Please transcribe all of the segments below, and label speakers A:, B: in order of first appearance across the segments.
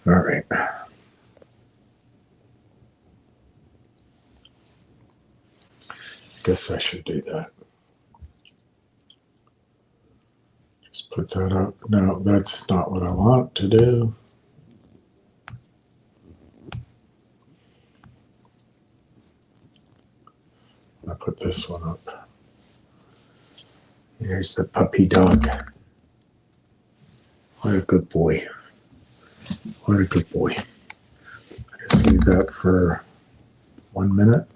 A: All right. Guess I should do that. Just put that up. No, that's not what I want to do. I'll put this one up. Here's the puppy dog. What a good boy. What a good boy. Just leave that for 1 minute.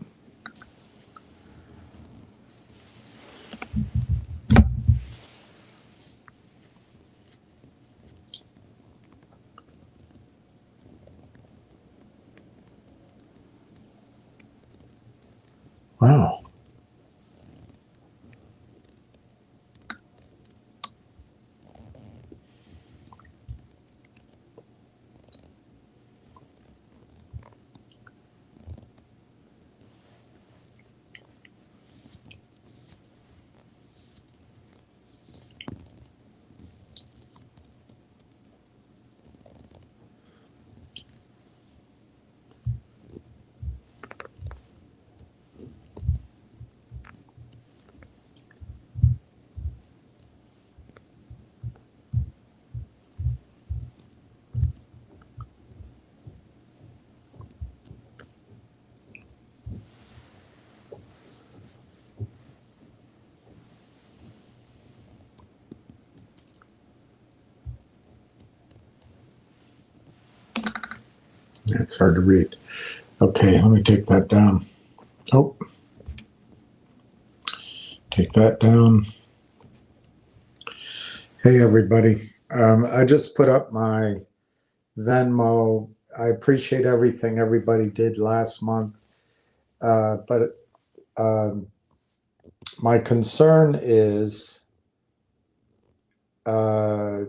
A: Wow. It's hard to read. Okay, let me take that down. Oh, take that down. Hey, everybody. I just put up my Venmo. I appreciate everything everybody did last month. But my concern is my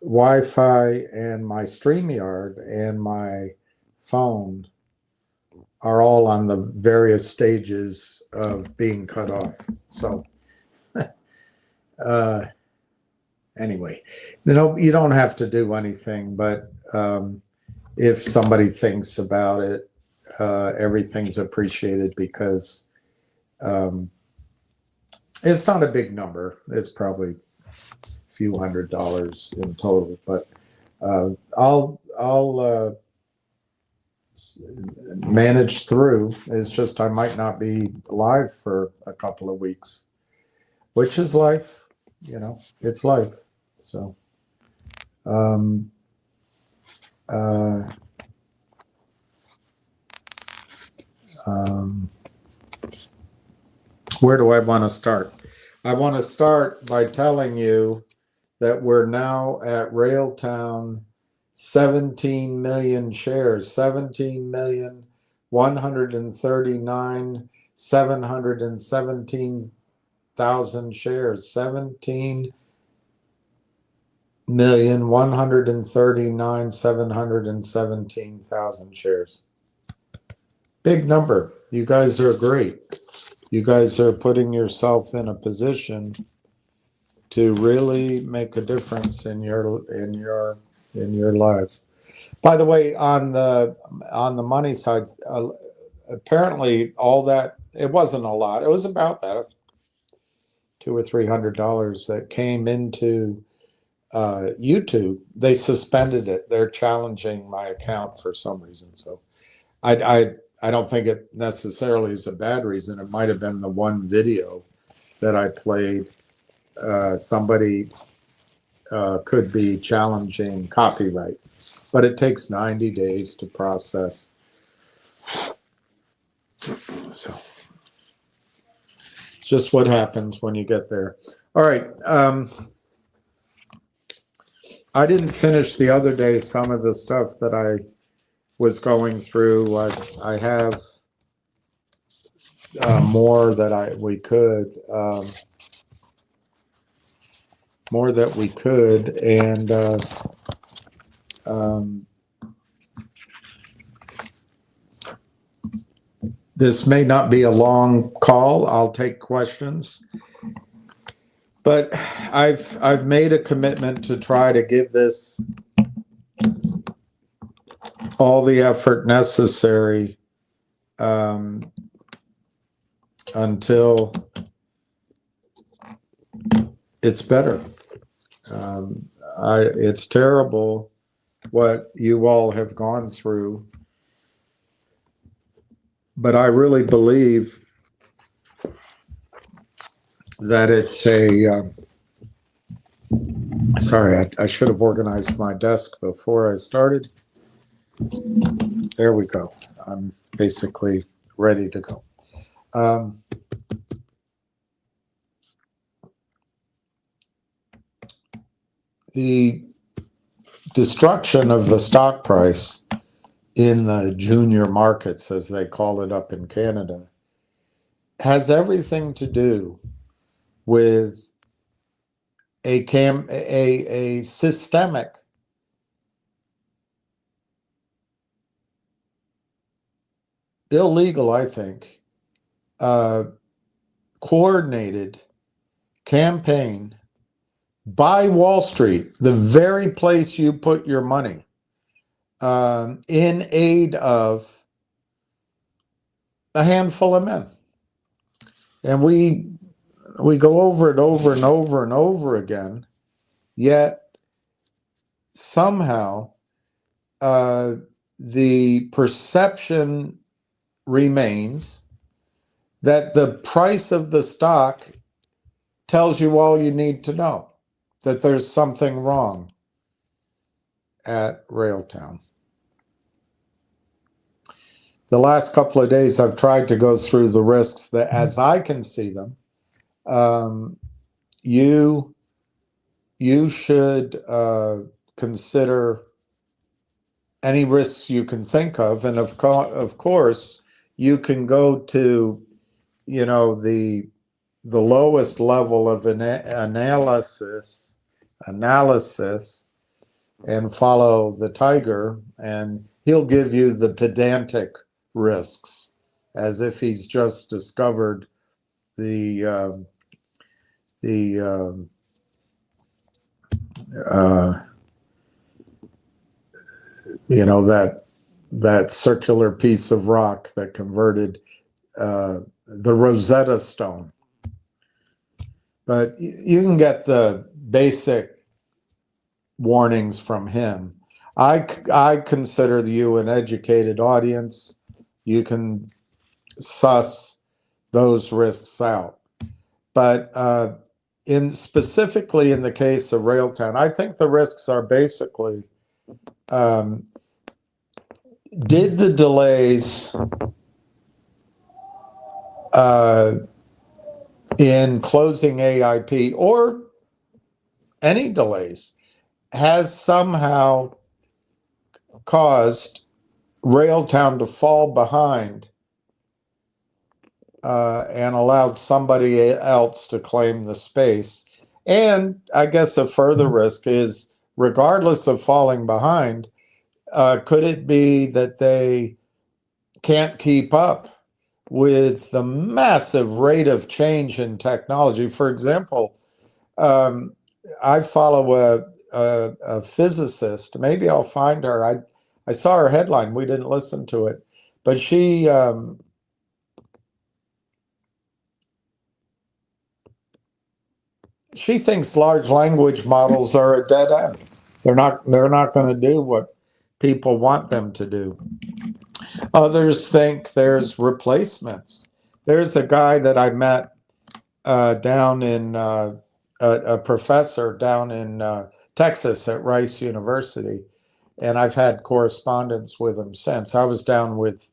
A: Wi-Fi and my StreamYard and my phone are all on the various stages of being cut off. So anyway, you don't have to do anything, but if somebody thinks about it, everything's appreciated because it's not a big number. It's probably a few $100s in total, but I'll manage through. It's just I might not be live for a couple of weeks, which is life. It's life. So where do I want to start? I want to start by telling you that we're now at Railtown 17 million shares, 17,139,717,000 shares, 17,139,717,000 shares. Big number. You guys are great. You guys are putting yourself in a position to really make a difference in your lives. By the way, on the money side, apparently all that, it wasn't a lot. It was about that, $200 or $300 that came into YouTube. They suspended it. They're challenging my account for some reason. So I don't think it necessarily is a bad reason. It might have been the one video that I played. Somebody could be challenging copyright, but it takes 90 days to process. So it's just what happens when you get there. All right. I didn't finish the other day some of the stuff that I was going through. I have more that we could. More that we could, and this may not be a long call. I'll take questions, but I've made a commitment to try to give this all the effort necessary until it's better. It's terrible what you all have gone through, but I really believe that it's a sorry, I should have organized my desk before I started. There we go. I'm basically ready to go. The destruction of the stock price in the junior markets, as they call it up in Canada, has everything to do with a systemic illegal, I think, coordinated campaign by Wall Street, the very place you put your money, in aid of a handful of men. And we go over it over and over and over again, yet somehow the perception remains that the price of the stock tells you all you need to know, that there's something wrong at Railtown. The last couple of days, I've tried to go through the risks that, as I can see them, you should consider any risks you can think of, and of course, you can go to, the lowest level of analysis, and follow the tiger, and he'll give you the pedantic risks, as if he's that circular piece of rock that converted the Rosetta Stone. But you can get the basic warnings from him. I consider you an educated audience. You can suss those risks out. But specifically in the case of Railtown, I think the risks are basically, did the delays in closing AIP, or any delays, has somehow caused Railtown to fall behind and allowed somebody else to claim the space. And I guess a further risk is, regardless of falling behind, could it be that they can't keep up with the massive rate of change in technology? For example, I follow a physicist. Maybe I'll find her. I saw her headline. We didn't listen to it, but she thinks large language models are a dead end. They're not going to do what people want them to do. Others think there's replacements. There's a guy that I met down in a professor down in Texas at Rice University, and I've had correspondence with him since. I was down with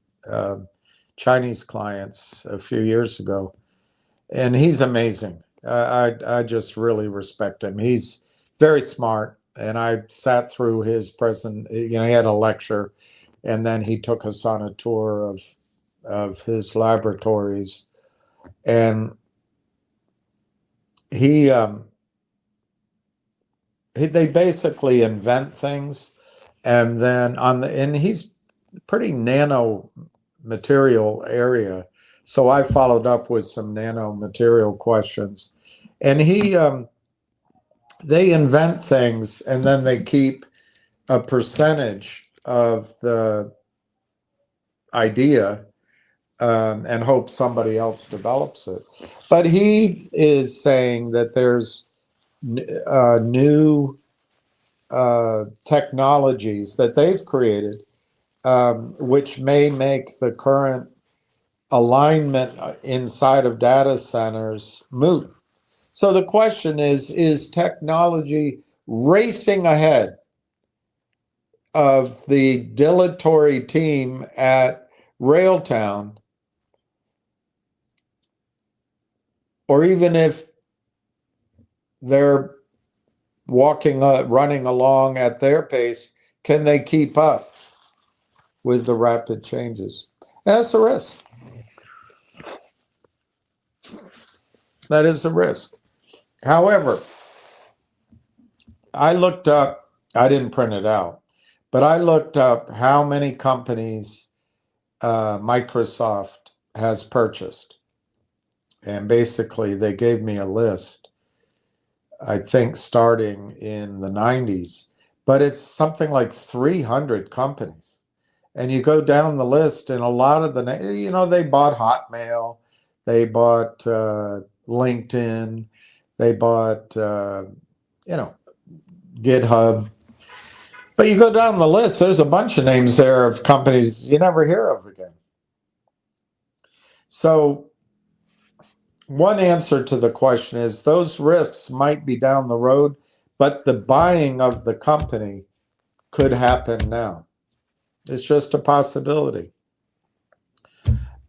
A: Chinese clients a few years ago, and he's amazing. I just really respect him. He's very smart, and I sat through his he had a lecture, and then he took us on a tour of his laboratories, and they basically invent things, and then and he's pretty nano material area. So I followed up with some nano material questions, and they invent things, and then they keep a percentage of the idea and hope somebody else develops it. But he is saying that there's new technologies that they've created, which may make the current alignment inside of data centers moot. So the question is technology racing ahead of the dilatory team at Railtown, or even if they're running along at their pace, can they keep up with the rapid changes? That's a risk. That is a risk. However, I looked up, I didn't print it out, but I looked up how many companies Microsoft has purchased. And basically, they gave me a list, I think starting in the 90s, but it's something like 300 companies. And you go down the list, and a lot of they bought Hotmail, they bought LinkedIn, they bought, GitHub. But you go down the list, there's a bunch of names there of companies you never hear of again. So one answer to the question is those risks might be down the road, but the buying of the company could happen now. It's just a possibility.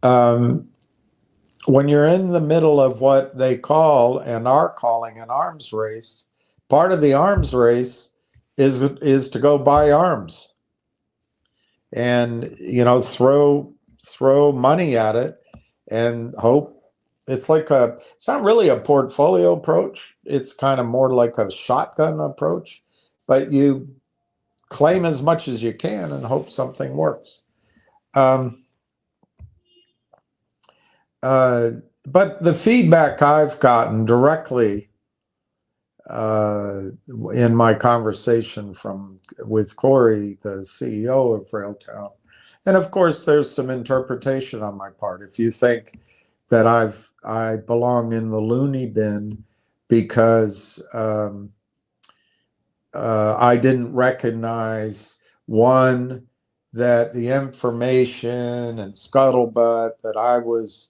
A: When you're in the middle of what they call and are calling an arms race, part of the arms race is to go buy arms and throw money at it and hope. It's not really a portfolio approach. It's kind of more like a shotgun approach, but you claim as much as you can and hope something works. But the feedback I've gotten directly in my conversation with Corey, the CEO of Railtown, and of course there's some interpretation on my part. If you think that I belong in the loony bin because I didn't recognize, one, that the information and scuttlebutt that I was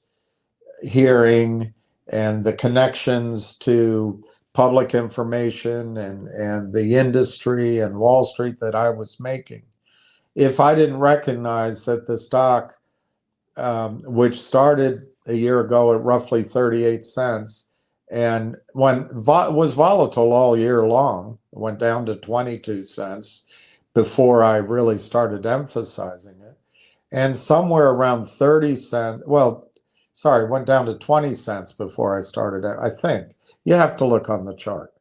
A: hearing and the connections to public information and the industry and Wall Street that I was making. If I didn't recognize that the stock, which started a year ago at roughly 38 cents and was volatile all year long, went down to 22 cents before I really started emphasizing it. And somewhere around 30 cents, went down to 20 cents before I started, I think. You have to look on the chart.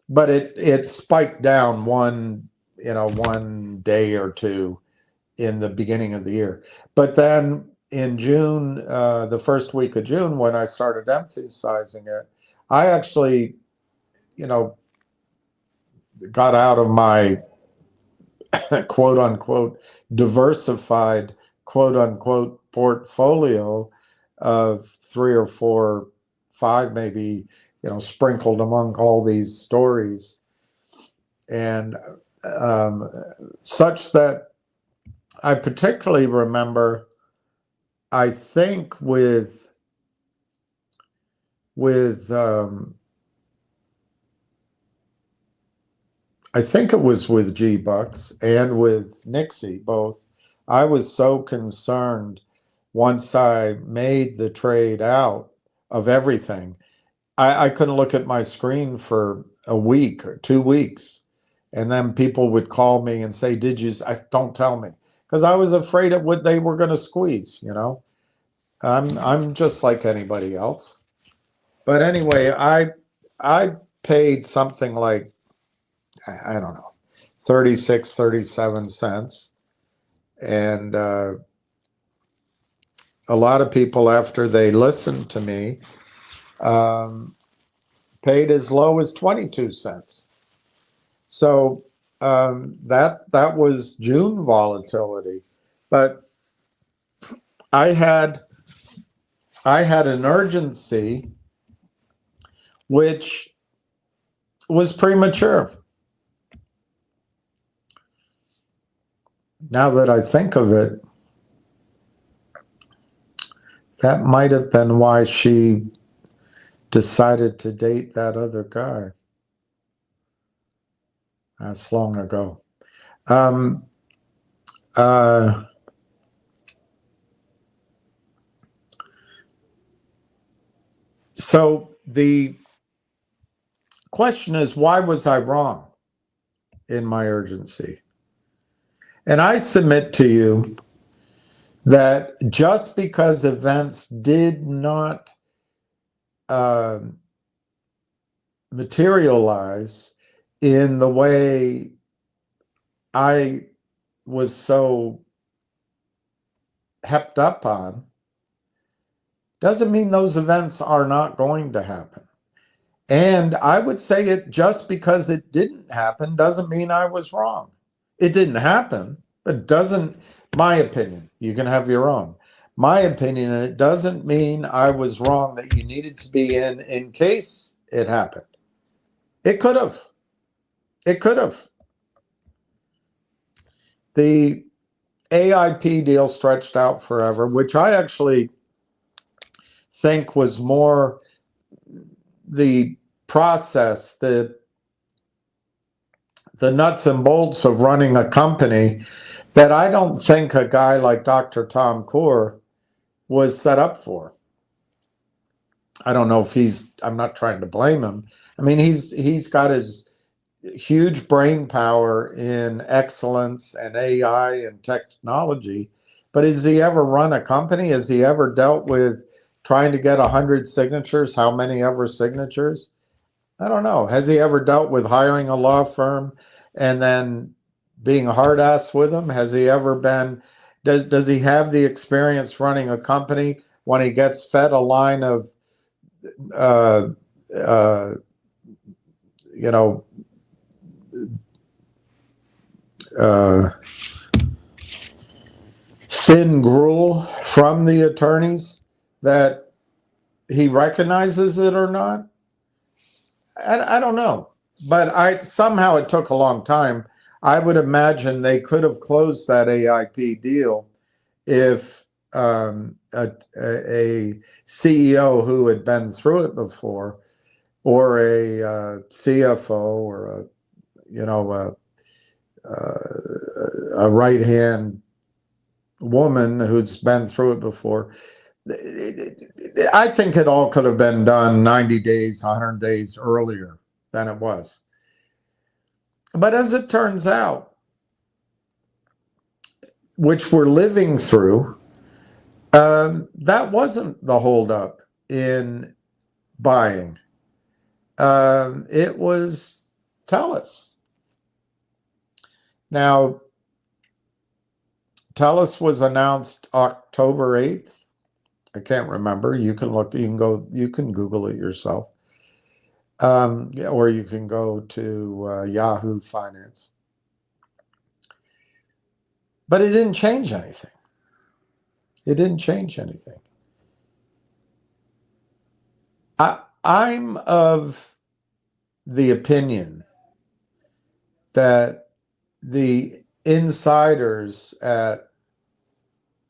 A: But it spiked down one day or two in the beginning of the year. But then in June, the first week of June, when I started emphasizing it, I actually, got out of my quote unquote diversified quote unquote portfolio of 3 or 4, 5 maybe, sprinkled among all these stories, and such that I particularly remember, I think I think it was with G-Bucks and with Nixie both. I was so concerned once I made the trade out of everything. I couldn't look at my screen for a week or 2 weeks. And then people would call me and say, don't tell me. Because I was afraid of what they were going to squeeze, I'm just like anybody else. But anyway, I paid something like, I don't know, 36, 37 cents. And a lot of people, after they listened to me, paid as low as 22 cents. So that was June volatility, but I had an urgency which was premature. Now that I think of it, that might have been why she decided to date that other guy. That's long ago. So the question is, why was I wrong in my urgency? And I submit to you that just because events did not materialize in the way I was so hepped up on, doesn't mean those events are not going to happen. And I would say it just because it didn't happen doesn't mean I was wrong. It didn't happen, but doesn't, my opinion, you can have your own. My opinion, it doesn't mean I was wrong that you needed to be in case it happened. It could have. It could have. The AIP deal stretched out forever, which I actually think was more the process, the nuts and bolts of running a company that I don't think a guy like Dr. Tom Core was set up for. I don't know if I'm not trying to blame him. I mean, he's got his huge brain power in excellence and AI and technology, but has he ever run a company? Has he ever dealt with trying to get 100 signatures? How many ever signatures? I don't know. Has he ever dealt with hiring a law firm and then being a hard ass with them? Has he ever been, does he have the experience running a company when he gets fed a line of, you know, thin gruel from the attorneys, that he recognizes it or not? I don't know, but somehow it took a long time. I would imagine they could have closed that AIP deal if a CEO who had been through it before, or a CFO, or a right hand woman who's been through it before. I think it all could have been done 90 days, 100 days earlier than it was. But as it turns out, which we're living through, that wasn't the holdup in buying. It was TELUS. Now, TELUS was announced October 8th. I can't remember. You can look, you can Google it yourself. Or you can go to Yahoo Finance. But it didn't change anything. It didn't change anything. I'm of the opinion that the insiders at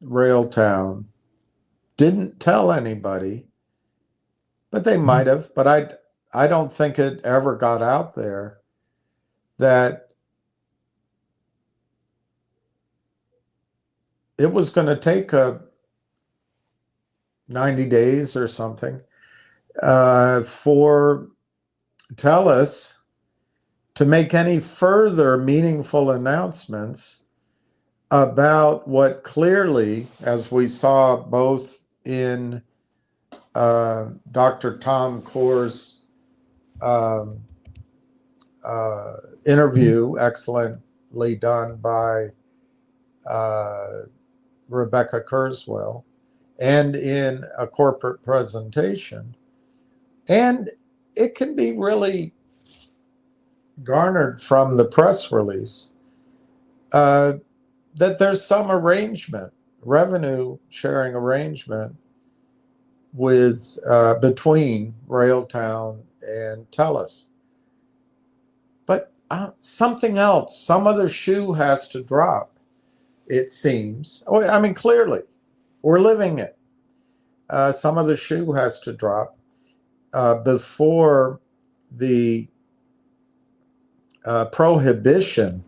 A: Railtown didn't tell anybody, but they might have. But I don't think it ever got out there that it was going to take 90 days or something for TELUS to make any further meaningful announcements about what clearly, as we saw both in Dr. Tom Core's interview, excellently done by Rebecca Kurzweil, and in a corporate presentation. And it can be really garnered from the press release that there's some arrangement, revenue sharing arrangement with between Railtown and TELUS. But something else, some other shoe has to drop, it seems. I mean, clearly, we're living it. Some other shoe has to drop before the prohibition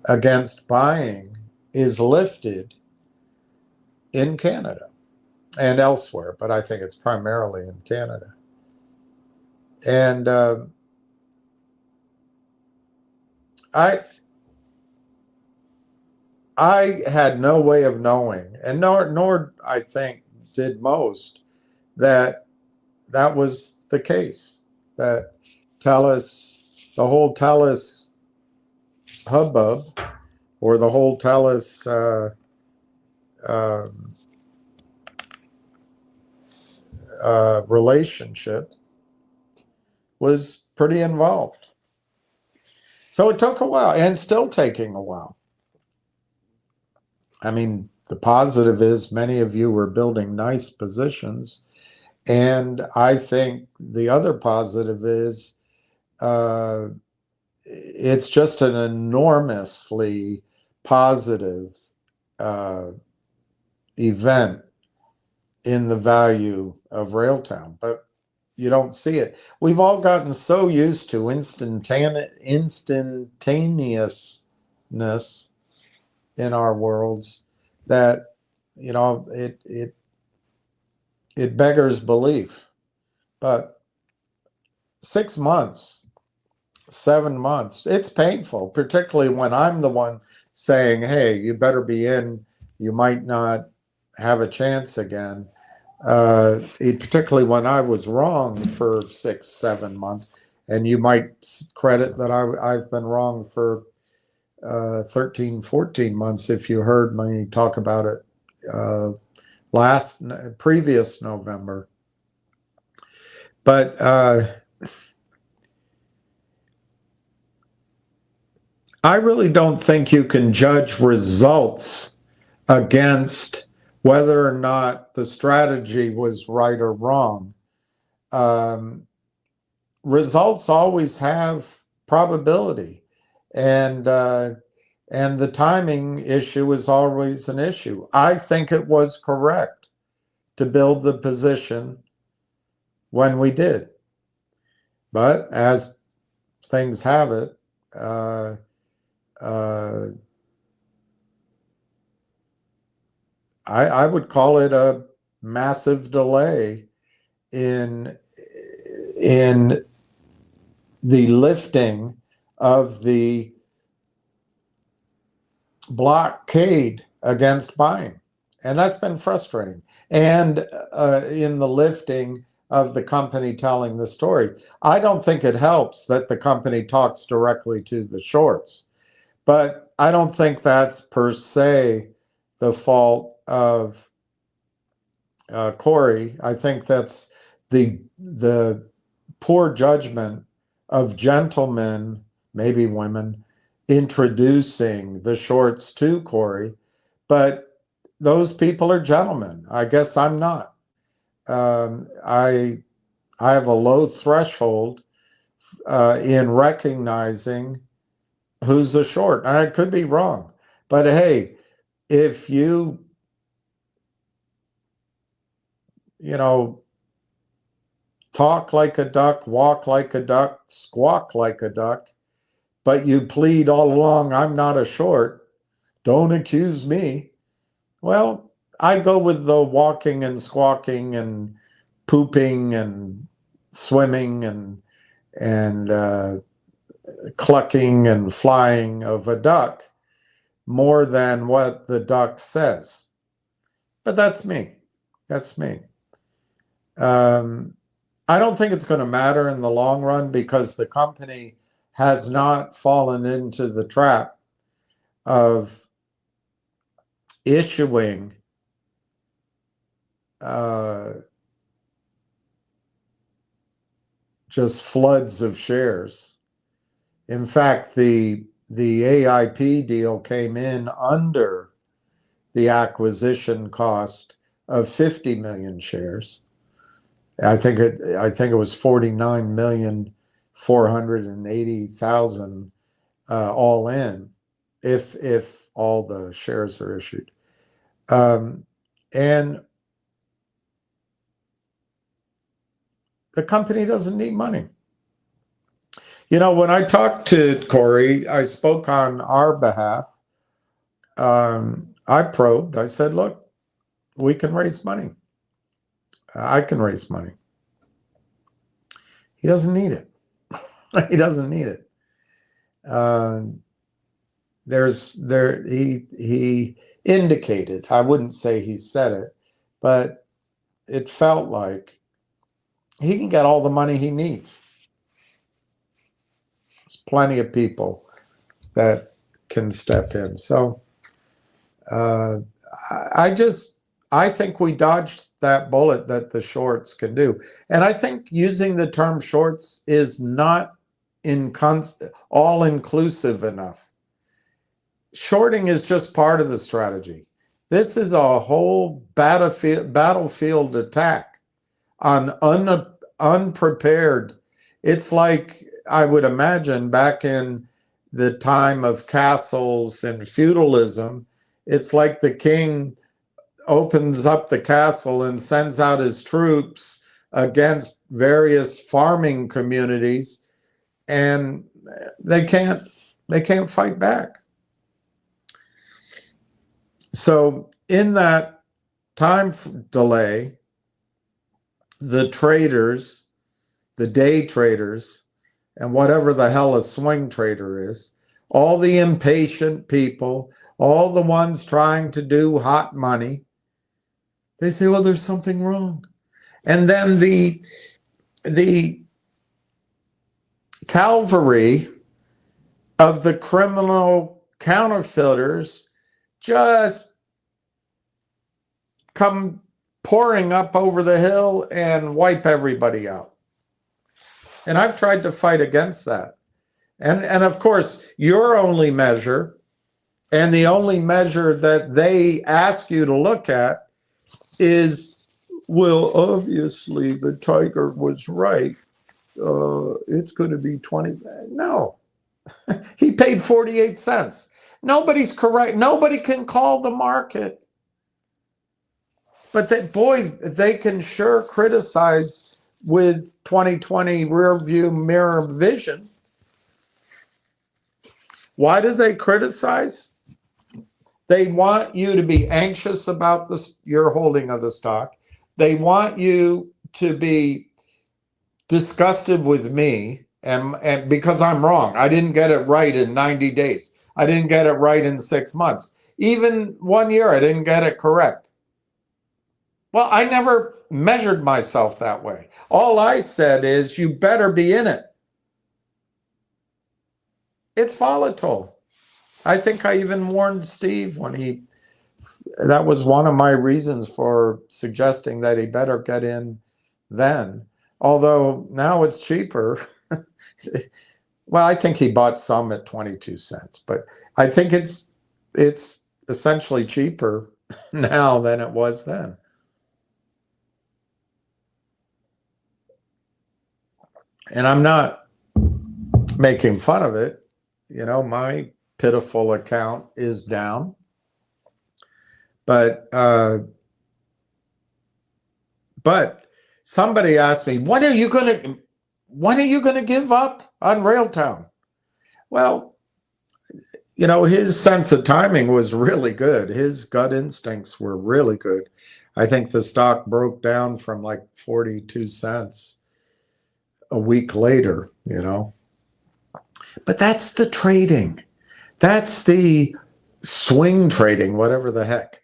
A: against buying is lifted in Canada and elsewhere, but I think it's primarily in Canada. And I had no way of knowing, and nor I think did most, that that was the case. That TELUS, the whole TELUS hubbub, or the whole TELUS relationship was pretty involved. So it took a while, and still taking a while. I mean, the positive is many of you were building nice positions. And I think the other positive is it's just an enormously positive event in the value of Railtown, but you don't see it. We've all gotten so used to instantaneousness in our worlds that it beggars belief. But 6 months, 7 months, it's painful, particularly when I'm the one saying, hey, you better be in, you might not have a chance again. Particularly when I was wrong for 6, 7 months, and you might credit that I've been wrong for 13, 14 months if you heard me talk about it previous November. But I really don't think you can judge results against whether or not the strategy was right or wrong. Results always have probability, and the timing issue is always an issue. I think it was correct to build the position when we did, but as things have it, I would call it a massive delay in the lifting of the blockade against buying. And that's been frustrating. And in the lifting of the company telling the story. I don't think it helps that the company talks directly to the shorts. But I don't think that's per se the fault of Corey. I think that's the poor judgment of gentlemen, maybe women, introducing the shorts to Corey. But those people are gentlemen. I guess I'm not. I have a low threshold in recognizing who's a short. I could be wrong, but hey, if you talk like a duck, walk like a duck, squawk like a duck, but you plead all along, I'm not a short, don't accuse me. Well, I go with the walking and squawking and pooping and swimming and clucking and flying of a duck more than what the duck says. But that's me. That's me. I don't think it's going to matter in the long run because the company has not fallen into the trap of issuing just floods of shares. In fact, the AIP deal came in under the acquisition cost of 50 million shares. I think it was 49,480,000 all in, if all the shares are issued. And the company doesn't need money. You know, when I talked to Corey, I spoke on our behalf. I probed. I said, look, we can raise money. I can raise money. He doesn't need it. He doesn't need it. He indicated, I wouldn't say he said it, but it felt like he can get all the money he needs. There's plenty of people that can step in. So I think we dodged that bullet that the shorts can do. And I think using the term shorts is not all-inclusive enough. Shorting is just part of the strategy. This is a whole battlefield attack on unprepared. It's like, I would imagine, back in the time of castles and feudalism, it's like the king opens up the castle and sends out his troops against various farming communities, and they can't fight back. So in that time delay, the traders, the day traders, and whatever the hell a swing trader is, all the impatient people, all the ones trying to do hot money, they say, well, there's something wrong. And then the cavalry of the criminal counterfeiters just come pouring up over the hill and wipe everybody out. And I've tried to fight against that. And of course, your only measure, and the only measure that they ask you to look at, is, well, obviously the tiger was right. It's going to be 20. No, he paid 48 cents. Nobody's correct. Nobody can call the market. But they can sure criticize with 2020 rear view mirror vision. Why do they criticize? They want you to be anxious about your holding of the stock. They want you to be disgusted with me, and because I'm wrong. I didn't get it right in 90 days. I didn't get it right in 6 months. Even 1 year, I didn't get it correct. Well, I never measured myself that way. All I said is, you better be in it. It's volatile. I think I even warned Steve when that was one of my reasons for suggesting that he better get in then. Although now it's cheaper. Well, I think he bought some at 22 cents, but I think it's essentially cheaper now than it was then. And I'm not making fun of it. You know, my pitiful account is down. But somebody asked me, when are you going to give up on Railtown? Well, you know, his sense of timing was really good. His gut instincts were really good. I think the stock broke down from like 42 cents a week later, you know. But that's the trading. That's the swing trading, whatever the heck.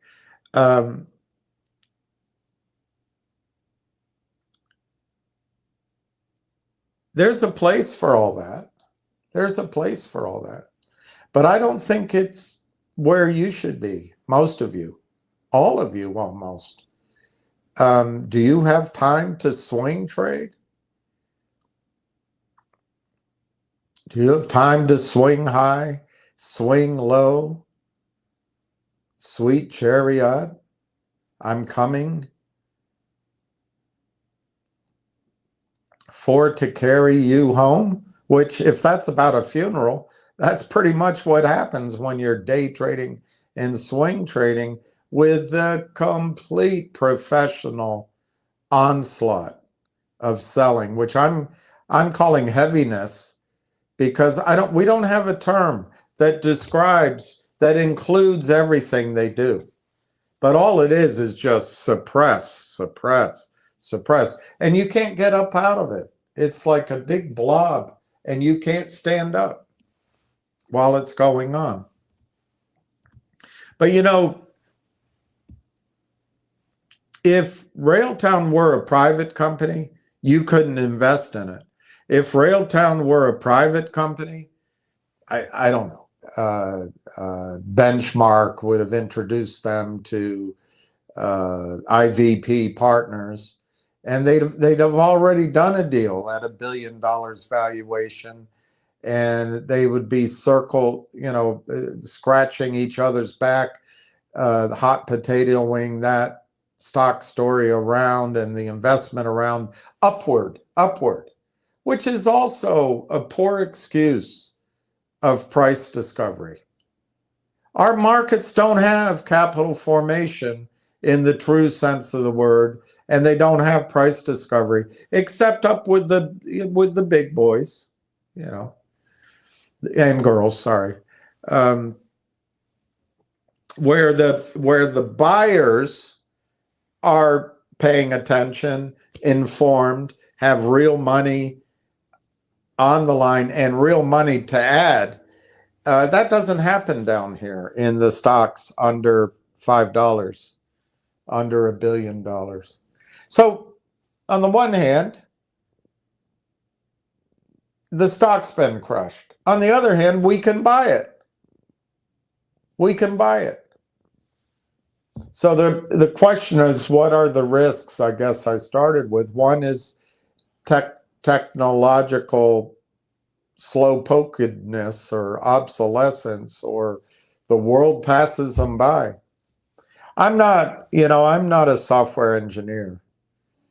A: There's a place for all that. There's a place for all that. But I don't think it's where you should be, most of you. All of you almost. Do you have time to swing trade? Do you have time to swing high, swing low? Sweet chariot, I'm coming for to carry you home, which if that's about a funeral, that's pretty much what happens when you're day trading and swing trading with the complete professional onslaught of selling, which I'm calling heaviness, because we don't have a term that describes, that includes everything they do. But all it is just suppress, suppress, suppress. And you can't get up out of it. It's like a big blob, and you can't stand up while it's going on. But you know, if Railtown were a private company, you couldn't invest in it. If Railtown were a private company, I don't know. Benchmark would have introduced them to IVP partners, and they'd have already done a deal at $1 billion valuation, and they would be scratching each other's back, the hot potatoing that stock story around and the investment around upward, which is also a poor excuse of price discovery. Our markets don't have capital formation in the true sense of the word, and they don't have price discovery, except up with the big boys, and girls, sorry, where the buyers are paying attention, informed, have real money on the line and real money to add. That doesn't happen down here in the stocks under $5, under $1 billion. So on the one hand, the stock's been crushed. On the other hand, we can buy it. We can buy it. So the question is, what are the risks? I guess I started with. One is technological slowpokedness or obsolescence, or the world passes them by. I'm not a software engineer,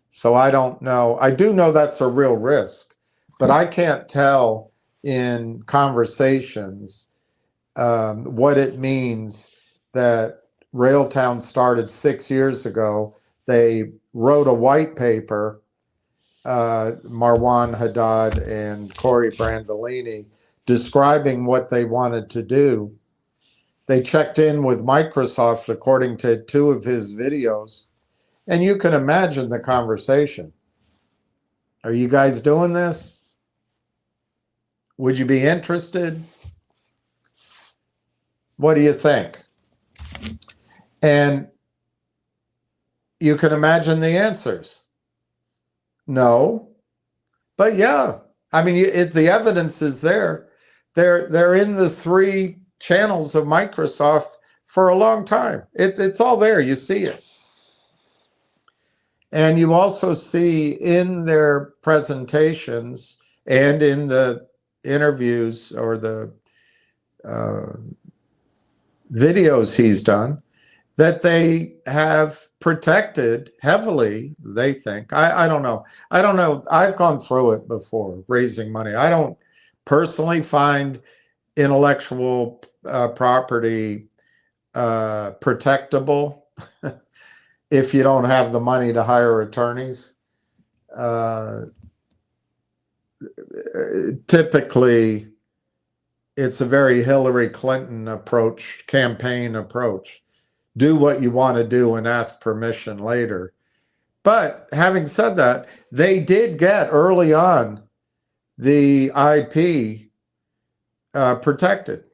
A: so I don't know. I do know that's a real risk, but I can't tell in conversations what it means that Railtown started 6 years ago. They wrote a white paper, Marwan Haddad and Corey Brandolini, describing what they wanted to do. They checked in with Microsoft according to 2 of his videos, and you can imagine the conversation. Are you guys doing this? Would you be interested? What do you think? And you can imagine the answers. No, but yeah. I mean, the evidence is there. They're in the 3 channels of Microsoft for a long time. It's all there. You see it. And you also see in their presentations and in the interviews or the videos he's done that they have protected heavily, they think. I don't know. I've gone through it before, raising money. I don't personally find intellectual property protectable if you don't have the money to hire attorneys. Typically, it's a very Hillary Clinton approach, campaign approach. Do what you want to do and ask permission later. But having said that, they did get early on the IP protected.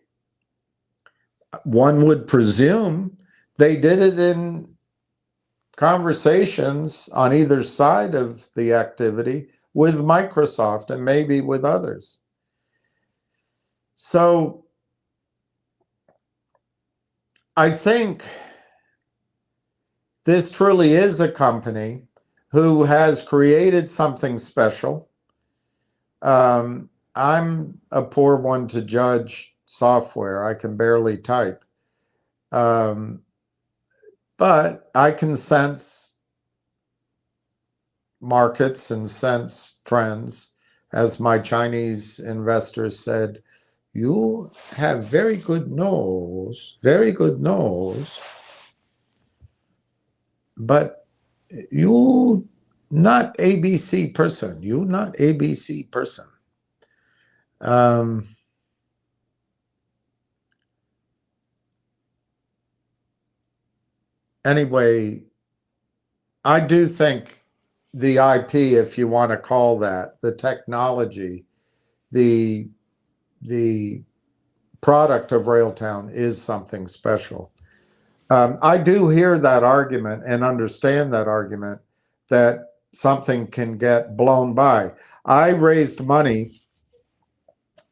A: One would presume they did it in conversations on either side of the activity with Microsoft and maybe with others. So I think this truly is a company who has created something special. I'm a poor one to judge software. I can barely type. But I can sense markets and sense trends. As my Chinese investors said, you have very good nose, but you not ABC person. You not ABC person. Anyway, I do think the IP, if you want to call that, the technology, the product of Railtown is something special. I do hear that argument and understand that argument that something can get blown by. I raised money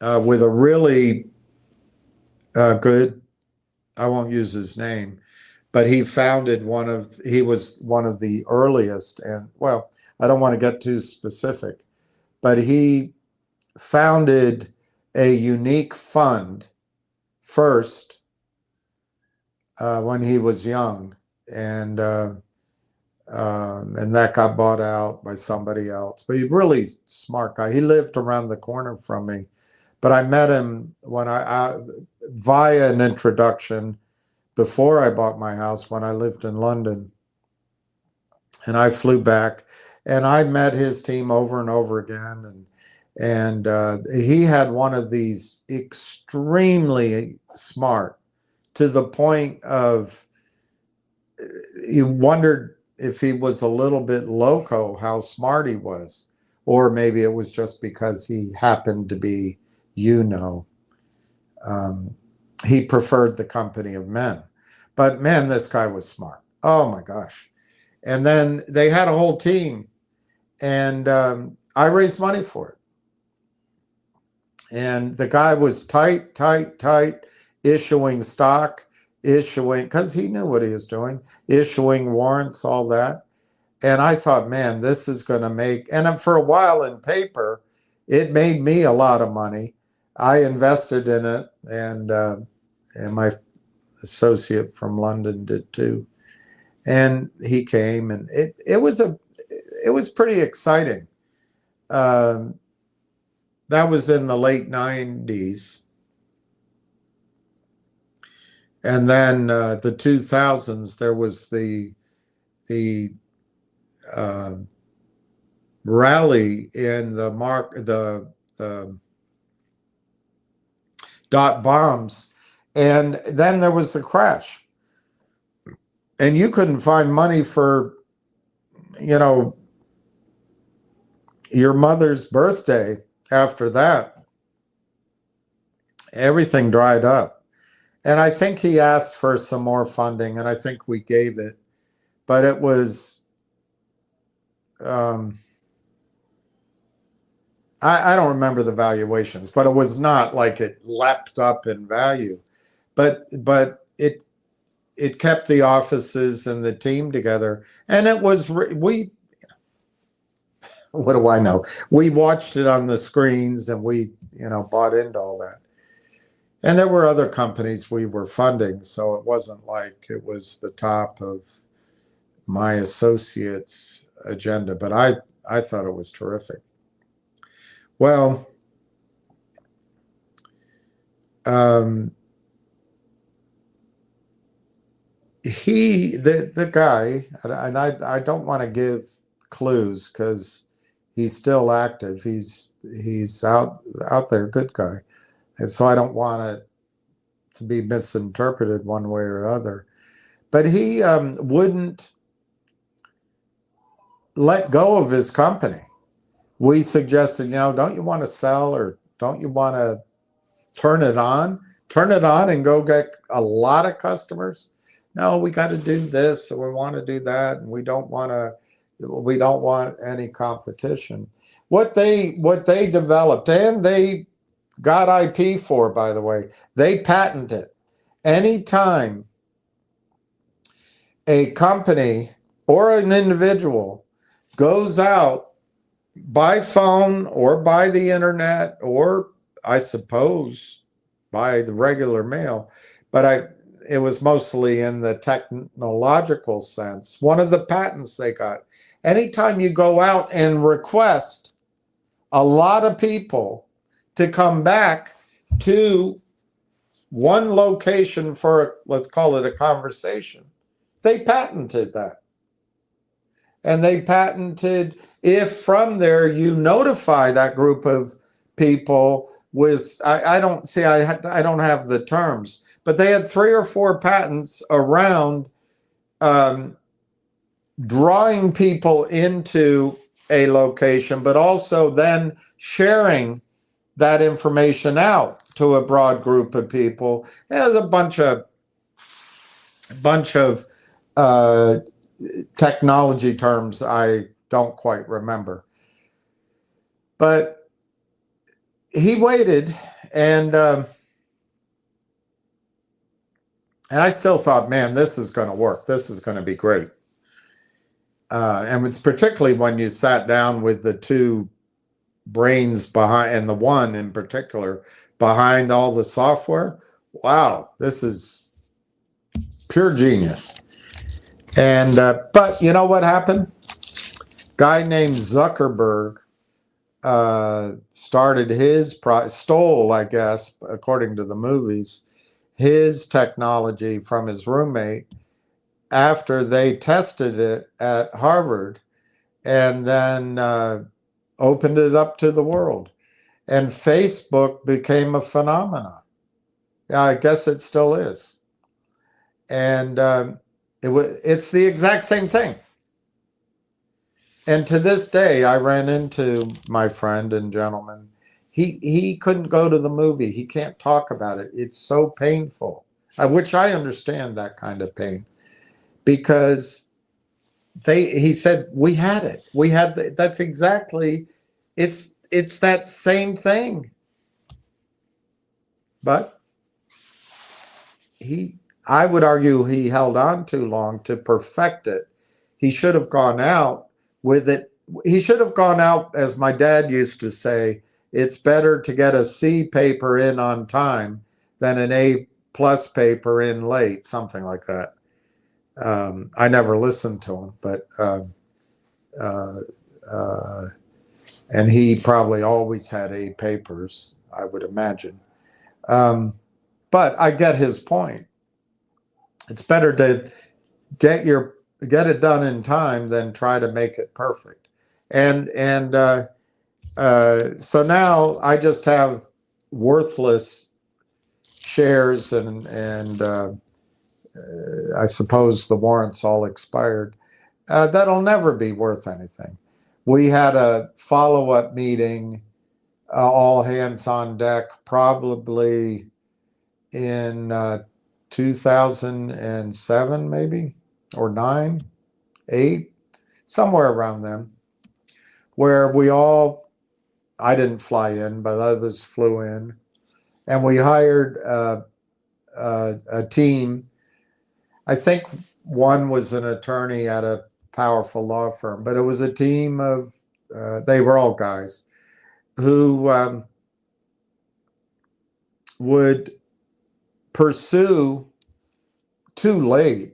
A: with a really good, I won't use his name, but he was one of the earliest, and well, I don't want to get too specific, but he founded a unique fund first when he was young, and that got bought out by somebody else. But he's a really smart guy. He lived around the corner from me, but I met him when via an introduction before I bought my house when I lived in London, and I flew back, and I met his team over and over again, and he had one of these extremely smart, to the point of you wondered if he was a little bit loco, how smart he was, or maybe it was just because he happened to be, he preferred the company of men. But man, this guy was smart. Oh my gosh. And then they had a whole team, and I raised money for it. And the guy was tight, issuing stock, because he knew what he was doing, issuing warrants, all that. And I thought, man, this is going to make, and for a while in paper, it made me a lot of money. I invested in it, and my associate from London did too. And he came, and it was pretty exciting. That was in the late 90s. And then the 2000s, there was the rally in the dot bombs, and then there was the crash, and you couldn't find money for, your mother's birthday. After that, everything dried up. And I think he asked for some more funding, and I think we gave it. But it was, I don't remember the valuations, but it was not like it leapt up in value. But it kept the offices and the team together. And it was, what do I know? We watched it on the screens, and we, bought into all that. And there were other companies we were funding, so it wasn't like it was the top of my associates' agenda, but I thought it was terrific. Well, the guy, and I don't want to give clues because he's still active. He's out there, good guy. And so I don't want it to be misinterpreted one way or other. But he wouldn't let go of his company. We suggested, don't you want to sell, or don't you want to turn it on and go get a lot of customers? No, we got to do this, or we want to do that, and we don't want any competition. What they developed, and they got IP for, by the way, they patent it. Anytime a company or an individual goes out by phone or by the internet, or I suppose by the regular mail, but it was mostly in the technological sense. One of the patents they got, anytime you go out and request a lot of people to come back to one location for, let's call it a conversation, they patented that. And they patented if from there you notify that group of people with, I don't see, I don't have the terms, but they had 3 or 4 patents around um, drawing people into a location, but also then sharing that information out to a broad group of people. There's a bunch of uh, technology terms I don't quite remember. But he waited, and I still thought, man, this is going to work. This is going to be great. And it's particularly when you sat down with the 2 brains behind, and the one in particular behind all the software. Wow, this is pure genius. And but you know what happened? Guy named Zuckerberg started stole, I guess, according to the movies, his technology from his roommate after they tested it at Harvard, and then opened it up to the world. And Facebook became a phenomenon. Yeah, I guess it still is. And it's the exact same thing. And to this day, I ran into my friend and gentleman. He couldn't go to the movie. He can't talk about it. It's so painful, which I understand that kind of pain, because he said, we had it. We had that's exactly, it's that same thing. But I would argue he held on too long to perfect it. He should have gone out with it. He should have gone out, as my dad used to say, it's better to get a C paper in on time than an A+ paper in late, something like that. I never listened to him, but and he probably always had A papers, I would imagine. But I get his point. It's better to get it done in time than try to make it perfect. And so now I just have worthless shares, and I suppose the warrants all expired. That'll never be worth anything. We had a follow-up meeting, all hands on deck, probably in 2007, maybe, or 9, 8, somewhere around then, where I didn't fly in, but others flew in, and we hired a team. I think one was an attorney at a powerful law firm, but it was a team of, they were all guys who would pursue, too late,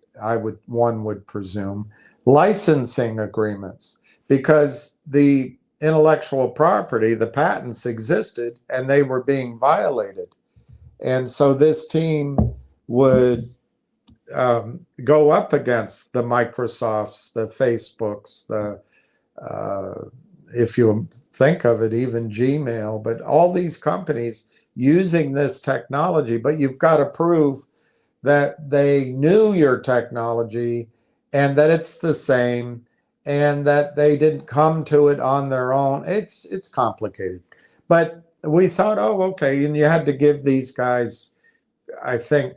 A: one would presume, licensing agreements, because the intellectual property, the patents existed, and they were being violated. And so this team would go up against the Microsofts, the Facebooks, if you think of it, even Gmail, but all these companies using this technology. But you've got to prove that they knew your technology and that it's the same, and that they didn't come to it on their own. It's complicated. But we thought, oh, okay, and you had to give these guys, I think,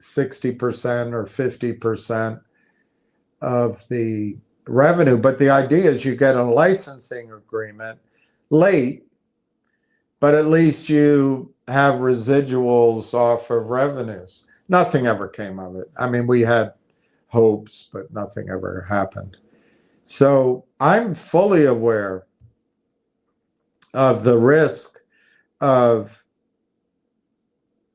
A: 60% or 50% of the revenue. But the idea is you get a licensing agreement late, but at least you have residuals off of revenues. Nothing ever came of it. I mean, we had hopes, but nothing ever happened. So I'm fully aware of the risk of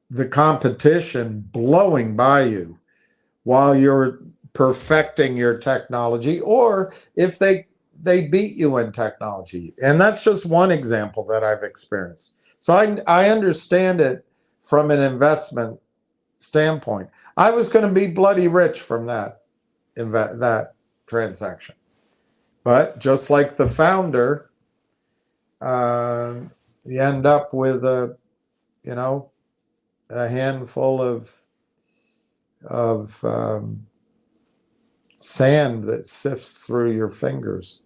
A: the competition blowing by you while you're perfecting your technology, or if they beat you in technology. And that's just one example that I've experienced. So I understand it from an investment standpoint. I was going to be bloody rich from that transaction. But just like the founder, you end up with a handful of sand that sifts through your fingers.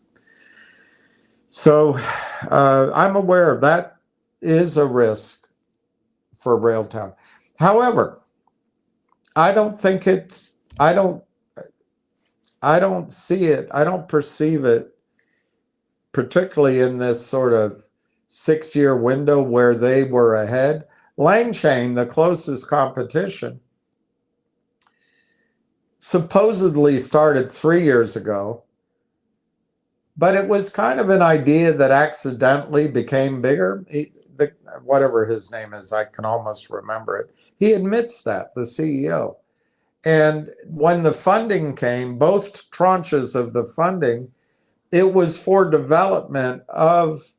A: So I'm aware that is a risk for Railtown. However, I don't think it's, I don't see it, I don't perceive it, particularly in this sort of 6-year window where they were ahead. Langchain, the closest competition, supposedly started 3 years ago, but it was kind of an idea that accidentally became bigger. Whatever his name is, I can almost remember it. He admits that, the CEO. And when the funding came, both tranches of the funding, it was for development of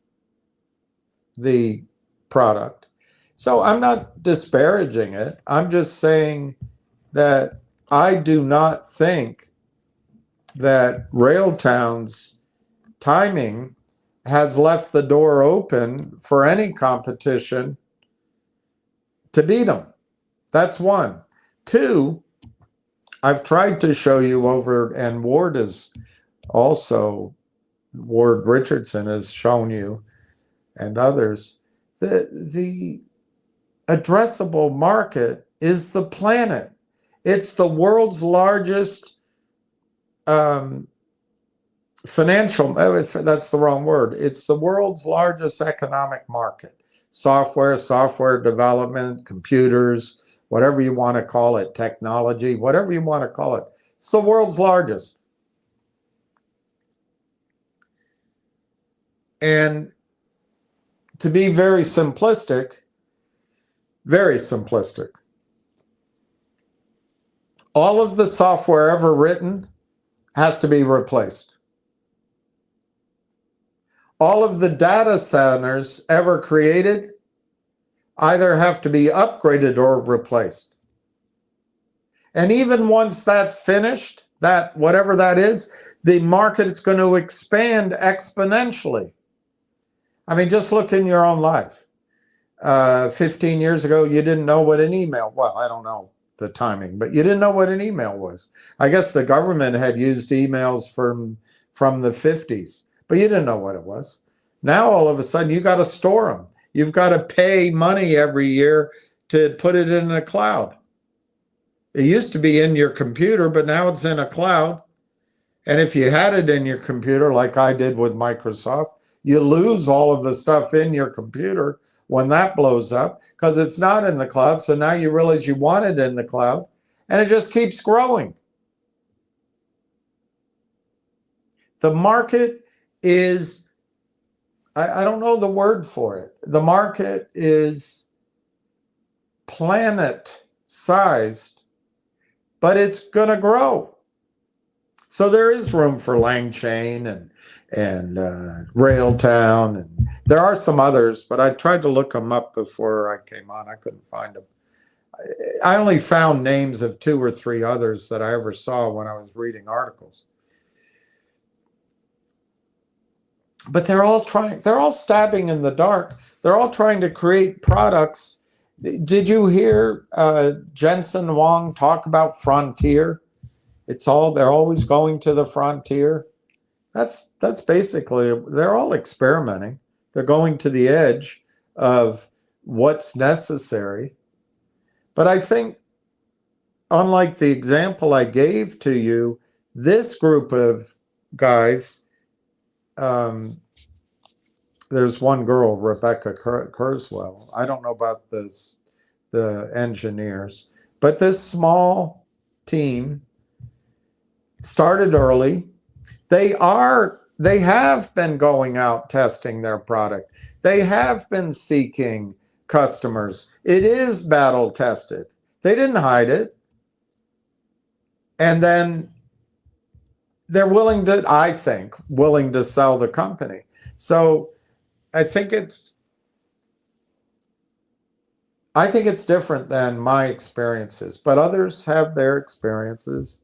A: the product. So I'm not disparaging it. I'm just saying that I do not think that Railtown's timing has left the door open for any competition to beat them. That's one. Two, I've tried to show you over, and Ward Richardson has shown you, and others, the addressable market is the planet. It's the world's largest financial, that's the wrong word. It's the world's largest economic market. Software development, computers, whatever you want to call it, technology, whatever you want to call it. It's the world's largest. And to be very simplistic, all of the software ever written has to be replaced. All of the data centers ever created either have to be upgraded or replaced. And even once that's finished, that whatever that is, the market is going to expand exponentially. I mean, just look in your own life. 15 years ago, you didn't know what an email, well, I don't know the timing, but you didn't know what an email was. I guess the government had used emails from the 50s, but you didn't know what it was. Now, all of a sudden, you got to store them. You've got to pay money every year to put it in a cloud. It used to be in your computer, but now it's in a cloud. And if you had it in your computer, like I did with Microsoft, you lose all of the stuff in your computer when that blows up because it's not in the cloud. So now you realize you want it in the cloud, and it just keeps growing. The market is, I don't know the word for it. The market is planet-sized, but it's going to grow. So there is room for Langchain and Railtown, and there are some others, but I tried to look them up before I came on. I couldn't find them. I only found names of 2 or 3 others that I ever saw when I was reading articles. But they're all stabbing in the dark. They're all trying to create products. Did you hear Jensen Huang talk about frontier? They're always going to the frontier. That's basically, they're all experimenting. They're going to the edge of what's necessary. But I think, unlike the example I gave to you, this group of guys, there's one girl, Rebecca Kurzweil. I don't know about the engineers, but this small team started early. They are they have been going out testing their product. They have been seeking customers. It is battle tested. They didn't hide it. And then they're willing to, I think, willing to sell the company. So I think it's different than my experiences, but others have their experiences.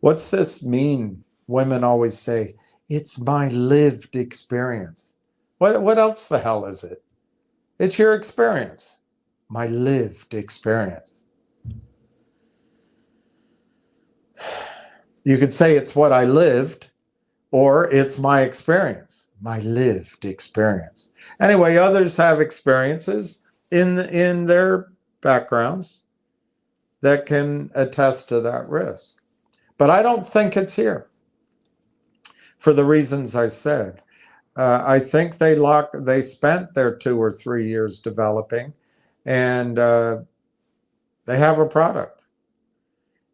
A: What's this mean? Women always say, it's my lived experience. What else the hell is it? It's your experience. My lived experience. You could say it's what I lived, or it's my experience, my lived experience. Anyway, others have experiences in their backgrounds that can attest to that risk. But I don't think it's here for the reasons I said. I think they spent their 2 or 3 years developing, and they have a product,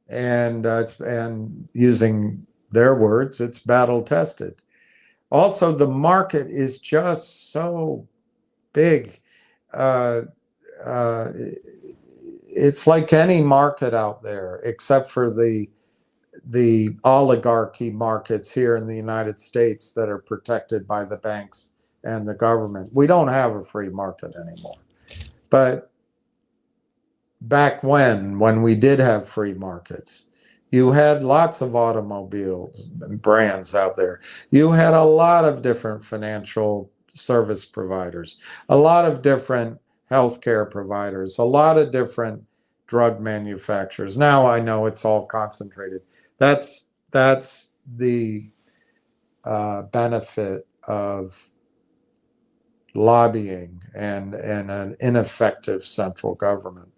A: and using their words, it's battle tested. Also, the market is just so big. It's like any market out there, except for the oligarchy markets here in the United States that are protected by the banks and the government. We don't have a free market anymore. But back when we did have free markets, you had lots of automobiles and brands out there. You had a lot of different financial service providers, a lot of different healthcare providers, a lot of different drug manufacturers. Now I know it's all concentrated. That's the benefit of lobbying and an ineffective central government.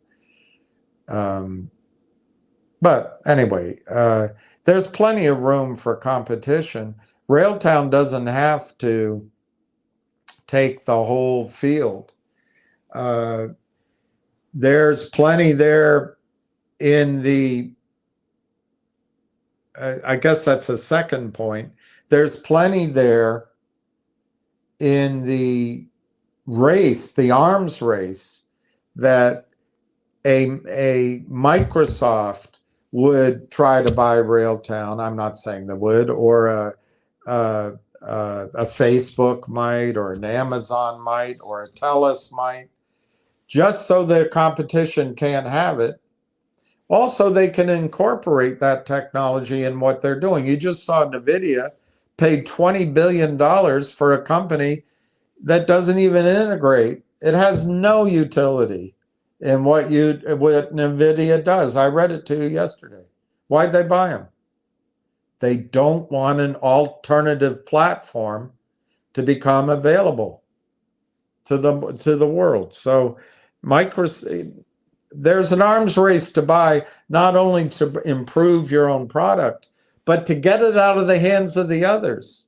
A: But anyway, there's plenty of room for competition. Railtown doesn't have to take the whole field. There's plenty there in the, I guess that's a second point. There's plenty there in the race, the arms race, that a Microsoft would try to buy Railtown. I'm not saying they would, or a Facebook might, or an Amazon might, or a TELUS might, just so their competition can't have it. Also, they can incorporate that technology in what they're doing. You just saw NVIDIA paid $20 billion for a company that doesn't even integrate. It has no utility in what NVIDIA does. I read it to you yesterday. Why'd they buy them? They don't want an alternative platform to become available to the world. So there's an arms race to buy, not only to improve your own product, but to get it out of the hands of the others.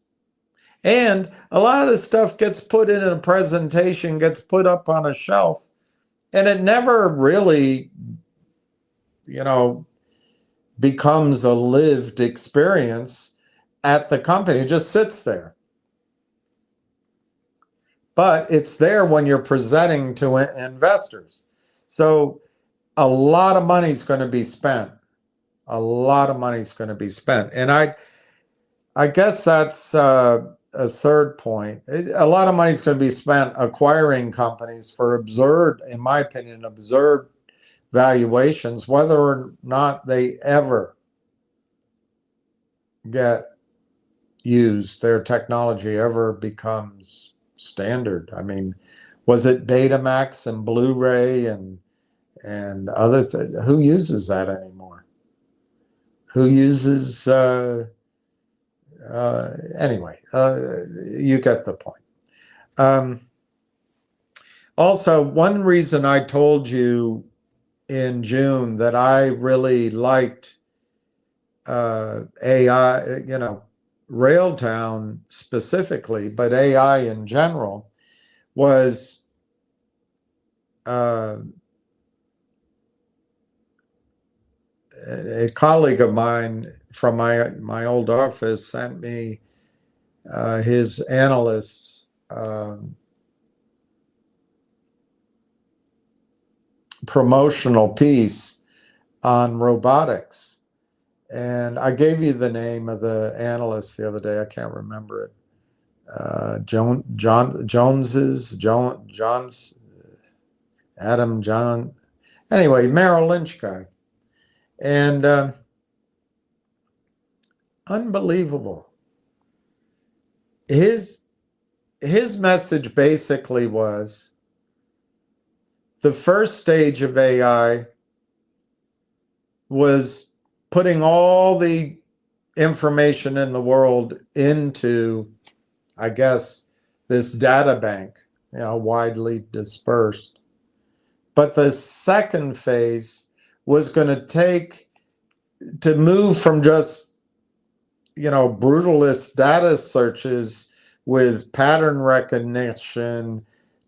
A: And a lot of this stuff gets put in a presentation, gets put up on a shelf, and it never really, becomes a lived experience at the company. It just sits there. But it's there when you're presenting to investors. So a lot of money is going to be spent. A lot of money is going to be spent. And I guess that's a third point. A lot of money is going to be spent acquiring companies for absurd, in my opinion, absurd valuations, whether or not they ever get used, their technology ever becomes standard. I mean, was it Betamax and Blu-ray and other things? Who uses that anymore? Who uses anyway, you get the point. Also, one reason I told you in June that I really liked AI, Railtown specifically, but AI in general, was a colleague of mine from my old office sent me his analyst's promotional piece on robotics. And I gave you the name of the analyst the other day. I can't remember it. Adam John. Anyway, Merrill Lynch guy. And unbelievable. His message basically was the first stage of AI was putting all the information in the world into, I guess, this data bank, widely dispersed. But the second phase was going to move from just, brutalist data searches with pattern recognition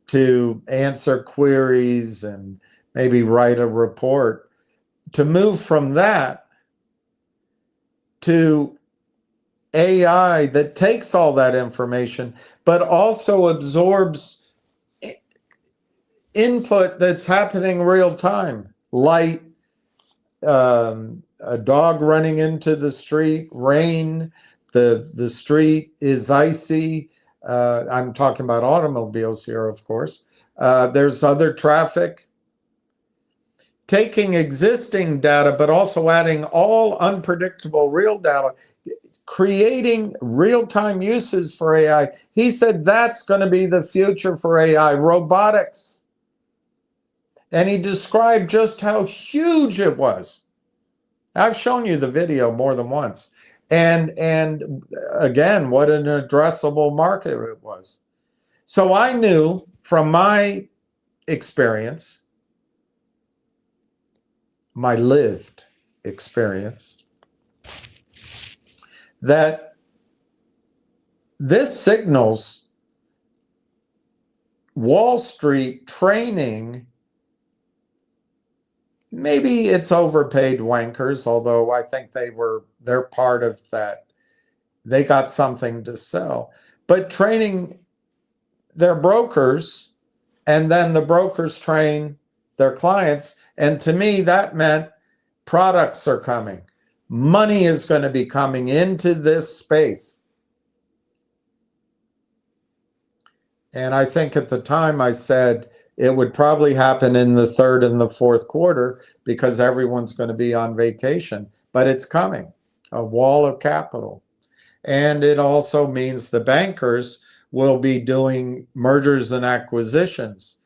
A: to answer queries and maybe write a report, to move from that to AI that takes all that information, but also absorbs input that's happening real time. Light, a dog running into the street, rain, the street is icy. I'm talking about automobiles here, of course. There's other traffic. Taking existing data, but also adding all unpredictable real data, creating real-time uses for AI. He said that's going to be the future for AI, robotics. And he described just how huge it was. I've shown you the video more than once. And again, what an addressable market it was. So I knew from my experience, my lived experience, that this signals Wall Street training. Maybe it's overpaid wankers, although I think they're part of that. They got something to sell, but training their brokers, and then the brokers train their clients. And to me, that meant products are coming. Money is going to be coming into this space. And I think at the time I said it would probably happen in the third and the fourth quarter because everyone's going to be on vacation. But it's coming, a wall of capital. And it also means the bankers will be doing mergers and acquisitions.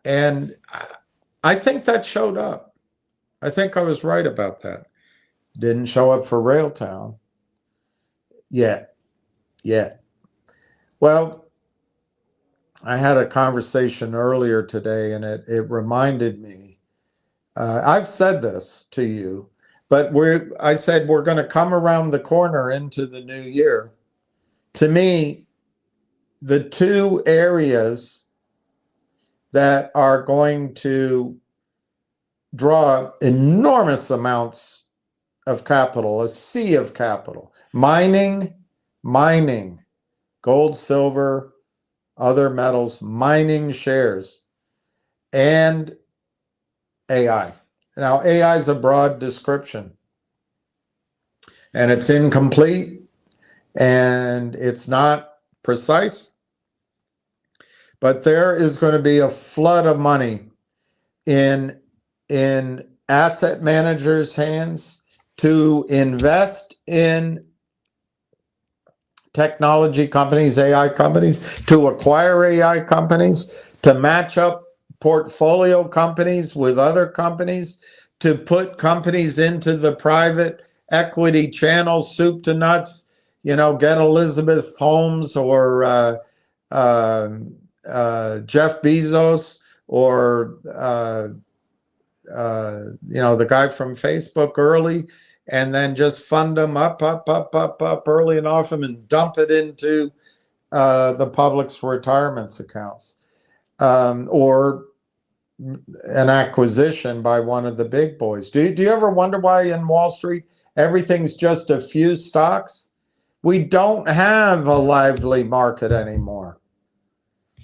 A: And I think that showed up. I think I was right about that. Didn't show up for Railtown yet. Well, I had a conversation earlier today, and it reminded me. I've said this to you, but I said we're going to come around the corner into the new year. To me, the two areas that are going to draw enormous amounts of capital, a sea of capital, mining, gold, silver, other metals, mining shares, and AI. Now, AI is a broad description, and it's incomplete, and it's not precise, but there is going to be a flood of money in asset managers' hands to invest in technology companies, AI companies, to acquire AI companies, to match up portfolio companies with other companies, to put companies into the private equity channel, soup to nuts, get Elizabeth Holmes or Jeff Bezos or the guy from Facebook early, and then just fund them up early and often and dump it into the public's retirements accounts, or an acquisition by one of the big boys. Do you ever wonder why in Wall Street everything's just a few stocks. We don't have a lively market anymore.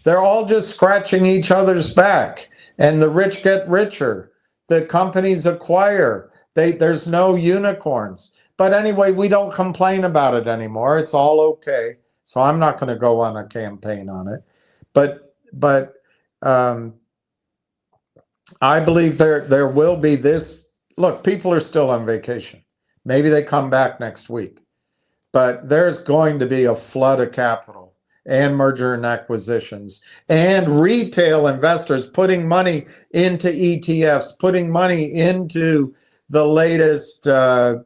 A: They're all just scratching each other's back, and the rich get richer. The companies acquire. There's no unicorns. But anyway, we don't complain about it anymore. It's all okay. So I'm not going to go on a campaign on it. But I believe there will be this. Look, people are still on vacation. Maybe they come back next week. But there's going to be a flood of capital and merger and acquisitions and retail investors putting money into ETFs, putting money into the latest, Merrill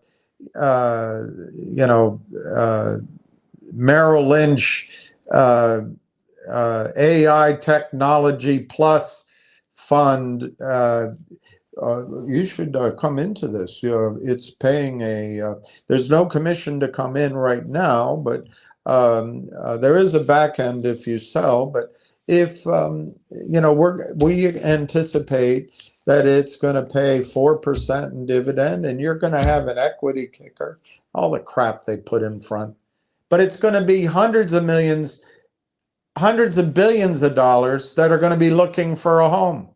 A: Lynch AI Technology Plus fund. You should come into this. It's paying there's no commission to come in right now, but there is a back end if you sell. But if, we anticipate that it's going to pay 4% in dividend, and you're going to have an equity kicker, all the crap they put in front. But it's going to be hundreds of millions, hundreds of billions of dollars that are going to be looking for a home.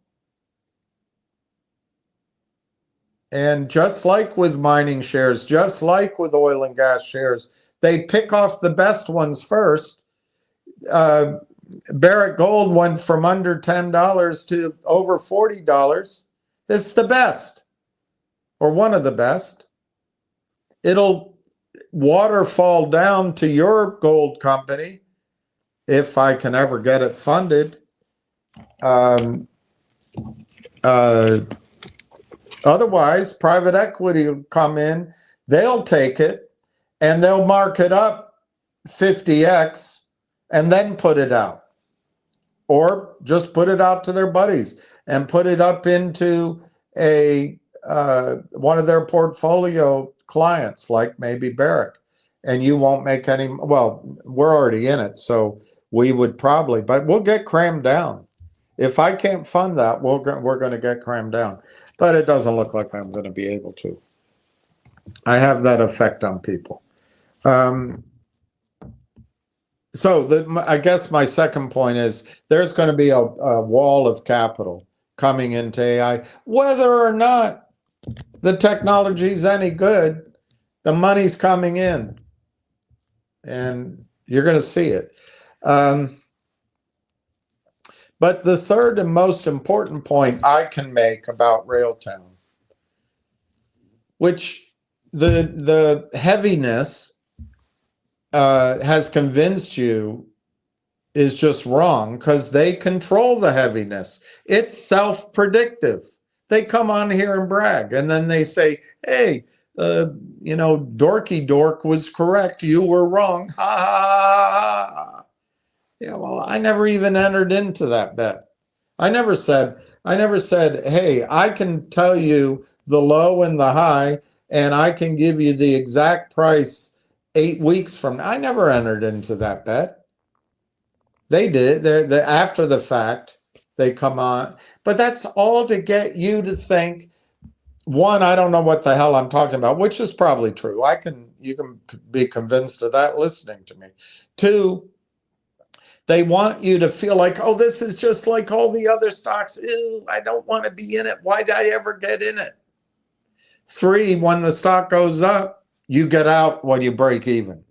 A: And just like with mining shares, just like with oil and gas shares, they pick off the best ones first. Barrick Gold went from under $10 to over $40. It's the best, or one of the best. It'll waterfall down to your gold company if I can ever get it funded. Otherwise, private equity will come in, they'll take it, and they'll mark it up 50x and then put it out. Or just put it out to their buddies and put it up into one of their portfolio clients, like maybe Barrick. And you won't make any, well, we're already in it, so we would probably, but we'll get crammed down. If I can't fund that, we're going to get crammed down. But it doesn't look like I'm going to be able to. I have that effect on people. So I guess my second point is there's going to be a wall of capital coming into AI. Whether or not the technology is any good, the money's coming in. And you're going to see it. But the third and most important point I can make about Railtown, which the heaviness has convinced you is just wrong, because they control the heaviness. It's self-predictive. They come on here and brag, and then they say, hey, Dorky Dork was correct. You were wrong. Ha ha ha ha. Yeah, well, I never even entered into that bet. I never said, hey, I can tell you the low and the high, and I can give you the exact price 8 weeks from now. I never entered into that bet. They did. They're after the fact, they come on. But that's all to get you to think, one, I don't know what the hell I'm talking about, which is probably true. You can be convinced of that listening to me. Two, they want you to feel like, oh, this is just like all the other stocks. Ew, I don't want to be in it. Why did I ever get in it? Three, when the stock goes up, you get out when you break even,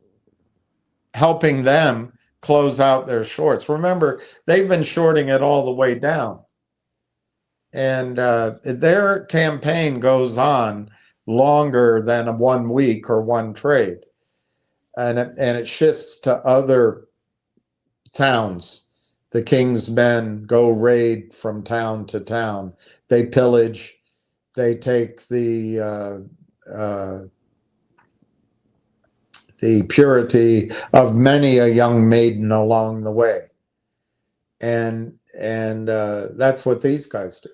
A: helping them close out their shorts. Remember, they've been shorting it all the way down. And their campaign goes on longer than 1 week or one trade. And it shifts to other towns. The king's men go raid from town to town. They pillage. They take the purity of many a young maiden along the way, and that's what these guys do.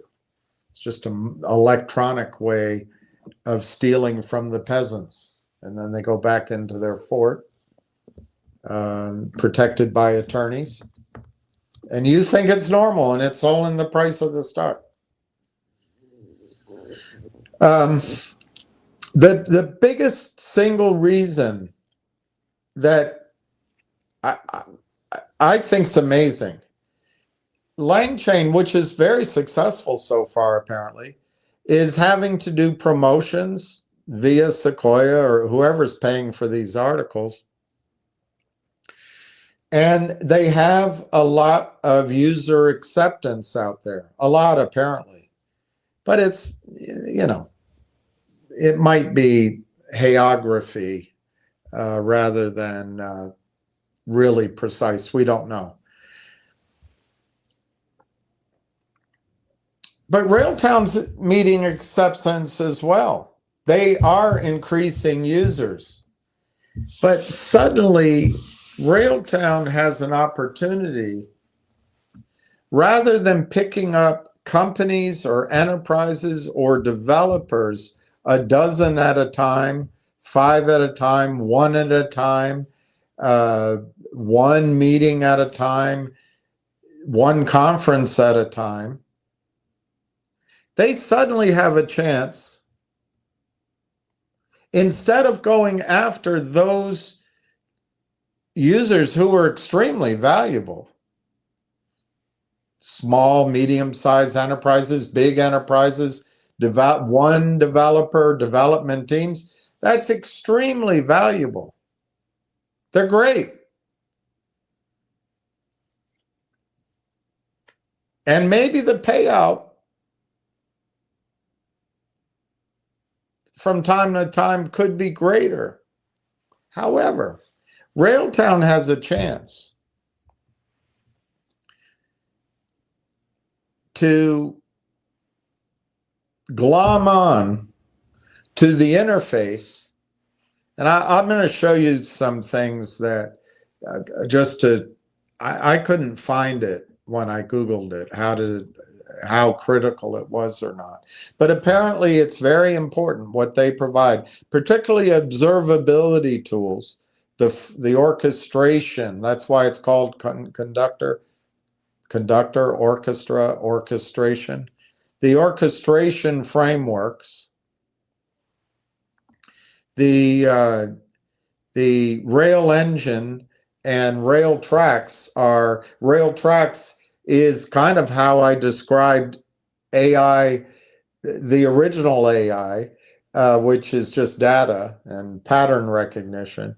A: It's just an electronic way of stealing from the peasants, and then they go back into their fort, protected by attorneys, and you think it's normal, and it's all in the price of the stock. The biggest single reason that I think's amazing, LangChain, which is very successful so far apparently, is having to do promotions via Sequoia or whoever's paying for these articles. And they have a lot of user acceptance out there, a lot apparently. But it's, you know, it might be hagiography rather than really precise. We don't know. But Railtown's meeting acceptance as well. They are increasing users. But suddenly, Railtown has an opportunity, rather than picking up companies or enterprises or developers a dozen at a time, 5 at a time, 1 at a time, 1 meeting at a time, 1 conference at a time, they suddenly have a chance, instead of going after those users who are extremely valuable, small, medium-sized enterprises, big enterprises, 1 developer, development teams, that's extremely valuable. They're great. And maybe the payout from time to time could be greater. However, Railtown has a chance to glom on to the interface. And I'm going to show you some things that I couldn't find it when I Googled it, how critical it was or not. But apparently it's very important what they provide, particularly observability tools, the orchestration. That's why it's called conductor, orchestra, orchestration. The orchestration frameworks, the Rail engine and Railtracks is kind of how I described AI, the original AI, which is just data and pattern recognition.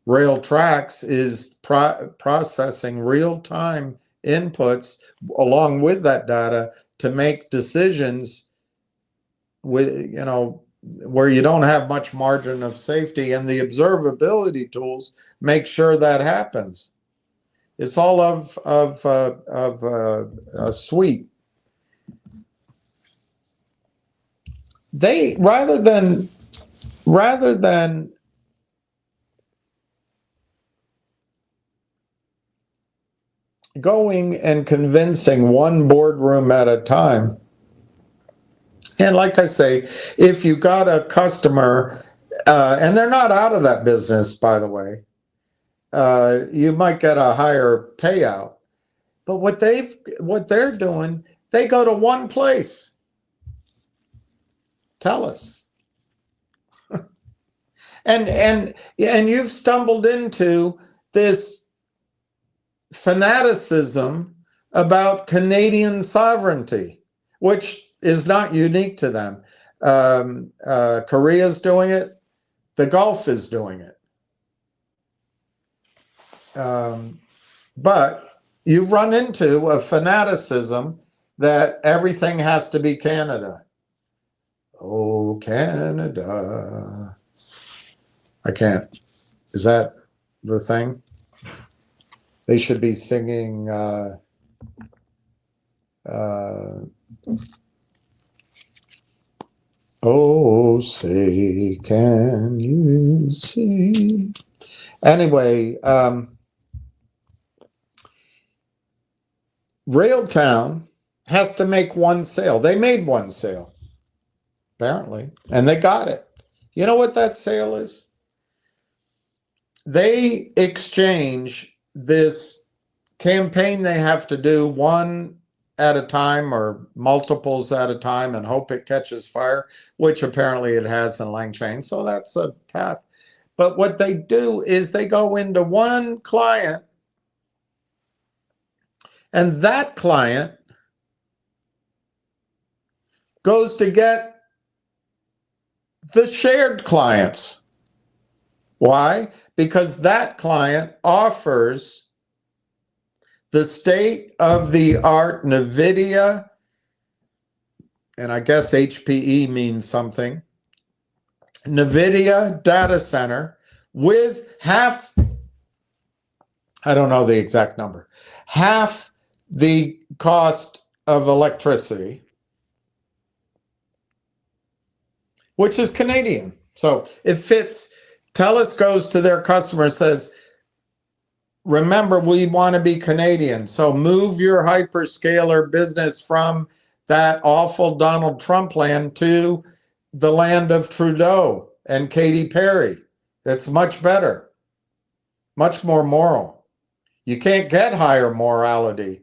A: Railtracks is processing real-time inputs along with that data to make decisions with, where you don't have much margin of safety, and the observability tools make sure that happens. It's all of a suite. They rather than going and convincing 1 boardroom at a time, and like I say, if you got a customer, and they're not out of that business, by the way, you might get a higher payout. But what they're doing, they go to 1 place. Tell us. and you've stumbled into this fanaticism about Canadian sovereignty, which is not unique to them. Korea's doing it. The Gulf is doing it. But you run into a fanaticism that everything has to be Canada. Oh, Canada. I can't. Is that the thing? They should be singing oh, say, can you see? Anyway, Railtown has to make 1 sale. They made 1 sale, apparently, and they got it. You know what that sale is? They exchange this campaign they have to do 1 at a time or multiples at a time and hope it catches fire, which apparently it has in Lang Chain. So that's a path. But what they do is they go into one client, and that client goes to get the shared clients. Why? Because that client offers the state-of-the-art NVIDIA, and I guess HPE means something, NVIDIA data center with half, I don't know the exact number, half the cost of electricity, which is Canadian. So it fits. TELUS goes to their customer and says, remember, we want to be Canadian. So move your hyperscaler business from that awful Donald Trump land to the land of Trudeau and Katy Perry. It's much better, much more moral. You can't get higher morality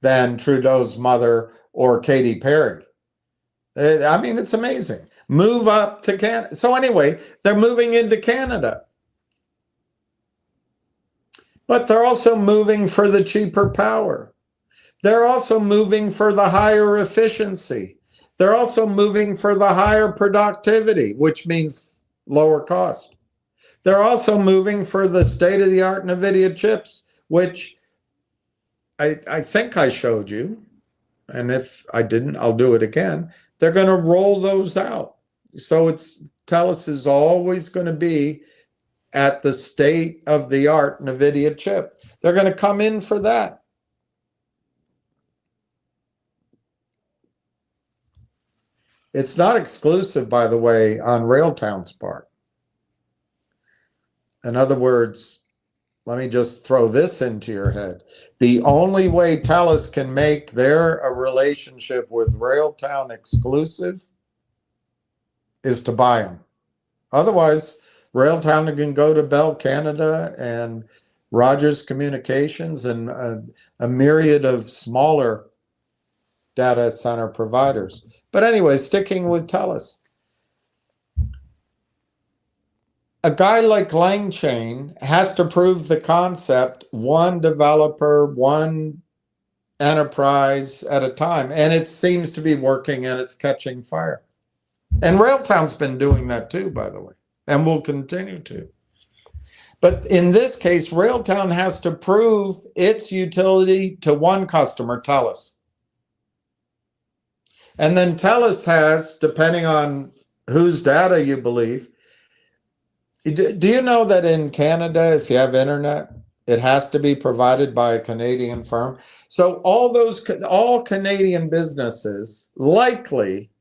A: than Trudeau's mother or Katy Perry. I mean, it's amazing. Move up to Canada. So anyway, they're moving into Canada. But they're also moving for the cheaper power. They're also moving for the higher efficiency. They're also moving for the higher productivity, which means lower cost. They're also moving for the state-of-the-art NVIDIA chips, which I think I showed you. And if I didn't, I'll do it again. They're going to roll those out. So TELUS is always going to be at the state-of-the-art NVIDIA chip. They're going to come in for that. It's not exclusive, by the way, on Railtown's part. In other words, let me just throw this into your head. The only way TELUS can make their relationship with Railtown exclusive is to buy them. Otherwise, Railtown can go to Bell Canada and Rogers Communications and a myriad of smaller data center providers. But anyway, sticking with TELUS. A guy like Lang Chain has to prove the concept one developer, one enterprise at a time. And it seems to be working and it's catching fire. And Railtown's been doing that too, by the way, and will continue to. But in this case, Railtown has to prove its utility to one customer, TELUS. And then TELUS has, depending on whose data you believe, do you know that in Canada, if you have internet, it has to be provided by a Canadian firm? So all Canadian businesses likely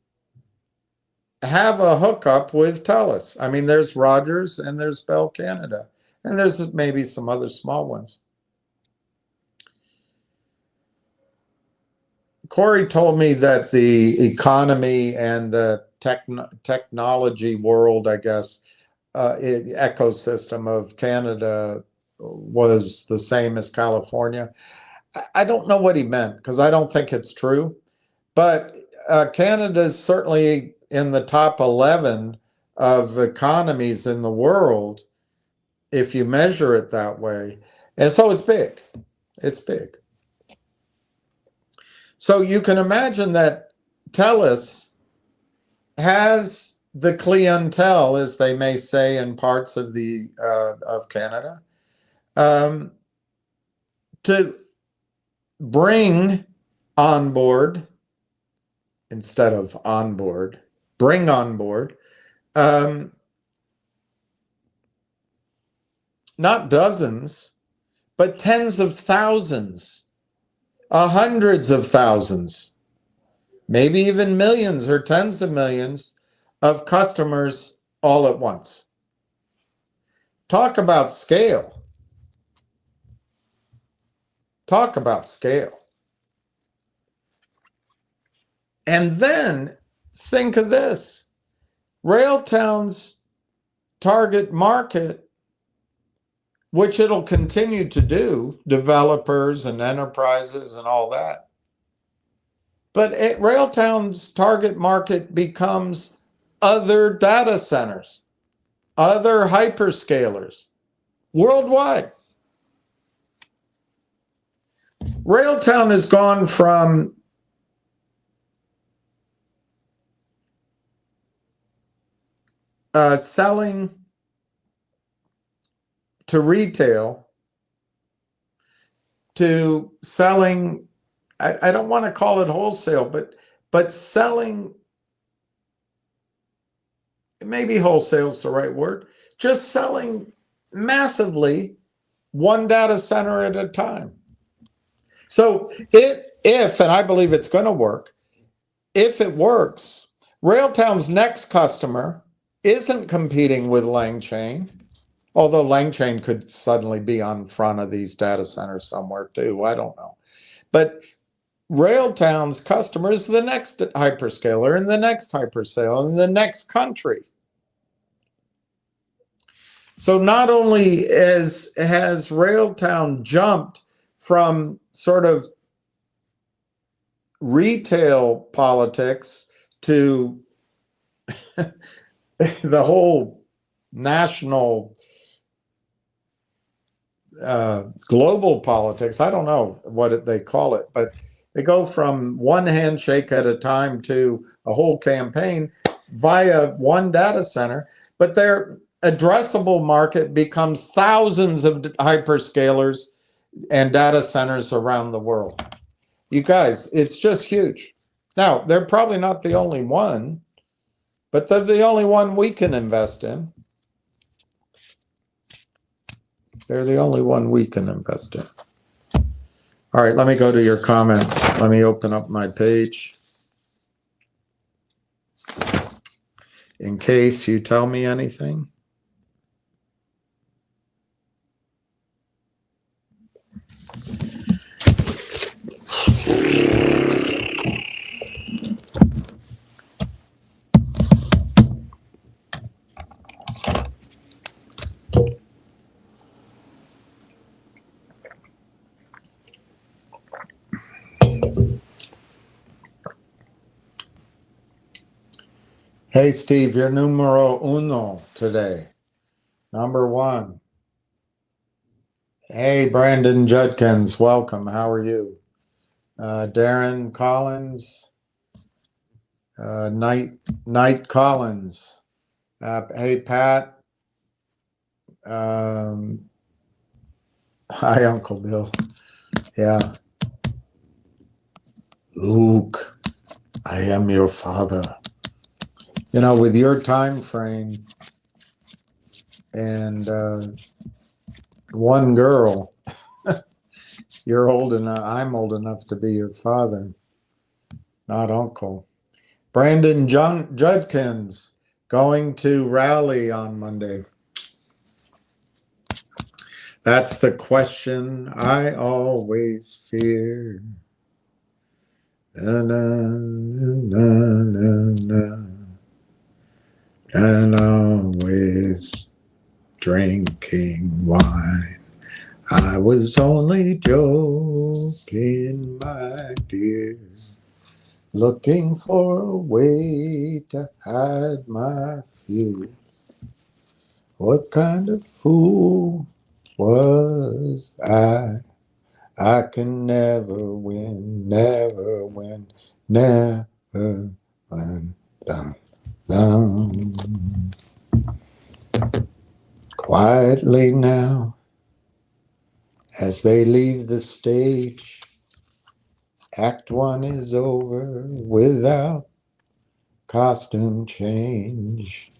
A: have a hookup with TELUS. I mean, there's Rogers and there's Bell Canada, and there's maybe some other small ones. Corey told me that the economy and the technology world, I guess, ecosystem of Canada was the same as California. I don't know what he meant because I don't think it's true, but Canada is certainly in the top 11 of economies in the world, if you measure it that way. And so it's big. It's big. So you can imagine that TELUS has the clientele, as they may say in parts of of Canada, to bring on board, instead of onboard, bring on board, not dozens, but tens of thousands, hundreds of thousands, maybe even millions or tens of millions of customers all at once. Talk about scale. Talk about scale. And then think of this. Railtown's target market, which it'll continue to do, developers and enterprises and all that, But Railtown's target market becomes other data centers, other hyperscalers worldwide. Railtown has gone from selling to retail to selling, I don't want to call it wholesale, but selling, maybe wholesale is the right word, just selling massively one data center at a time. So if, and I believe it's going to work, if it works, Railtown's next customer isn't competing with LangChain, although LangChain could suddenly be on front of these data centers somewhere too. I don't know. But Railtown's customer is the next hyperscaler and the next hyperscaler in the next country. So not only has Railtown jumped from sort of retail politics to the whole national global politics, I don't know what they call it, but they go from one handshake at a time to a whole campaign via one data center, but their addressable market becomes thousands of hyperscalers and data centers around the world. You guys, it's just huge. Now, they're probably not the only one, but they're the only one we can invest in. They're the only one we can invest in. All right, let me go to your comments. Let me open up my page. In case you tell me anything. Hey, Steve, you're numero uno today. Number one. Hey, Brandon Judkins, welcome. How are you? Darren Collins, Knight Collins. Hey, Pat. Hi, Uncle Bill. Yeah. Luke, I am your father. You know, with your time frame and one girl, you're old enough, I'm old enough to be your father, not uncle. Brandon Judkins, going to rally on Monday. That's the question I always fear. Na, na, na, na, na. And always drinking wine. I was only joking, my dear, looking for a way to hide my fear. What kind of fool was I? I can never win, never win, never win. Dun, dun. Quietly now, as they leave the stage, Act One is over without costume change.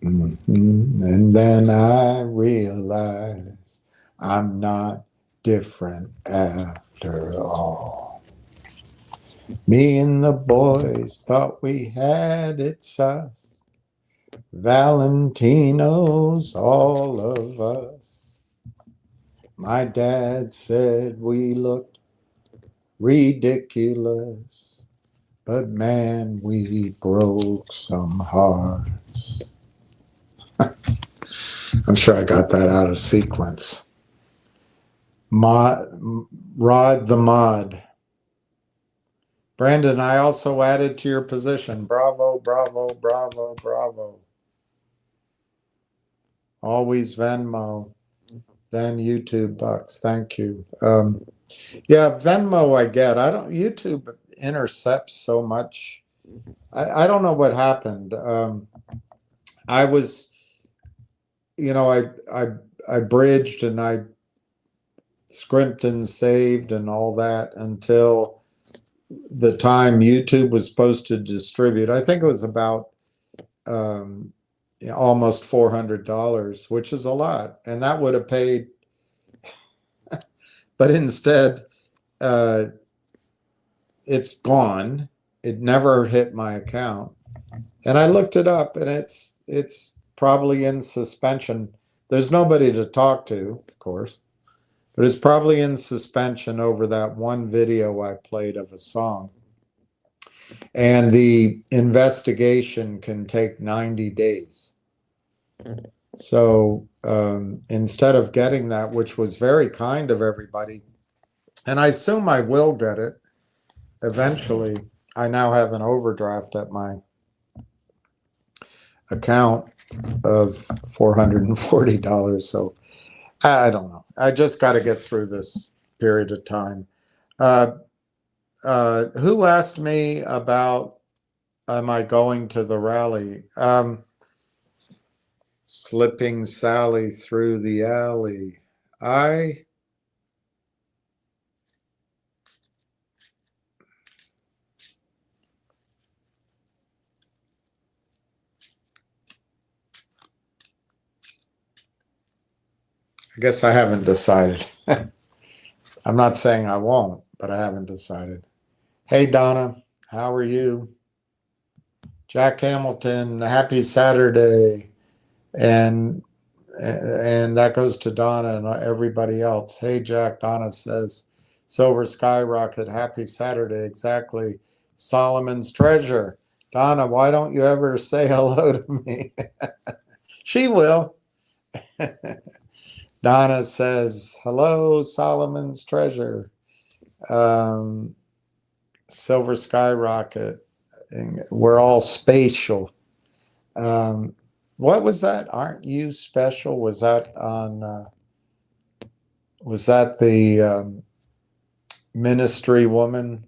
A: And then I realize I'm not different after all. Me and the boys thought we had it sus. Valentino's all of us. My dad said we looked ridiculous, but man, we broke some hearts. I'm sure I got that out of sequence. Rod the Mod. Brandon, I also added to your position. Bravo, bravo, bravo, bravo. Always Venmo, then YouTube bucks. Thank you. Yeah, Venmo I get. I don't, YouTube intercepts so much. I don't know what happened. I was, I bridged and I scrimped and saved and all that until the time YouTube was supposed to distribute. I think it was about almost $400, which is a lot, and that would have paid. But instead, it's gone. It never hit my account, and I looked it up, and it's probably in suspension. There's nobody to talk to, of course, but it's probably in suspension over that one video I played of a song. And the investigation can take 90 days. So instead of getting that, which was very kind of everybody, and I assume I will get it eventually. I now have an overdraft at my account of $440. So I don't know. I just got to get through this period of time. Who asked me about, am I going to the rally? Slipping Sally through the alley. I guess I haven't decided. I'm not saying I won't, but I haven't decided. Hey, Donna, how are you? Jack Hamilton, happy Saturday. And that goes to Donna and everybody else. Hey, Jack, Donna says, Silver Skyrocket, happy Saturday. Exactly. Solomon's Treasure. Donna, why don't you ever say hello to me? She will. Donna says, hello, Solomon's Treasure. Silver Skyrocket. We're all spatial. What was that? Aren't you special? Was that on, was that the ministry woman?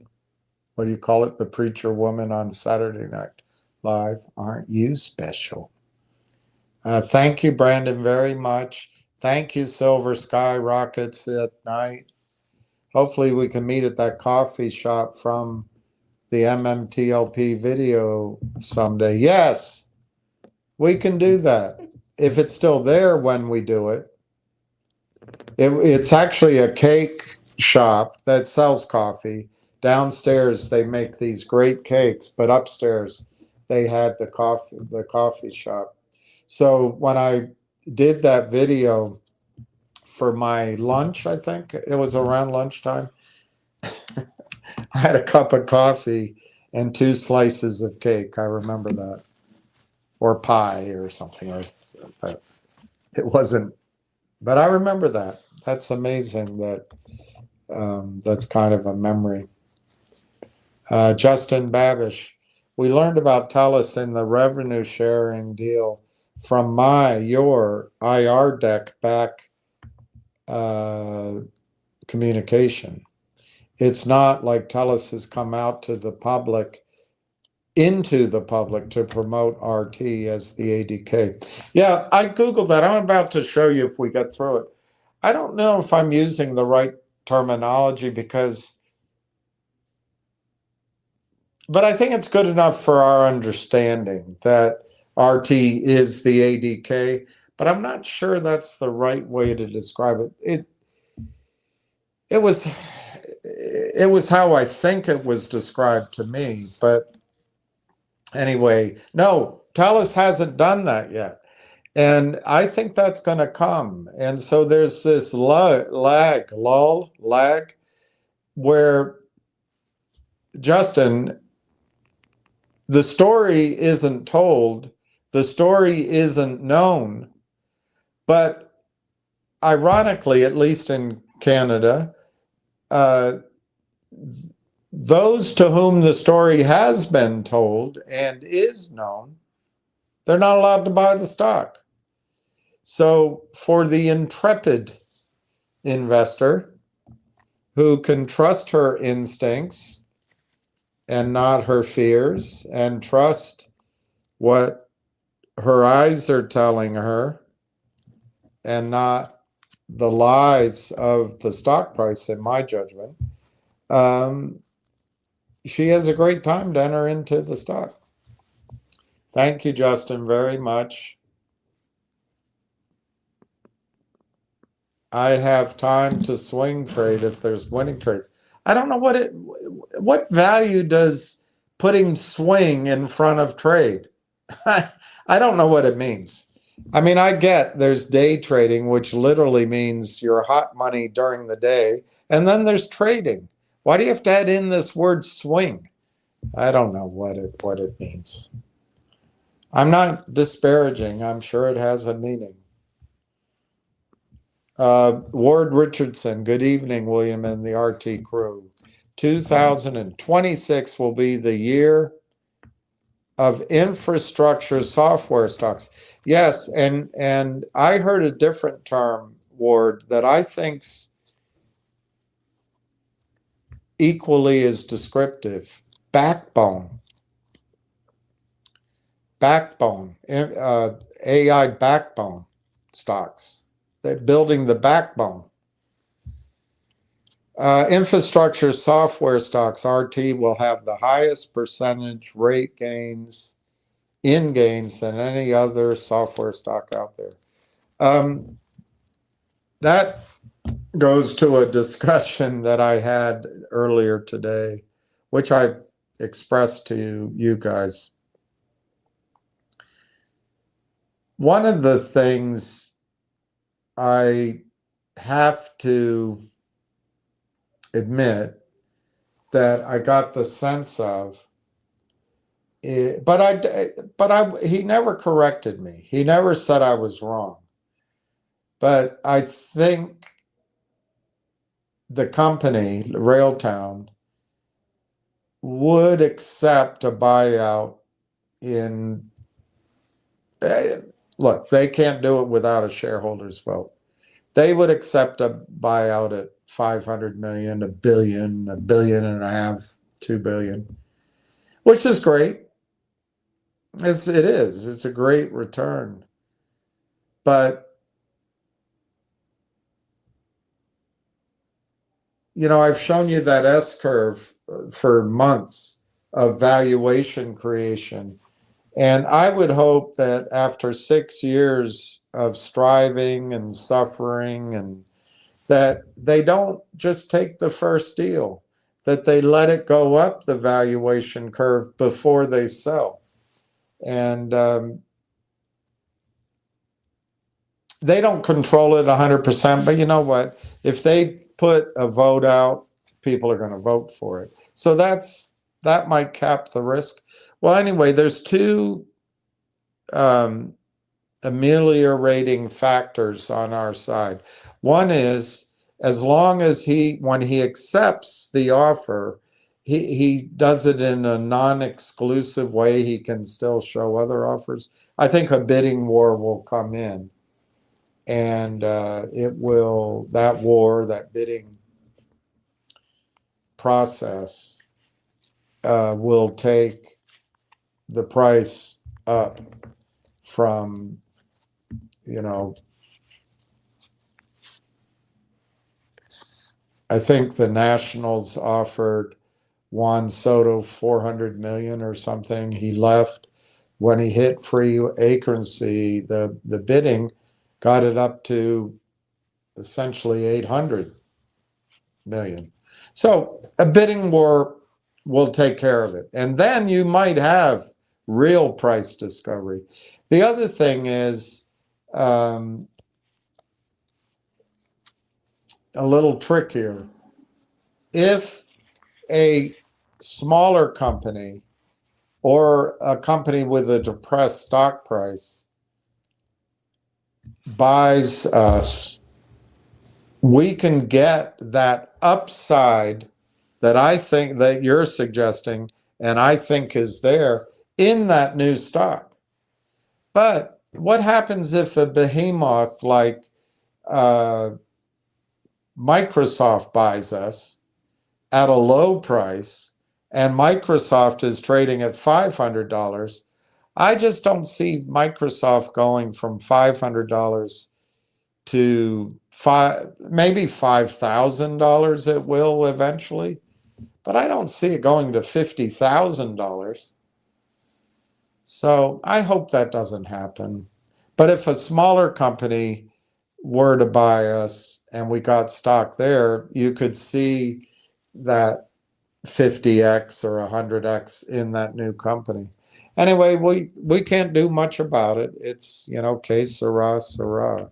A: What do you call it? The preacher woman on Saturday Night Live. Aren't you special? Thank you, Brandon, very much. Thank you, Silver Skyrockets at night. Hopefully we can meet at that coffee shop from the MMTLP video someday. Yes, we can do that. If it's still there when we do it. It's actually a cake shop that sells coffee. Downstairs, they make these great cakes, but upstairs, they had the coffee shop. So when I did that video for my lunch, I think it was around lunchtime, I had a cup of coffee and 2 slices of cake. I remember that. Or pie or something. But it wasn't, but I remember that. That's amazing that that's kind of a memory. Justin Babish, we learned about TELUS in the revenue sharing deal from your IR deck back communication. It's not like TELUS has come out to the public, into the public to promote RT as the ADK. Yeah, I Googled that. I'm about to show you if we get through it. I don't know if I'm using the right terminology but I think it's good enough for our understanding that RT is the ADK, but I'm not sure that's the right way to describe it. It was how I think it was described to me, but anyway, no, TELUS hasn't done that yet. And I think that's going to come. And so there's this lag, where, Justin, the story isn't told, the story isn't known, but ironically, at least in Canada, uh, those to whom the story has been told and is known, they're not allowed to buy the stock. So for the intrepid investor who can trust her instincts and not her fears, and trust what her eyes are telling her and not the lies of the stock price, in my judgment, she has a great time to enter into the stock. Thank you, Justin, very much. I have time to swing trade if there's winning trades. I don't know what value does putting swing in front of trade? I don't know what it means. I mean, I get there's day trading, which literally means you're hot money during the day, and then there's trading. Why do you have to add in this word swing? I don't know what it means. I'm not disparaging. I'm sure it has a meaning. Ward Richardson, good evening, William and the RT crew. 2026 will be the year of infrastructure software stocks. Yes, and I heard a different term, Ward, that I think's equally as descriptive. Backbone. AI backbone stocks. They're building the backbone. Infrastructure software stocks, RT, will have the highest percentage rate gains than any other software stock out there. That goes to a discussion that I had earlier today, which I expressed to you guys. One of the things I have to admit that I got the sense of, but he never corrected me. He never said I was wrong. But I think the company, Railtown, would accept a buyout in, look, they can't do it without a shareholders vote. They would accept a buyout at 500 million, a billion, $1.5 billion, 2 billion, which is great. It is. It's a great return. But, you know, I've shown you that S-curve for months of valuation creation. And I would hope that after 6 years of striving and suffering, and that they don't just take the first deal, that they let it go up the valuation curve before they sell. And they don't control it 100%, but you know what? If they put a vote out, people are going to vote for it. So that might cap the risk. Well, anyway, there's two ameliorating factors on our side. One is, as long as when he accepts the offer, he does it in a non-exclusive way, he can still show other offers. I think a bidding war will come in, and that bidding process will take the price up from, you know, I think the Nationals offered Juan Soto 400 million or something. He left. When he hit free agency, the bidding got it up to essentially 800 million. So a bidding war will take care of it. And then you might have real price discovery. The other thing is a little trick here. If a smaller company or a company with a depressed stock price buys us we can get that upside that I think that you're suggesting and I think is there in that new stock. But what happens if a behemoth like Microsoft buys us at a low price and Microsoft is trading at $500? I just don't see Microsoft going from $500 to maybe $5,000. It will eventually, but I don't see it going to $50,000. So I hope that doesn't happen. But if a smaller company were to buy us and we got stock there, you could see that 50x or 100x in that new company. Anyway, we can't do much about it. It's, que sera, sera.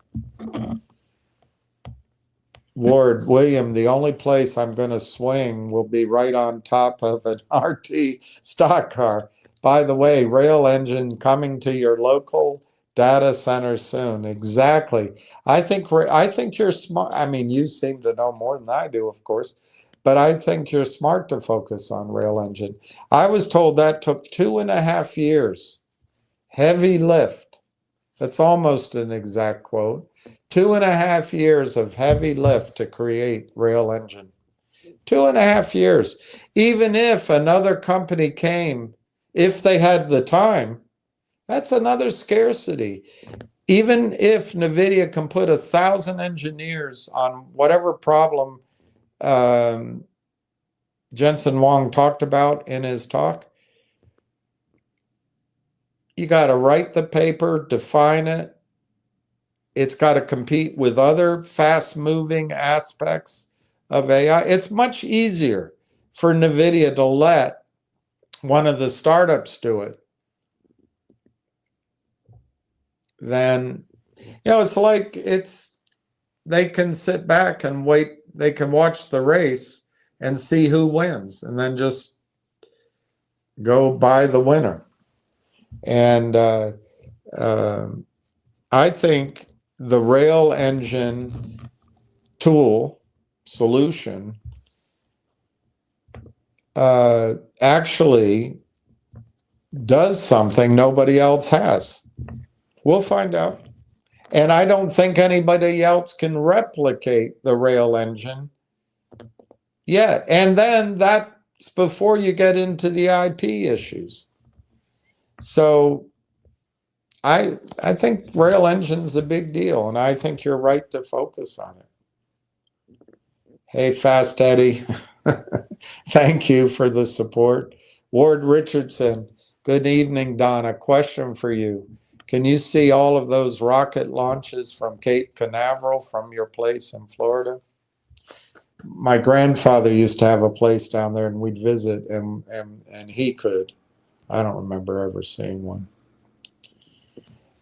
A: Ward, William, the only place I'm going to swing will be right on top of an RT stock car. By the way, rail engine coming to your local data center soon. Exactly. I think you're smart. I mean, you seem to know more than I do, of course, but I think you're smart to focus on rail engine. I was told that took 2.5 years. Heavy lift. That's almost an exact quote. 2.5 years of heavy lift to create rail engine. 2.5 years. Even if another company came, if they had the time, that's another scarcity. Even if NVIDIA can put 1,000 engineers on whatever problem Jensen Huang talked about in his talk, you got to write the paper, define it. It's got to compete with other fast-moving aspects of AI. It's much easier for NVIDIA to let one of the startups do it than, it's like they can sit back and wait. They can watch the race and see who wins and then just go buy the winner. And I think the rail engine tool solution actually does something nobody else has. We'll find out. And I don't think anybody else can replicate the rail engine yet. And then that's before you get into the IP issues. So I think rail engine's a big deal, and I think you're right to focus on it. Hey, Fast Eddie, thank you for the support. Ward Richardson, good evening, Donna. Question for you. Can you see all of those rocket launches from Cape Canaveral from your place in Florida? My grandfather used to have a place down there, and we'd visit, and he could. I don't remember ever seeing one.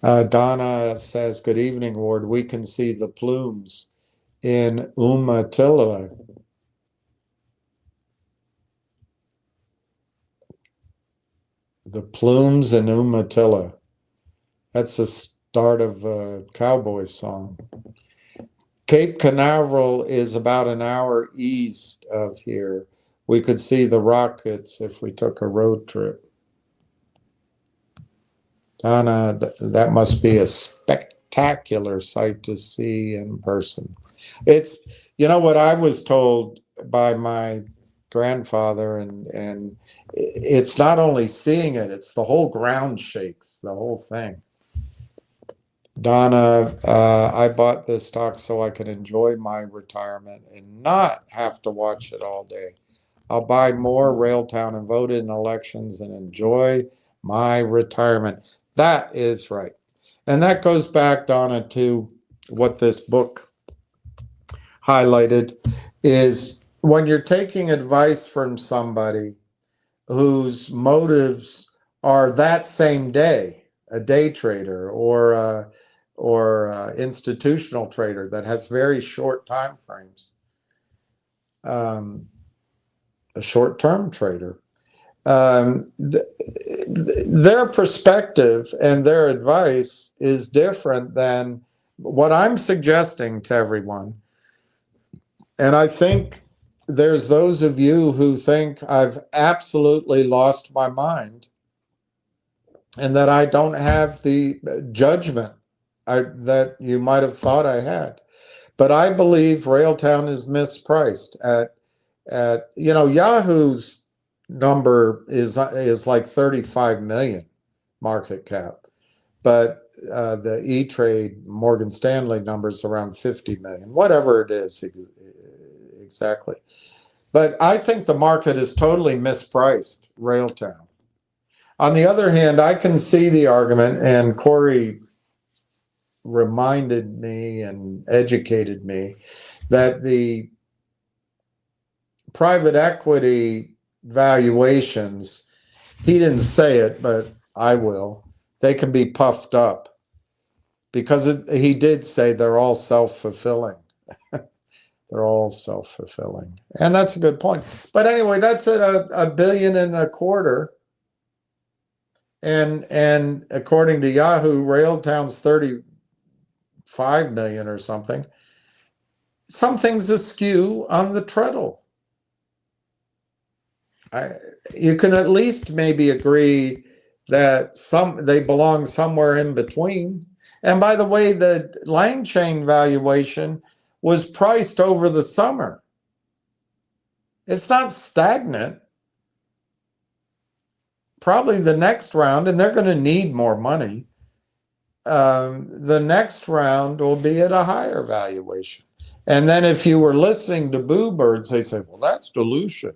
A: Donna says, good evening, Ward. We can see the plumes in Umatilla. The plumes in Umatilla. That's the start of a cowboy song. Cape Canaveral is about an hour east of here. We could see the rockets if we took a road trip. Donna, that must be a spectacular sight to see in person. It's, what I was told by my grandfather, and it's not only seeing it, it's the whole ground shakes, the whole thing. Donna, I bought this stock so I can enjoy my retirement and not have to watch it all day. I'll buy more Railtown and vote in elections and enjoy my retirement. That is right. And that goes back, Donna, to what this book highlighted is when you're taking advice from somebody whose motives are that same day, a day trader or institutional trader that has very short time frames, a short-term trader. Their perspective and their advice is different than what I'm suggesting to everyone. And I think there's those of you who think I've absolutely lost my mind and that I don't have the judgment that you might have thought I had. But I believe Railtown is mispriced at Yahoo's number is like 35 million market cap, but the E-Trade Morgan Stanley number is around 50 million, whatever it is exactly. But I think the market is totally mispriced Railtown. On the other hand, I can see the argument, and Corey reminded me and educated me that the private equity valuations, he didn't say it, but I will, they can be puffed up because he did say they're all self-fulfilling. They're all self-fulfilling. And that's a good point. But anyway, that's at $1.25 billion. And according to Yahoo, Railtown's 35 million or something. Something's askew on the treadle. You can at least maybe agree that they belong somewhere in between. And by the way, the Lang chain valuation was priced over the summer. It's not stagnant. Probably the next round, and they're going to need more money, the next round will be at a higher valuation. And then if you were listening to Boo Birds, they say, well, that's dilution.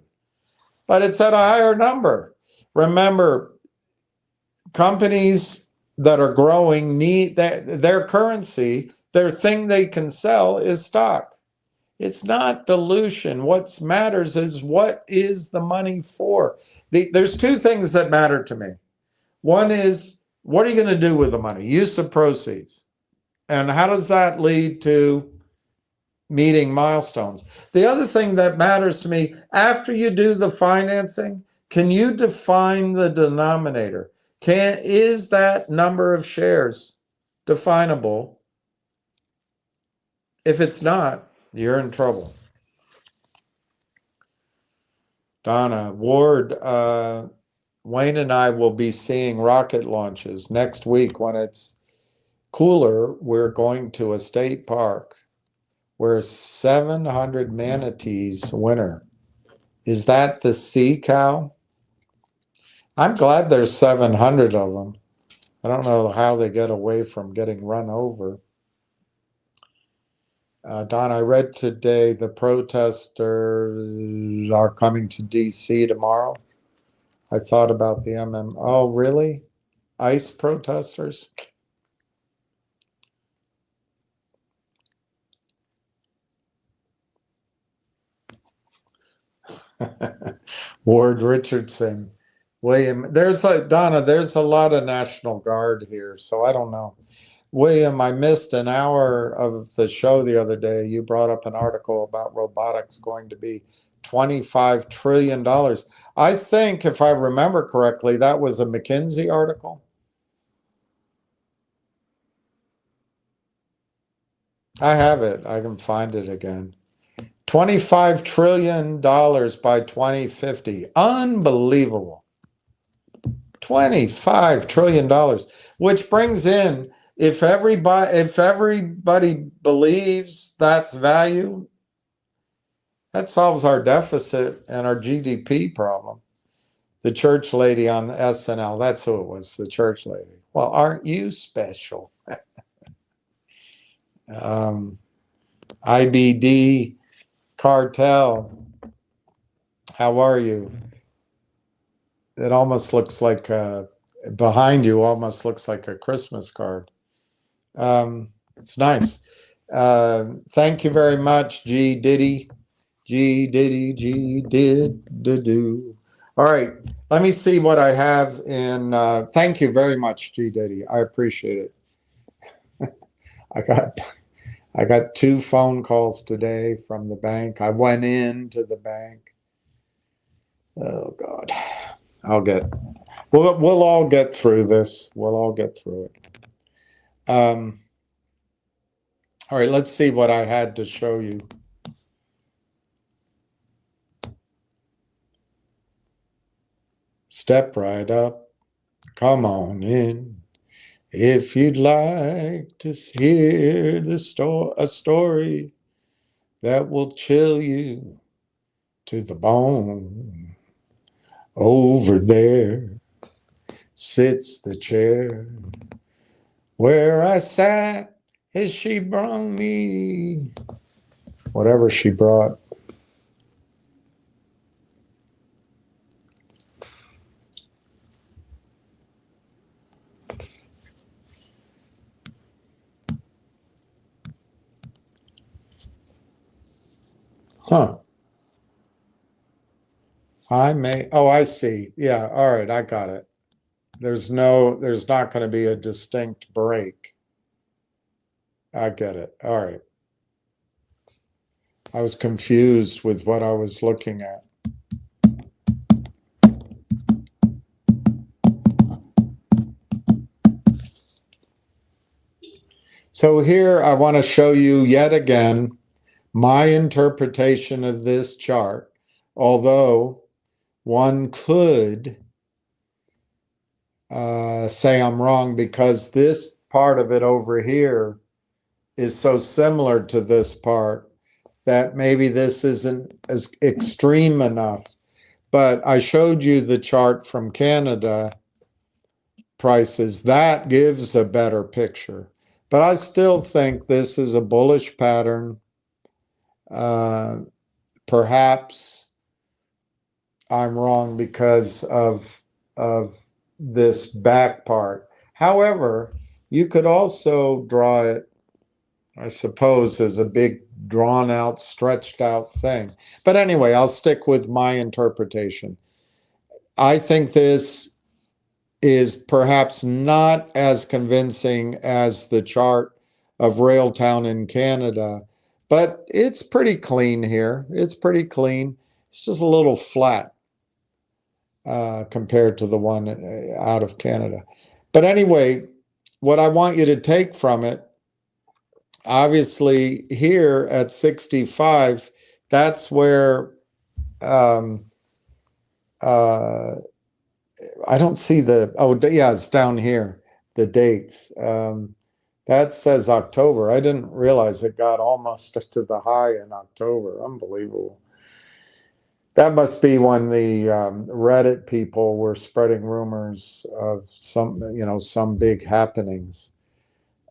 A: But it's at a higher number. Remember, companies that are growing need their currency, their thing they can sell is stock. It's not dilution. What matters is what is the money for? There's two things that matter to me. One is, what are you going to do with the money? Use of proceeds. And how does that lead to meeting milestones? The other thing that matters to me, after you do the financing, can you define the denominator? Is that number of shares definable? If it's not, you're in trouble. Donna, Ward, Wayne and I will be seeing rocket launches next week. When it's cooler, we're going to a state park where 700 manatees winter. Is that the sea cow? I'm glad there's 700 of them. I don't know how they get away from getting run over. Don, I read today the protesters are coming to D.C. tomorrow. I thought about the MM. Oh, really? ICE protesters? Ward Richardson. William, Donna, there's a lot of National Guard here, so I don't know. William, I missed an hour of the show the other day. You brought up an article about robotics going to be $25 trillion. I think, if I remember correctly, that was a McKinsey article. I have it. I can find it again. $25 trillion by 2050. Unbelievable. $25 trillion, which brings in, if everybody believes that's value, that solves our deficit and our GDP problem. The church lady on the SNL, that's who it was, the church lady. Well, aren't you special? IBD cartel, how are you? It almost looks like behind you almost looks like a Christmas card. It's nice. Thank you very much, G Diddy. G Diddy, G did do. All right, let me see what I have in. Thank you very much, G Diddy. I appreciate it. I got 2 phone calls today from the bank. I went into the bank. Oh God, we'll all get through this. We'll all get through it. All right, let's see what I had to show you. Step right up. Come on in. If you'd like to hear a story that will chill you to the bone, over there sits the chair where I sat as she brung me whatever she brought. Huh. I see. Yeah, all right, I got it. There's not going to be a distinct break. I get it. All right. I was confused with what I was looking at. So here I want to show you yet again my interpretation of this chart, although one could say I'm wrong because this part of it over here is so similar to this part that maybe this isn't as extreme enough. But I showed you the chart from Canada prices. That gives a better picture. But I still think this is a bullish pattern. Perhaps I'm wrong because of this back part. However, you could also draw it, I suppose, as a big drawn out, stretched out thing. But anyway, I'll stick with my interpretation. I think this is perhaps not as convincing as the chart of Railtown in Canada, but it's pretty clean here. It's pretty clean. It's just a little flat compared to the one out of Canada. But anyway, what I want you to take from it, obviously here at 65, that's where I don't see yeah, it's down here, the dates. That says October. I didn't realize it got almost to the high in October. Unbelievable. That must be when the Reddit people were spreading rumors of some big happenings.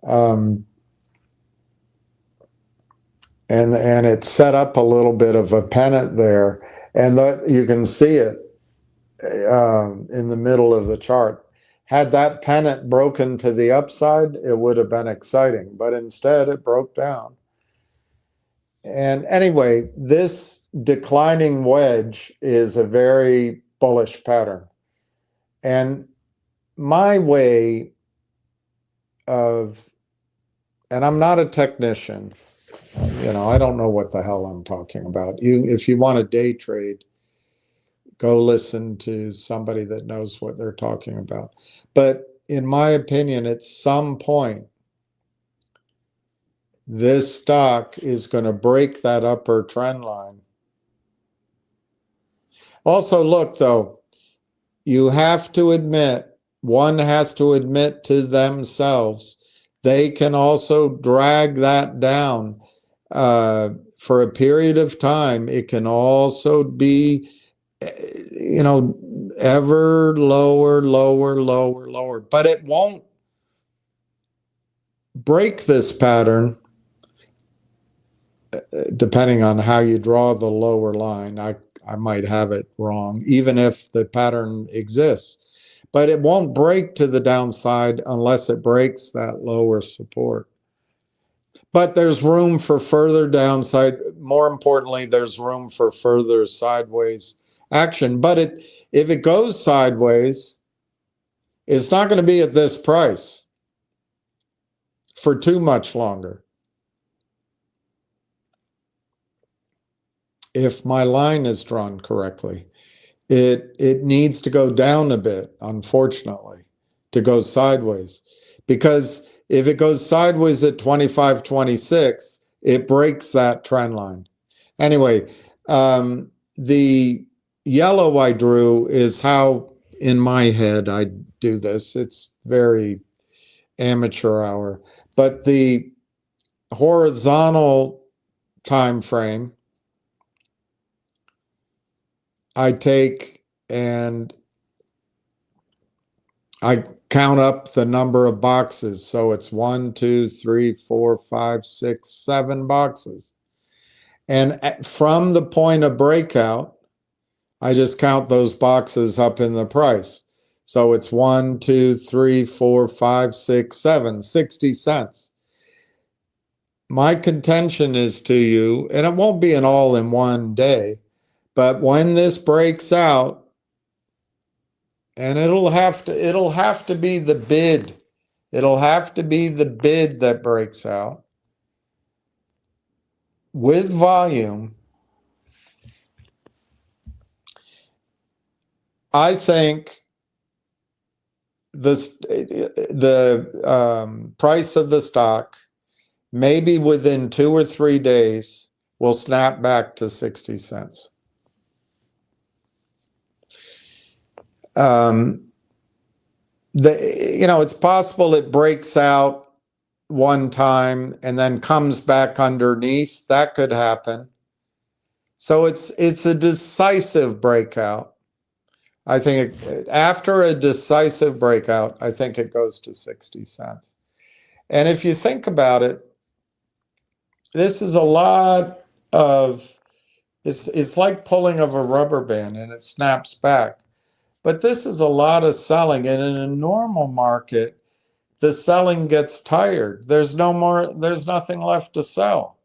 A: And it set up a little bit of a pennant there, and you can see it in the middle of the chart. Had that pennant broken to the upside, it would have been exciting, but instead it broke down. And anyway, this declining wedge is a very bullish pattern. And my way of, and I'm not a technician, I don't know what the hell I'm talking about. If you want to day trade, go listen to somebody that knows what they're talking about. But in my opinion, at some point, this stock is going to break that upper trend line. Also, look, though, you have to admit, one has to admit to themselves, they can also drag that down for a period of time. It can also be, ever lower, lower, lower, lower. But it won't break this pattern, depending on how you draw the lower line. I might have it wrong, even if the pattern exists. But it won't break to the downside unless it breaks that lower support. But there's room for further downside. More importantly, there's room for further sideways action. But if it goes sideways, it's not going to be at this price for too much longer. If my line is drawn correctly, it needs to go down a bit, unfortunately, to go sideways. Because if it goes sideways at 25.26, it breaks that trend line. Anyway, the yellow I drew is how in my head, I do this. It's very amateur hour. But the horizontal time frame, I take and I count up the number of boxes. So it's 1, 2, 3, 4, 5, 6, 7 boxes. And from the point of breakout, I just count those boxes up in the price. So it's 1, 2, 3, 4, 5, 6, 7, 60 cents. My contention is to you, and it won't be an all in one day, but when this breaks out, and it'll have to be the bid. It'll have to be the bid that breaks out with volume. I think the price of the stock, maybe within 2 or 3 days, will snap back to 60 cents. It's possible it breaks out one time and then comes back underneath. That could happen. So it's a decisive breakout. I think after a decisive breakout, I think it goes to 60 cents. And if you think about it, this is a lot of, it's like pulling of a rubber band and it snaps back. But this is a lot of selling. And in a normal market, the selling gets tired. There's nothing left to sell.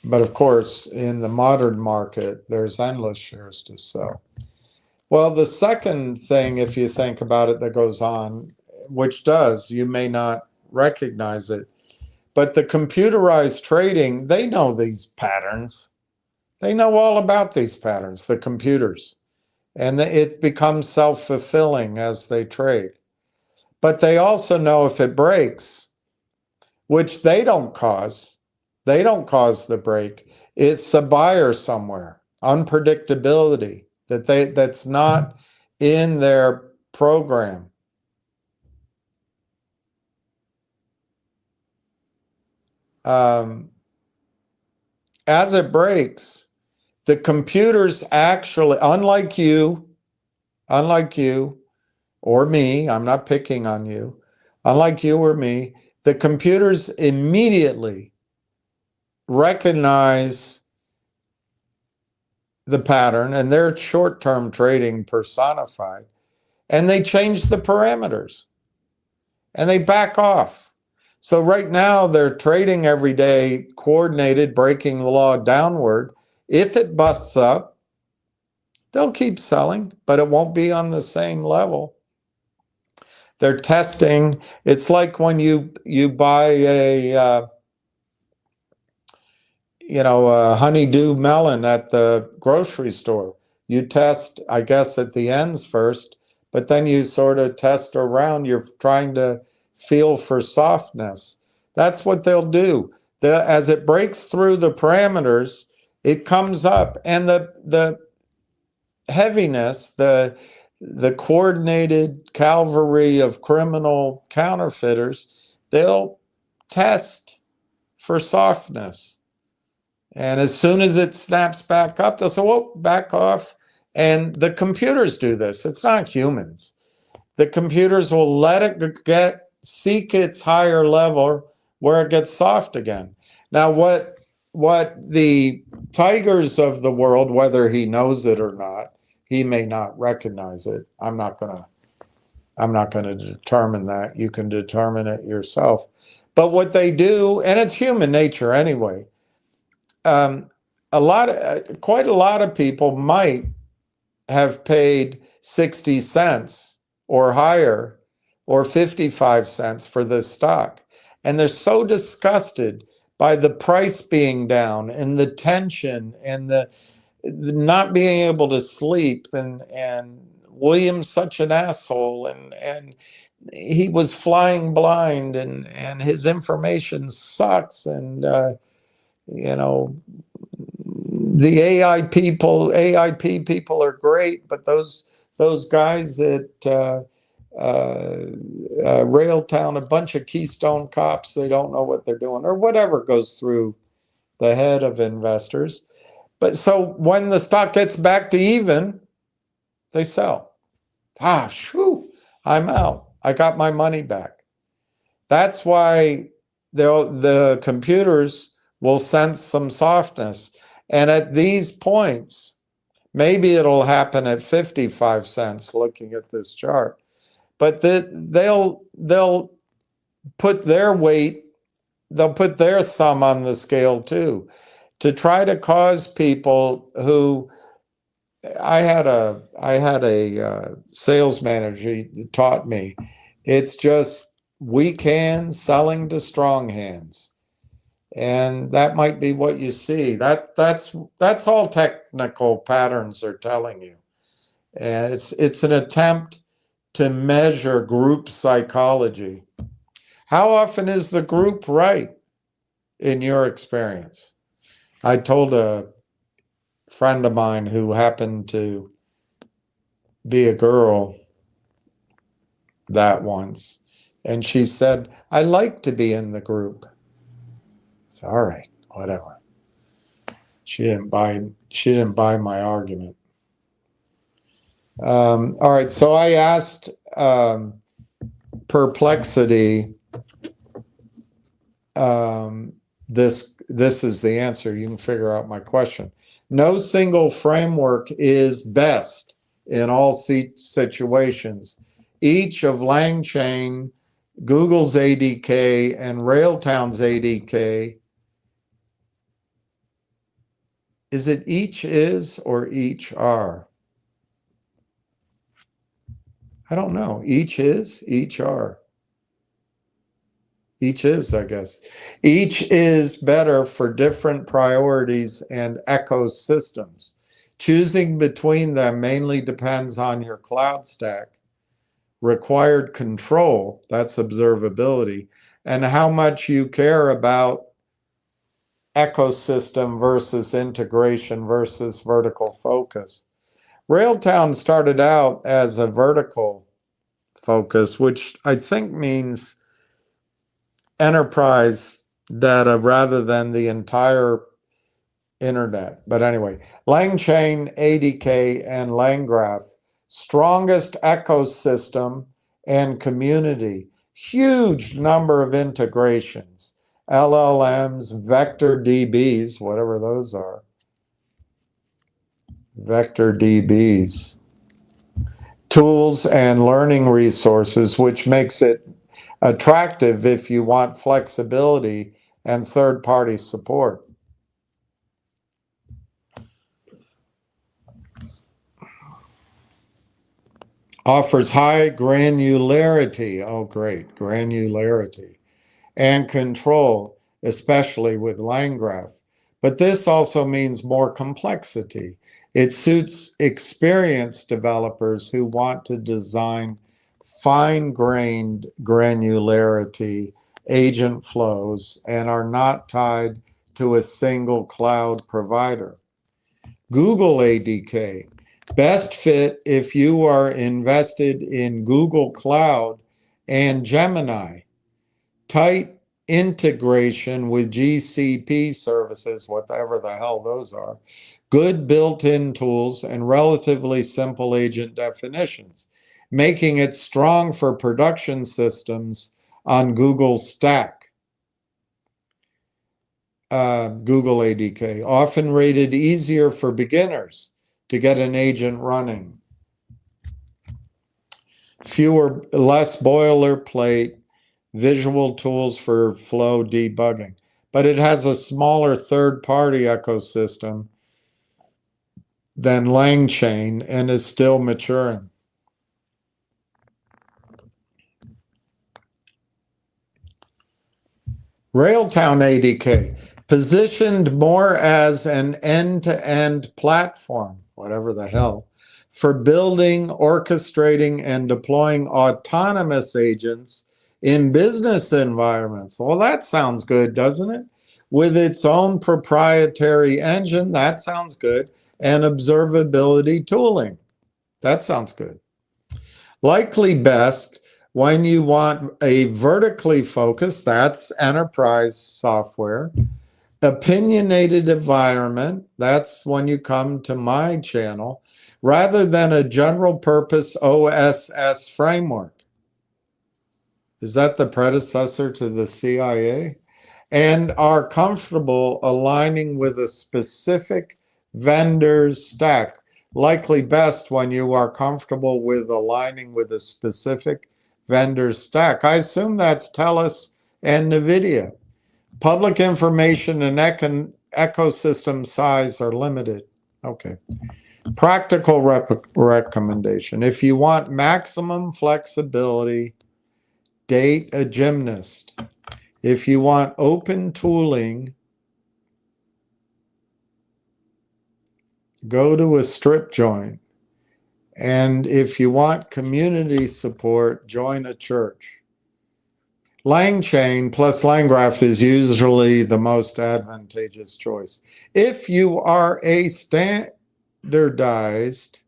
A: But of course, in the modern market, there's endless shares to sell. Well, the second thing, if you think about it, that goes on, which does, you may not recognize it, but the computerized trading, they know these patterns. They know all about these patterns, the computers. And it becomes self-fulfilling as they trade. But they also know if it breaks, which they don't cause the break, it's a buyer somewhere, unpredictability that's not in their program. As it breaks, the computers actually, unlike you or me, I'm not picking on you, unlike you or me, the computers immediately recognize the pattern, and they're short-term trading personified, and they change the parameters and they back off. So right now they're trading every day, coordinated, breaking the law downward. If it busts up, they'll keep selling, but it won't be on the same level. They're testing. It's like when you buy a honeydew melon at the grocery store. You test, I guess, at the ends first, but then you sort of test around. You're trying to feel for softness. That's what they'll do. As it breaks through the parameters, it comes up, and the heaviness, the coordinated cavalry of criminal counterfeiters, they'll test for softness. And as soon as it snaps back up, they'll say, whoa, back off. And the computers do this. It's not humans. The computers will let it seek its higher level where it gets soft again. Now, what the Tigers of the world, whether he knows it or not, he may not recognize it. I'm not gonna determine that. You can determine it yourself. But what they do, and it's human nature anyway, quite a lot of people might have paid 60 cents or higher or 55 cents for this stock. And they're so disgusted by the price being down and the tension and the not being able to sleep, and William's such an asshole, and he was flying blind, and his information sucks, and the AIP people are great, but those guys at Railtown, a bunch of Keystone cops, they don't know what they're doing, or whatever goes through the head of investors. But so when the stock gets back to even, they sell. Shoo, I'm out. I got my money back. That's why the computers will sense some softness. And at these points, maybe it'll happen at 55 cents looking at this chart. But they'll put their weight, they'll put their thumb on the scale too, to try to cause people who I had a sales manager who taught me it's just weak hands selling to strong hands. And that might be what you see. That's all technical patterns are telling you. And it's an attempt to measure group psychology. How often is the group right in your experience? I told a friend of mine who happened to be a girl that once, and she said, I like to be in the group. It's all right, whatever. She didn't buy my argument. All right, so I asked Perplexity, this is the answer. You can figure out my question. No single framework is best in all situations. Each of LangChain, Google's ADK, and Railtown's ADK, is it each is or each are? I don't know. Each is, each are. Each is, I guess. Each is better for different priorities and ecosystems. Choosing between them mainly depends on your cloud stack, required control, that's observability, and how much you care about ecosystem versus integration versus vertical focus. Railtown started out as a vertical focus, which I think means enterprise data rather than the entire internet. But anyway, LangChain, ADK, and LangGraph, strongest ecosystem and community, huge number of integrations, LLMs, vector DBs, whatever those are, vector DBs, tools and learning resources, which makes it attractive if you want flexibility and third-party support. Offers high granularity, oh great, granularity, and control, especially with LangGraph. But this also means more complexity. It suits experienced developers who want to design fine-grained granularity agent flows and are not tied to a single cloud provider. Google ADK, best fit if you are invested in Google Cloud and Gemini. Tight integration with GCP services, whatever the hell those are. Good built-in tools and relatively simple agent definitions, making it strong for production systems on Google Stack. Google ADK, often rated easier for beginners to get an agent running. Less boilerplate, visual tools for flow debugging. But it has a smaller third-party ecosystem than LangChain and is still maturing. Railtown ADK, positioned more as an end-to-end platform, whatever the hell, for building, orchestrating, and deploying autonomous agents in business environments. Well, that sounds good, doesn't it? with its own proprietary engine. That sounds good. And observability tooling. That sounds good. Likely best when you want a vertically focused, that's enterprise software. Opinionated environment, that's when you come to my channel, rather than a general purpose OSS framework. Is that the predecessor to the CIA? And are comfortable aligning with a specific vendor's stack. Likely best when you are comfortable with aligning with a specific vendor's stack. I assume that's TELUS and NVIDIA. Public information and ecosystem size are limited. Okay. Practical recommendation. If you want maximum flexibility, date a gymnast. If you want open tooling, go to a strip joint. And if you want community support, join a church. LangChain plus LangGraph is usually the most advantageous choice. If you are a standardized,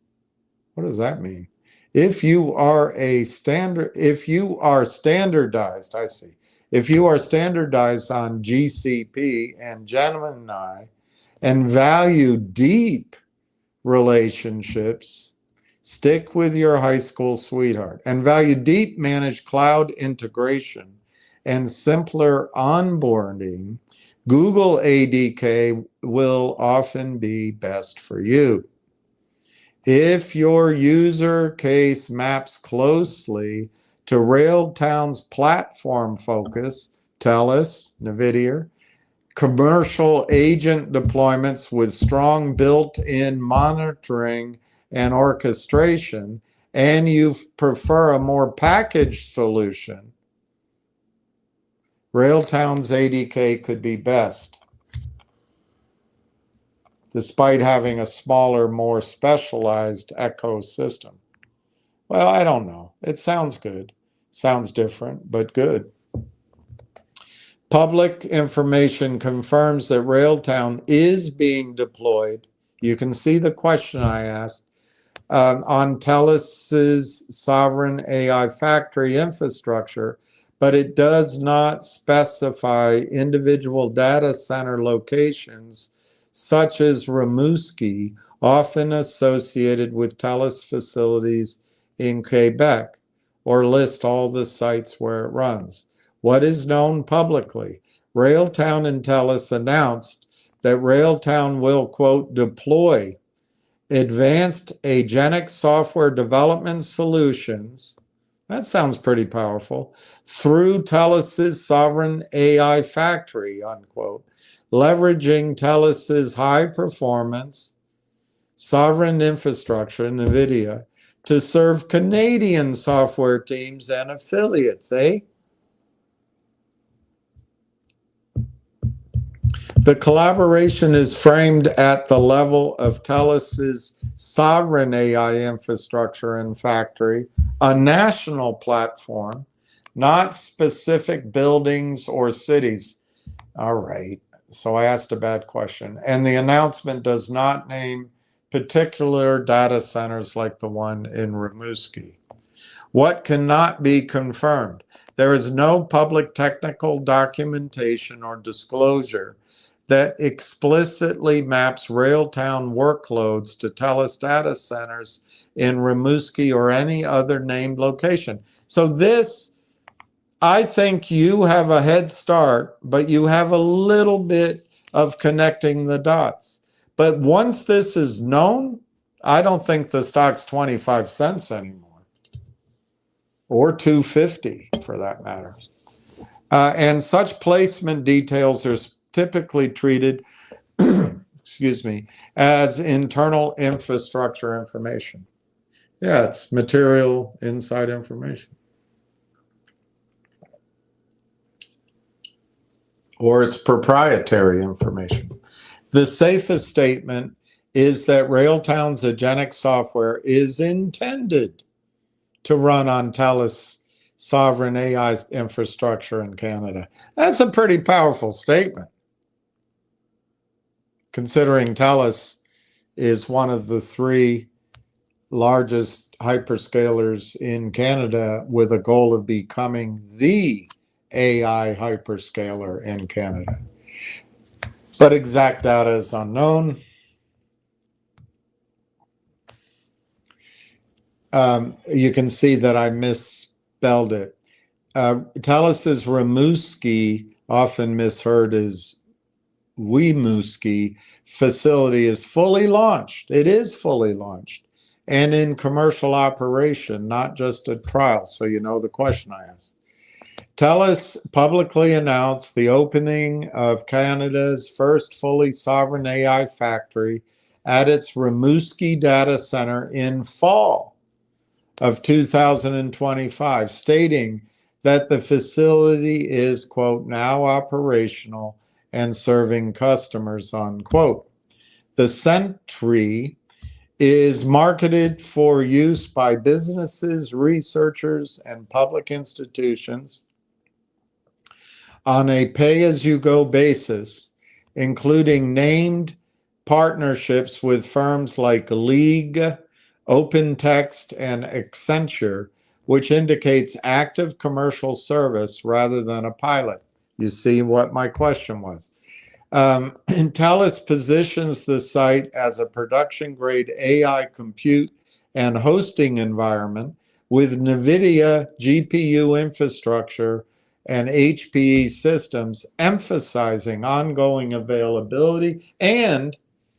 A: what does that mean? If you are standardized, I see. If you are standardized on GCP and Gemini and value deep relationships, stick with your high school sweetheart. And value deep managed cloud integration and simpler onboarding, Google ADK will often be best for you. If your user case maps closely to Railtown's platform focus, TELUS, NVIDIA, commercial agent deployments with strong built-in monitoring and orchestration, and you prefer a more packaged solution, Railtown's ADK could be best, despite having a smaller, more specialized ecosystem. Well, I don't know. It sounds good. Sounds different, but good. Public information confirms that Railtown is being deployed. You can see the question I asked on TELUS's sovereign AI factory infrastructure, but it does not specify individual data center locations, such as Rimouski, often associated with TELUS facilities in Quebec, or list all the sites where it runs. What is known publicly? Railtown and TELUS announced that Railtown will, quote, deploy advanced agentic software development solutions, that sounds pretty powerful, through TELUS's sovereign AI factory, unquote, leveraging TELUS's high performance sovereign infrastructure, NVIDIA, to serve Canadian software teams and affiliates, eh? The collaboration is framed at the level of TELUS's sovereign AI infrastructure and factory, a national platform, not specific buildings or cities. All right, so I asked a bad question. And the announcement does not name particular data centers like the one in Rimouski. What cannot be confirmed? There is no public technical documentation or disclosure that explicitly maps Railtown workloads to TELUS data centers in Rimouski or any other named location. So this, I think you have a head start, but you have a little bit of connecting the dots. But once this is known, I don't think the stock's 25 cents anymore, or 250 for that matter. And such placement details are typically treated, excuse me, as internal infrastructure information. Yeah, it's material inside information. Or it's proprietary information. The safest statement is that Railtown's agentic software is intended to run on TELUS sovereign AI infrastructure in Canada. That's a pretty powerful statement. considering TELUS is one of the three largest hyperscalers in Canada with a goal of becoming the AI hyperscaler in Canada. But exact data is unknown. You can see that I misspelled it. TELUS's Rimouski, often misheard as Rimouski, facility is fully launched. It is fully launched and in commercial operation, not just a trial. So you know the question I asked. TELUS publicly announced the opening of Canada's first fully sovereign AI factory at its Rimouski data center in fall of 2025, stating that the facility is, quote, now operational and serving customers, unquote. The Sentry is marketed for use by businesses, researchers, and public institutions on a pay-as-you-go basis, including named partnerships with firms like League, OpenText, and Accenture, which indicates active commercial service rather than a pilot. You see what my question was. TELUS positions the site as a production-grade AI compute and hosting environment with NVIDIA GPU infrastructure and HPE systems, emphasizing ongoing availability and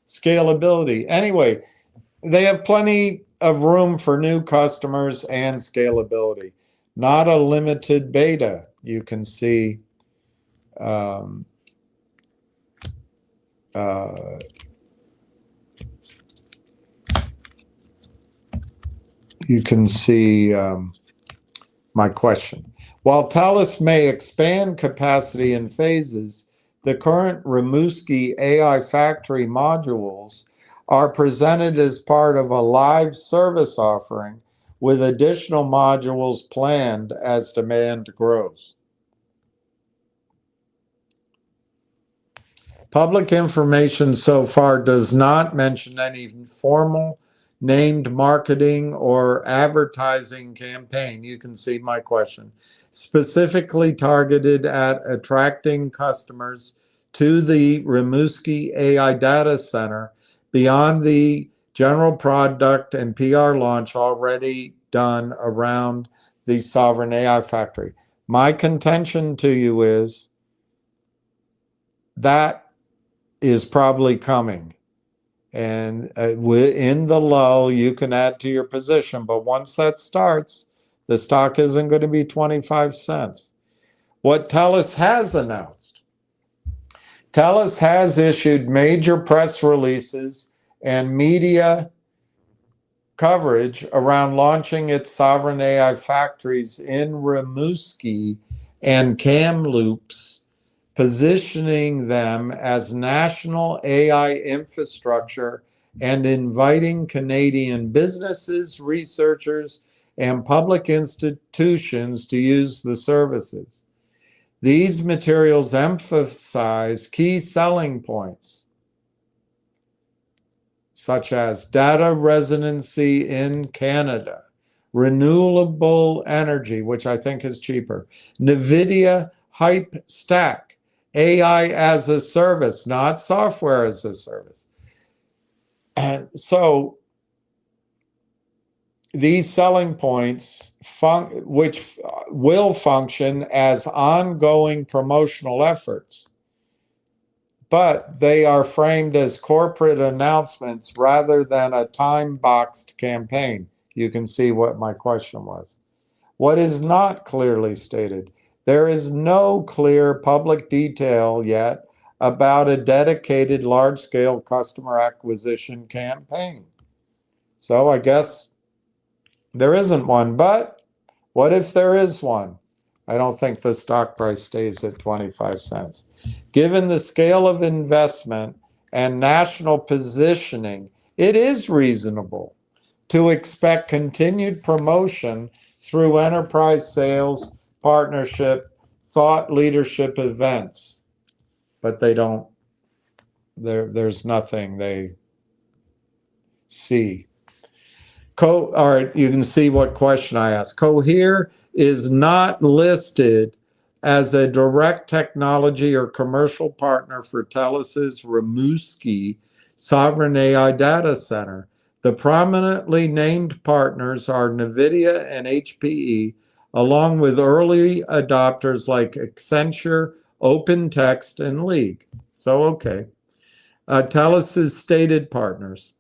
A: scalability. Anyway, they have plenty of room for new customers and scalability, not a limited beta. You can see my question. While TELUS may expand capacity in phases, the current Rimouski AI factory modules are presented as part of a live service offering with additional modules planned as demand grows. Public information so far does not mention any formal named marketing or advertising campaign. You can see my question. Specifically targeted at attracting customers to the Rimouski AI data center beyond the general product and PR launch already done around the Sovereign AI Factory. My contention to you is that is probably coming. And in the lull, you can add to your position. But once that starts, the stock isn't going to be 25 cents. What TELUS has announced, TELUS has issued major press releases and media coverage around launching its sovereign AI factories in Rimouski and Kamloops, positioning them as national AI infrastructure and inviting Canadian businesses, researchers, and public institutions to use the services. These materials emphasize key selling points, such as data residency in Canada, renewable energy, which I think is cheaper, NVIDIA Hype Stack, AI as a service, not software as a service. And so these selling points, which will function as ongoing promotional efforts, but they are framed as corporate announcements rather than a time-boxed campaign. You can see what my question was. What is not clearly stated? There is no clear public detail yet about a dedicated large-scale customer acquisition campaign. So I guess there isn't one, but what if there is one? I don't think the stock price stays at 25 cents. Given the scale of investment and national positioning, it is reasonable to expect continued promotion through enterprise sales, partnership, thought leadership events. But they don't there's nothing they see. All right, you can see what question I asked. Cohere is not listed as a direct technology or commercial partner for TELUS's Rimouski Sovereign AI Data Center. The prominently named partners are NVIDIA and HPE, along with early adopters like Accenture, OpenText, and League. So, okay. TELUS's stated partners.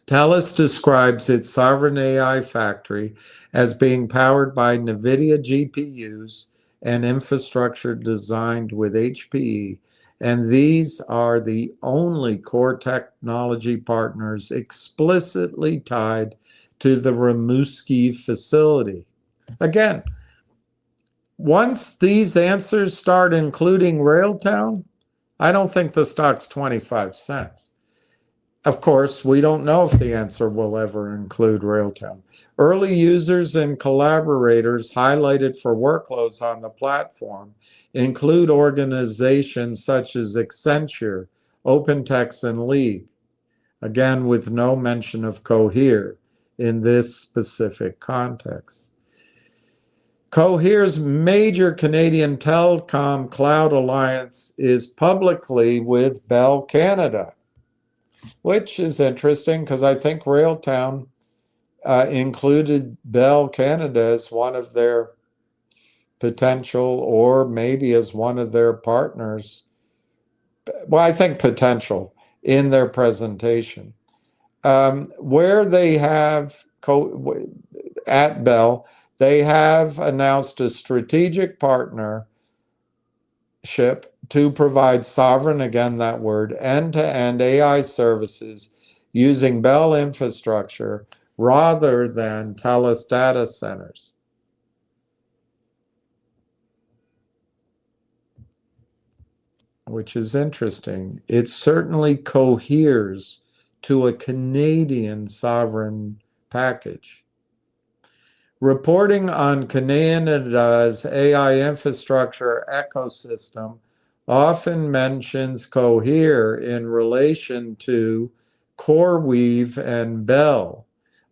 A: TELUS describes its Sovereign AI factory as being powered by NVIDIA GPUs and infrastructure designed with HPE, and these are the only core technology partners explicitly tied to the Rimouski facility. Again, once these answers start including Railtown, I don't think the stock's 25 cents. Of course, we don't know if the answer will ever include Railtown. Early users and collaborators highlighted for workloads on the platform include organizations such as Accenture, OpenText, and League, again with no mention of Cohere in this specific context. Cohere's major Canadian telecom cloud alliance is publicly with Bell Canada, which is interesting because I think Railtown included Bell Canada as one of their potential, or maybe as one of their partners. Well, I think potential in their presentation. Where they have, at Bell, they have announced a strategic partnership to provide sovereign, again that word, end-to-end AI services using Bell infrastructure rather than TELUS data centers. Which is interesting. It certainly coheres to a Canadian sovereign package. Reporting on Canada's AI infrastructure ecosystem often mentions Cohere in relation to CoreWeave and Bell,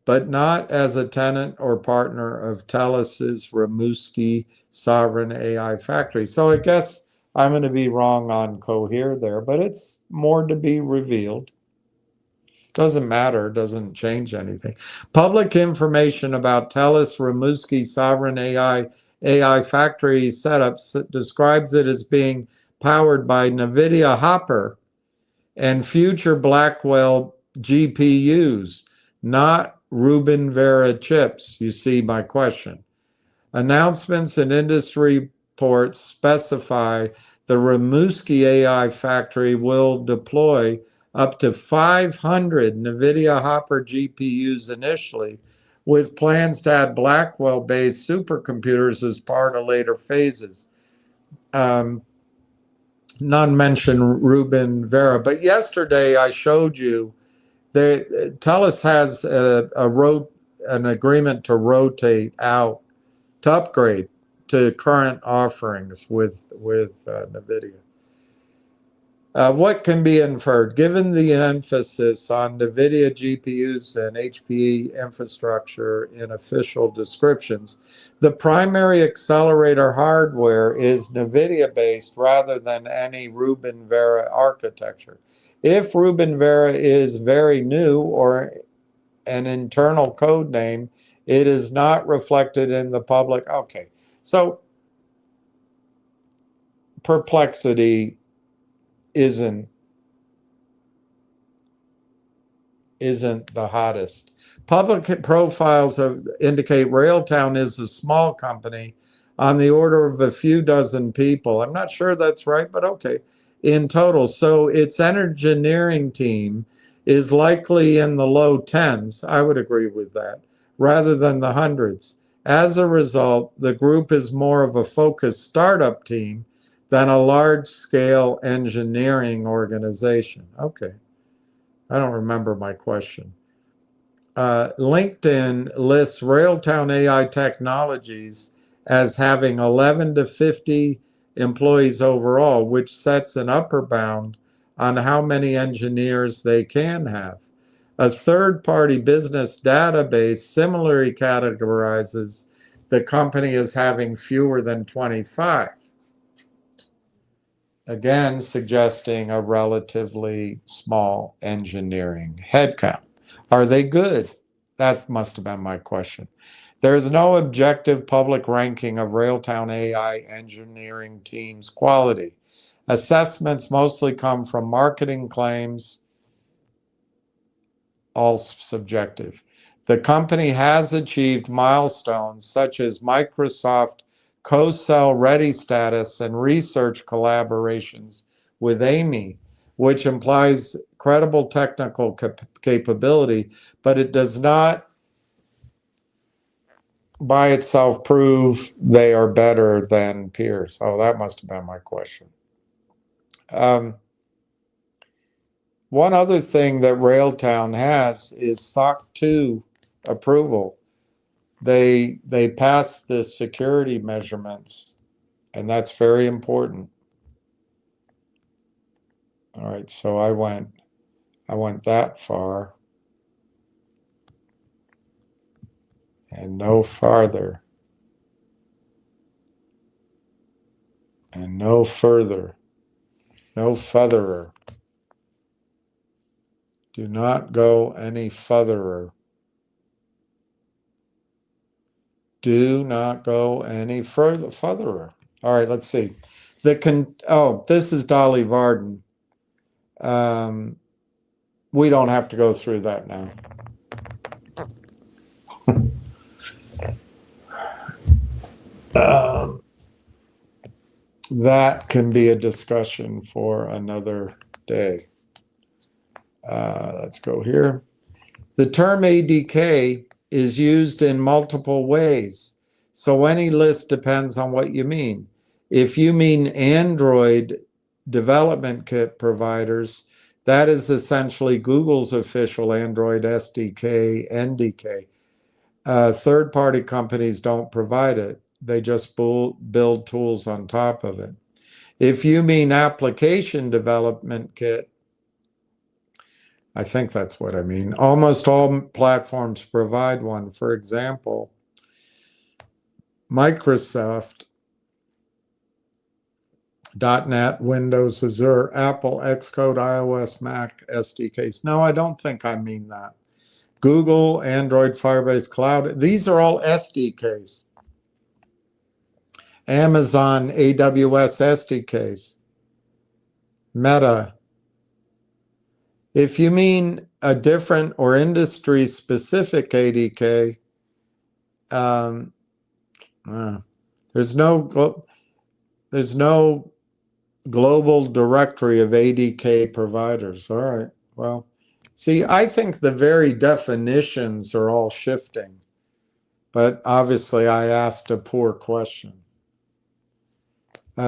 A: but not as a tenant or partner of TELUS's Rimouski Sovereign AI Factory. So I guess I'm going to be wrong on Cohere there, but it's more to be revealed. Doesn't matter, doesn't change anything. Public information about TELUS Rimouski Sovereign AI Factory setup describes it as being powered by NVIDIA Hopper and future Blackwell GPUs, not Rubin Vera chips. You see my question. Announcements and industry reports specify the Rimouski AI factory will deploy up to 500 NVIDIA Hopper GPUs initially, with plans to add Blackwell-based supercomputers as part of later phases. None mention Rubin Vera, but yesterday I showed you TELUS has an agreement to rotate out, to upgrade to current offerings with NVIDIA. What can be inferred? Given the emphasis on NVIDIA GPUs and HPE infrastructure in official descriptions, the primary accelerator hardware is NVIDIA-based rather than any Rubin Vera architecture. If Rubin Vera is very new or an internal code name, it is not reflected in the public. Okay, so Perplexity isn't the hottest. Public profiles indicate Railtown is a small company on the order of a few dozen people. I'm not sure that's right, but okay, in total. So its engineering team is likely in the low tens. I would agree with that, rather than the hundreds. As a result, the group is more of a focused startup team than a large-scale engineering organization. Okay. I don't remember my question. LinkedIn lists Railtown AI Technologies as having 11 to 50 employees overall, which sets an upper bound on how many engineers they can have. A third-party business database similarly categorizes the company as having fewer than 25, again suggesting a relatively small engineering headcount. Are they good? That must have been my question. There is no objective public ranking of Railtown AI engineering team's quality. Assessments mostly come from marketing claims, all subjective. The company has achieved milestones such as Microsoft co-sell ready status and research collaborations with Amy, which implies credible technical capability, but it does not by itself prove they are better than peers. Oh, that must have been my question. One other thing that Railtown has is SOC 2 approval. They pass the security measurements, and that's very important. All right, so I went that far and no farther and no further, no furtherer. Do not go any furtherer. Do not go any furtherer. All right, let's see. This is Dolly Varden. We don't have to go through that now. That can be a discussion for another day. Let's go here. The term ADK is used in multiple ways, so any list depends on what you mean. If you mean Android development kit providers, that is essentially Google's official Android SDK, NDK. Third-party companies don't provide it. They just build tools on top of it. If you mean application development kit, I think that's what I mean. Almost all platforms provide one. For example, Microsoft, .NET, Windows, Azure, Apple, Xcode, iOS, Mac, SDKs. No, I don't think I mean that. Google, Android, Firebase, Cloud, these are all SDKs. Amazon, AWS SDKs. Meta. If you mean a different or industry-specific ADK, there's no global directory of ADK providers. All right, well, see, I think the very definitions are all shifting, but obviously I asked a poor question.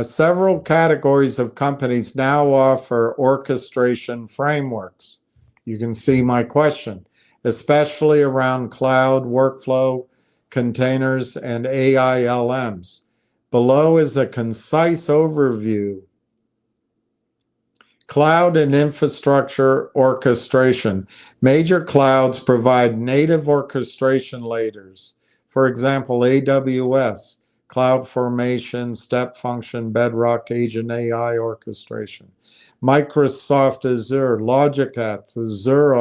A: Several categories of companies now offer orchestration frameworks. You can see my question, especially around cloud, workflow, containers, and AI LMs. Below is a concise overview. Cloud and infrastructure orchestration. Major clouds provide native orchestration layers. For example, AWS, CloudFormation, Step Function, Bedrock, Agent AI orchestration. Microsoft Azure, Logic Apps, Azure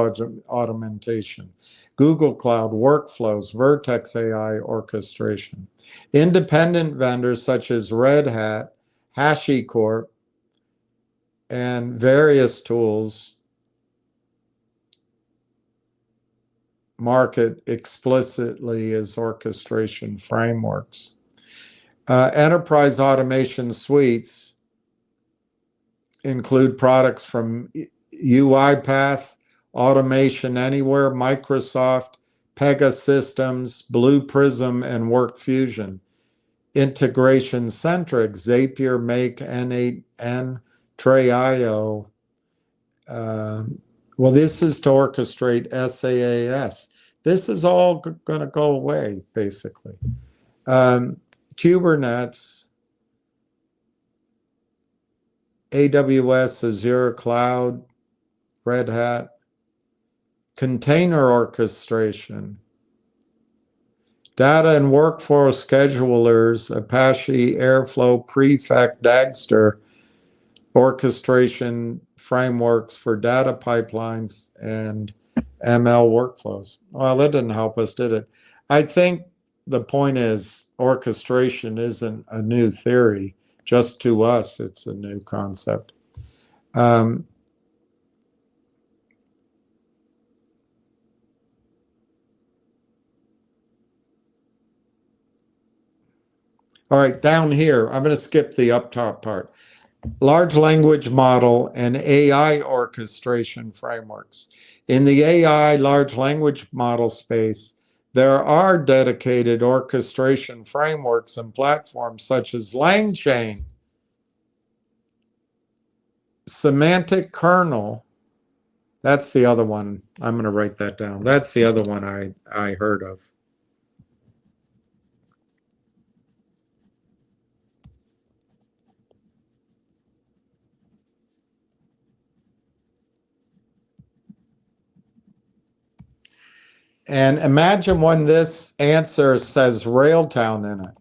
A: Automation. Google Cloud Workflows, Vertex AI orchestration. Independent vendors such as Red Hat, HashiCorp, and various tools market explicitly as orchestration frameworks. Enterprise automation suites include products from UiPath, Automation Anywhere, Microsoft, Pegasystems, Blue Prism, and WorkFusion. Integration centric, Zapier, Make, N8N, Tray.io. Well, this is to orchestrate SaaS. This is all going to go away, basically. Kubernetes, AWS, Azure Cloud, Red Hat, container orchestration, data and workflow schedulers, Apache, Airflow, Prefect, Dagster, orchestration frameworks for data pipelines and ML workflows. Well, that didn't help us, did it? I think the point is orchestration isn't a new theory. Just to us, it's a new concept. All right, down here, I'm going to skip the up top part. Large language model and AI orchestration frameworks. In the AI large language model space, there are dedicated orchestration frameworks and platforms such as LangChain, Semantic Kernel. That's the other one. I'm going to write that down. That's the other one I heard of. And imagine when this answer says Railtown in it.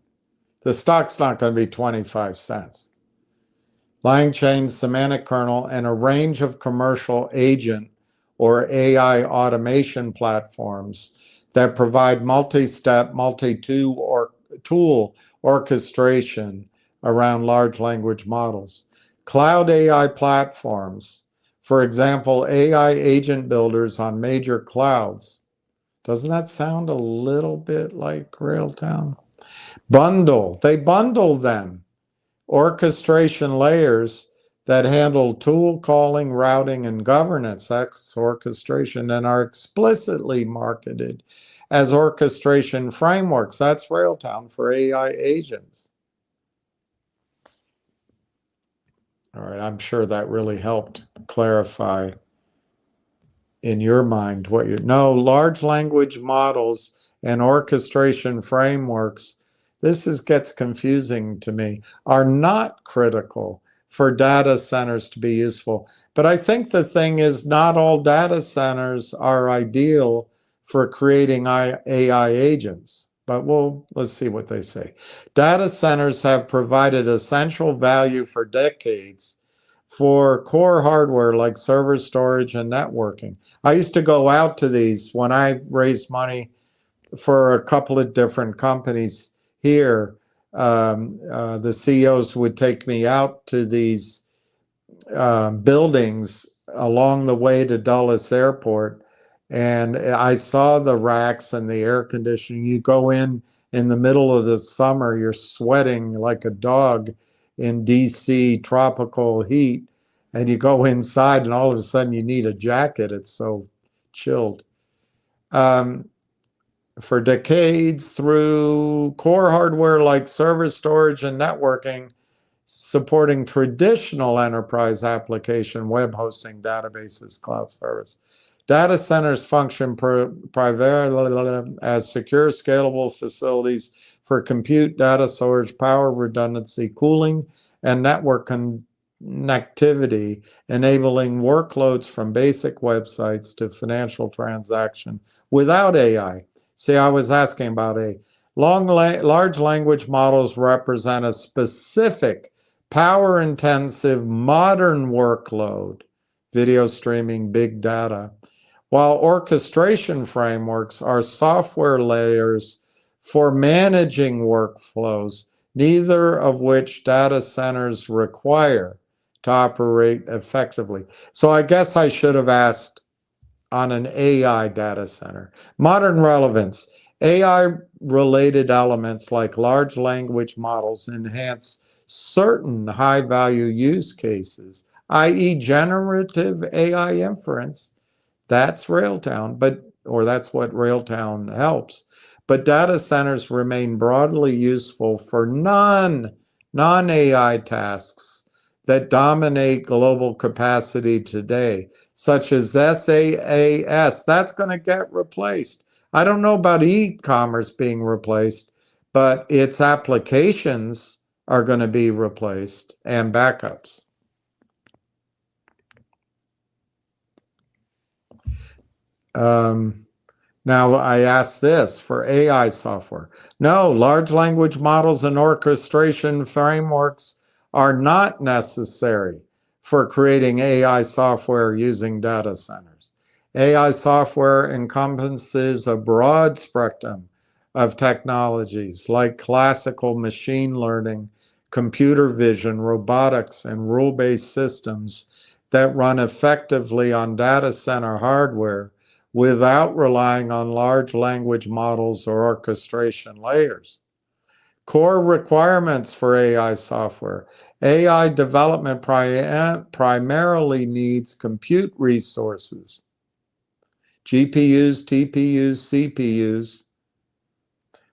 A: The stock's not going to be 25 cents. LangChain, Semantic Kernel, and a range of commercial agent or AI automation platforms that provide multi-step, multi-tool orchestration around large language models. Cloud AI platforms, for example, AI agent builders on major clouds. Doesn't that sound a little bit like Railtown? They bundle them. Orchestration layers that handle tool calling, routing, and governance. That's orchestration, and are explicitly marketed as orchestration frameworks. That's Railtown for AI agents. All right, I'm sure that really helped clarify in your mind what you know. Large language models and orchestration frameworks, gets confusing to me, are not critical for data centers to be useful. But I think the thing is, not all data centers are ideal for creating AI agents. But let's see what they say. Data centers have provided essential value for decades for core hardware like server storage and networking. I used to go out to these when I raised money for a couple of different companies here. The CEOs would take me out to these buildings along the way to Dulles Airport, and I saw the racks and the air conditioning. You go in the middle of the summer, you're sweating like a dog in DC tropical heat, and you go inside and all of a sudden you need a jacket. It's so chilled. For decades, through core hardware like server storage and networking, supporting traditional enterprise application, web hosting, databases, cloud service. Data centers function primarily as secure, scalable facilities for compute, data storage, power redundancy, cooling, and network connectivity, enabling workloads from basic websites to financial transaction without AI. See, I was asking about large language models represent a specific power-intensive modern workload, video streaming, big data, while orchestration frameworks are software layers for managing workflows, neither of which data centers require to operate effectively. So I guess I should have asked on an AI data center. Modern relevance. AI-related elements like large language models enhance certain high-value use cases, i.e. generative AI inference. That's Railtown, or that's what Railtown helps. But data centers remain broadly useful for non-AI tasks that dominate global capacity today, such as SaaS. That's going to get replaced. I don't know about e-commerce being replaced, but its applications are going to be replaced and backups. Now, I ask this for AI software. No, large language models and orchestration frameworks are not necessary for creating AI software using data centers. AI software encompasses a broad spectrum of technologies like classical machine learning, computer vision, robotics, and rule-based systems that run effectively on data center hardware without relying on large language models or orchestration layers. Core requirements for AI software. AI development primarily needs compute resources, GPUs, TPUs, CPUs,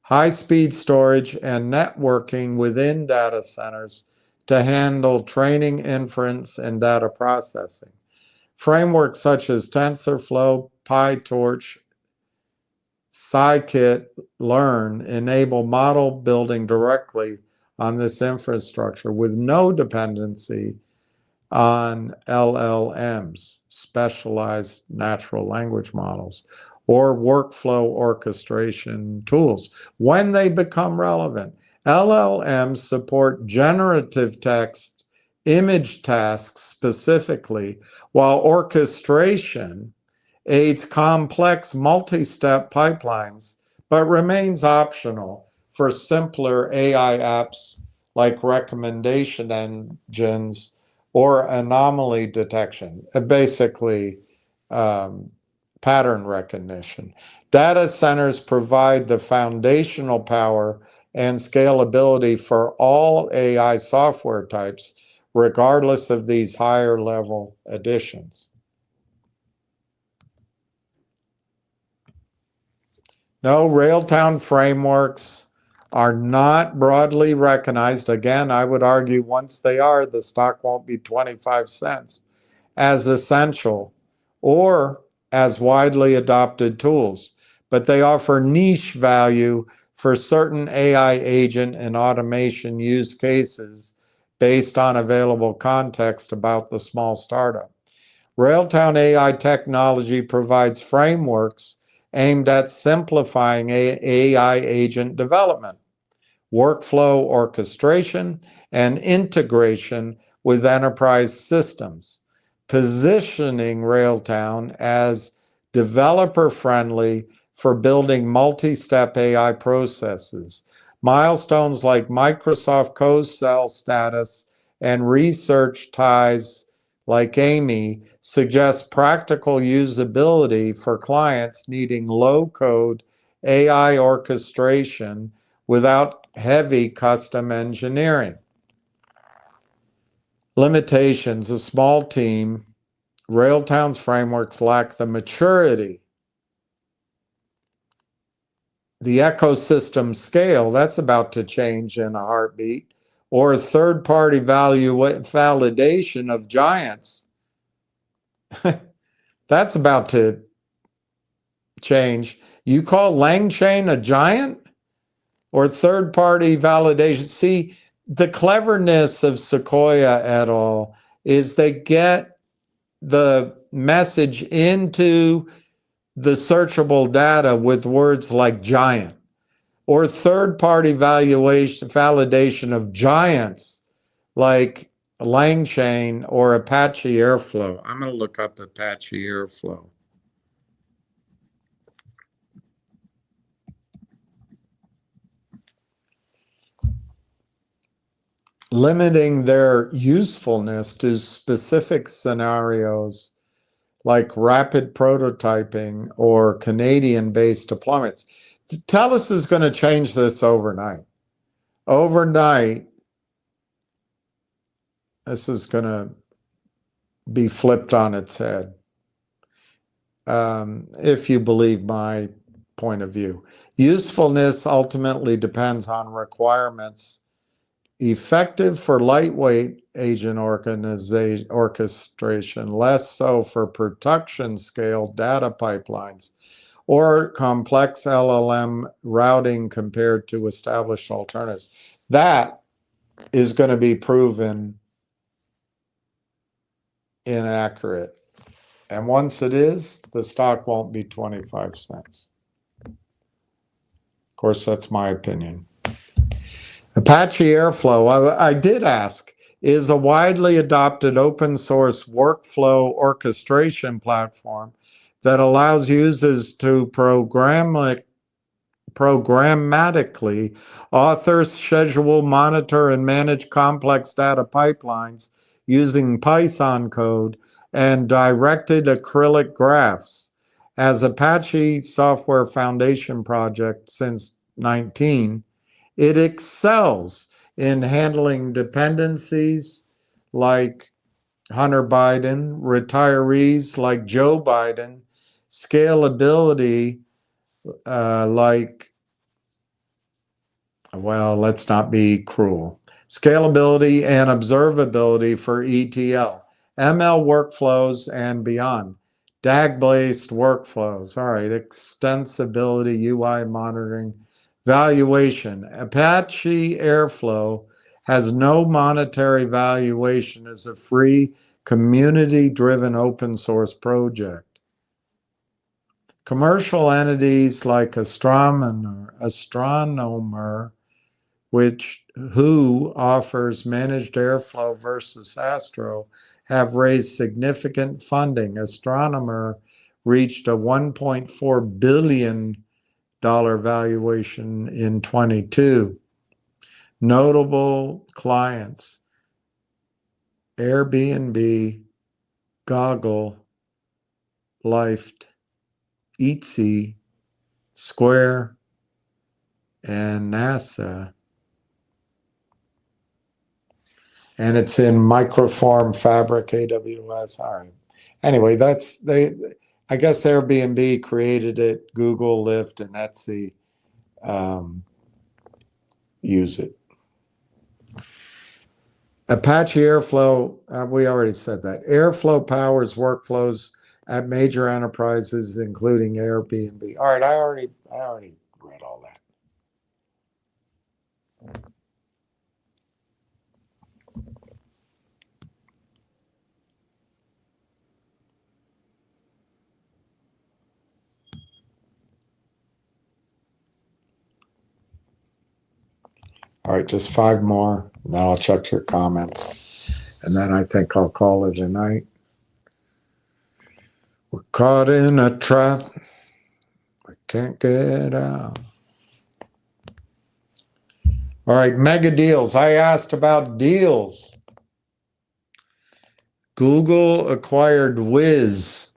A: high-speed storage, and networking within data centers to handle training, inference, and data processing. Frameworks such as TensorFlow, PyTorch, scikit-learn enable model building directly on this infrastructure with no dependency on LLMs, specialized natural language models, or workflow orchestration tools when they become relevant. LLMs support generative text, image tasks specifically, while orchestration aids complex multi-step pipelines, but remains optional for simpler AI apps like recommendation engines or anomaly detection, basically pattern recognition. Data centers provide the foundational power and scalability for all AI software types, regardless of these higher level additions. No, Railtown frameworks are not broadly recognized. Again, I would argue once they are, the stock won't be 25 cents as essential or as widely adopted tools, but they offer niche value for certain AI agent and automation use cases based on available context about the small startup. Railtown AI technology provides frameworks aimed at simplifying AI agent development, workflow orchestration, and integration with enterprise systems, positioning Railtown as developer-friendly for building multi-step AI processes. Milestones like Microsoft co-sell status and research ties like Amy suggest practical usability for clients needing low-code AI orchestration without heavy custom engineering. Limitations: a small team. Railtown's frameworks lack the maturity. The ecosystem scale, that's about to change in a heartbeat, or a third-party validation of giants. That's about to change. You call LangChain a giant? Or third-party validation? See, the cleverness of Sequoia et al. Is they get the message into the searchable data with words like giant, or third-party validation of giants like LangChain or Apache Airflow. I'm going to look up Apache Airflow. Limiting their usefulness to specific scenarios like rapid prototyping or Canadian-based deployments. TELUS is going to change this overnight. Overnight, this is going to be flipped on its head, if you believe my point of view. Usefulness ultimately depends on requirements. Effective for lightweight agent orchestration, less so for production scale data pipelines or complex LLM routing compared to established alternatives. That is going to be proven inaccurate. And once it is, the stock won't be 25 cents. Of course, that's my opinion. Apache Airflow, I did ask, is a widely adopted open source workflow orchestration platform that allows users to programmatically author, schedule, monitor, and manage complex data pipelines using Python code and directed acrylic graphs. As Apache Software Foundation project since 19, it excels in handling dependencies like Hunter Biden, retirees like Joe Biden, scalability like, well, let's not be cruel. Scalability and observability for ETL, ML workflows and beyond. DAG-based workflows. All right, extensibility, UI monitoring, valuation. Apache Airflow has no monetary valuation as a free, community-driven open source project. Commercial entities like Astronomer, who offers managed airflow versus Astro, have raised significant funding. Astronomer reached a $1.4 billion valuation in 22. Notable clients: Airbnb, Goggle, Life, Etsy, Square, and NASA. And it's in Microform Fabric AWS. All right. Anyway, I guess Airbnb created it. Google, Lyft, and Etsy use it. Apache Airflow, we already said that. Airflow powers workflows at major enterprises, including Airbnb. All right, I already read all that. All right, just 5 more, and then I'll check your comments. And then I think I'll call it a night. We're caught in a trap. We can't get out. All right, mega deals. I asked about deals. Google acquired Wiz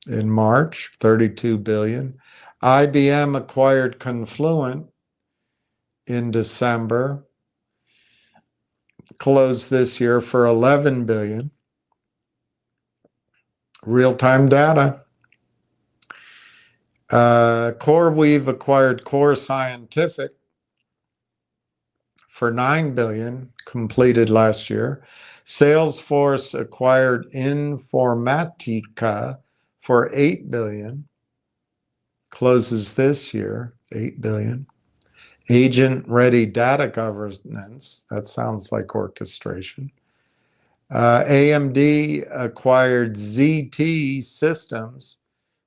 A: in March, $32 billion. IBM acquired Confluent in December, closed this year for $11 billion. Real-time data. CoreWeave acquired Core Scientific for $9 billion, completed last year. Salesforce acquired Informatica for $8 billion, closes this year, $8 billion. Agent-ready data governance, that sounds like orchestration. AMD acquired ZT Systems,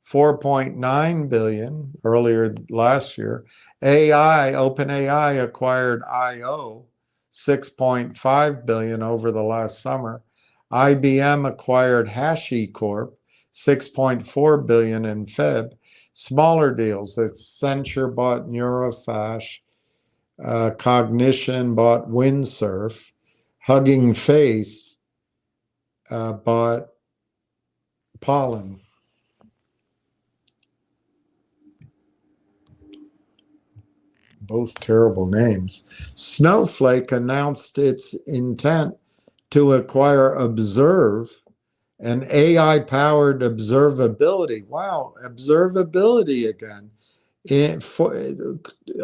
A: $4.9 billion earlier last year. OpenAI acquired IO, $6.5 billion over the last summer. IBM acquired HashiCorp, $6.4 billion in Feb. Smaller deals, Accenture bought Neurofash, Cognition bought Windsurf, Hugging Face bought Pollen. Both terrible names. Snowflake announced its intent to acquire Observe, an AI-powered observability. Wow, observability again.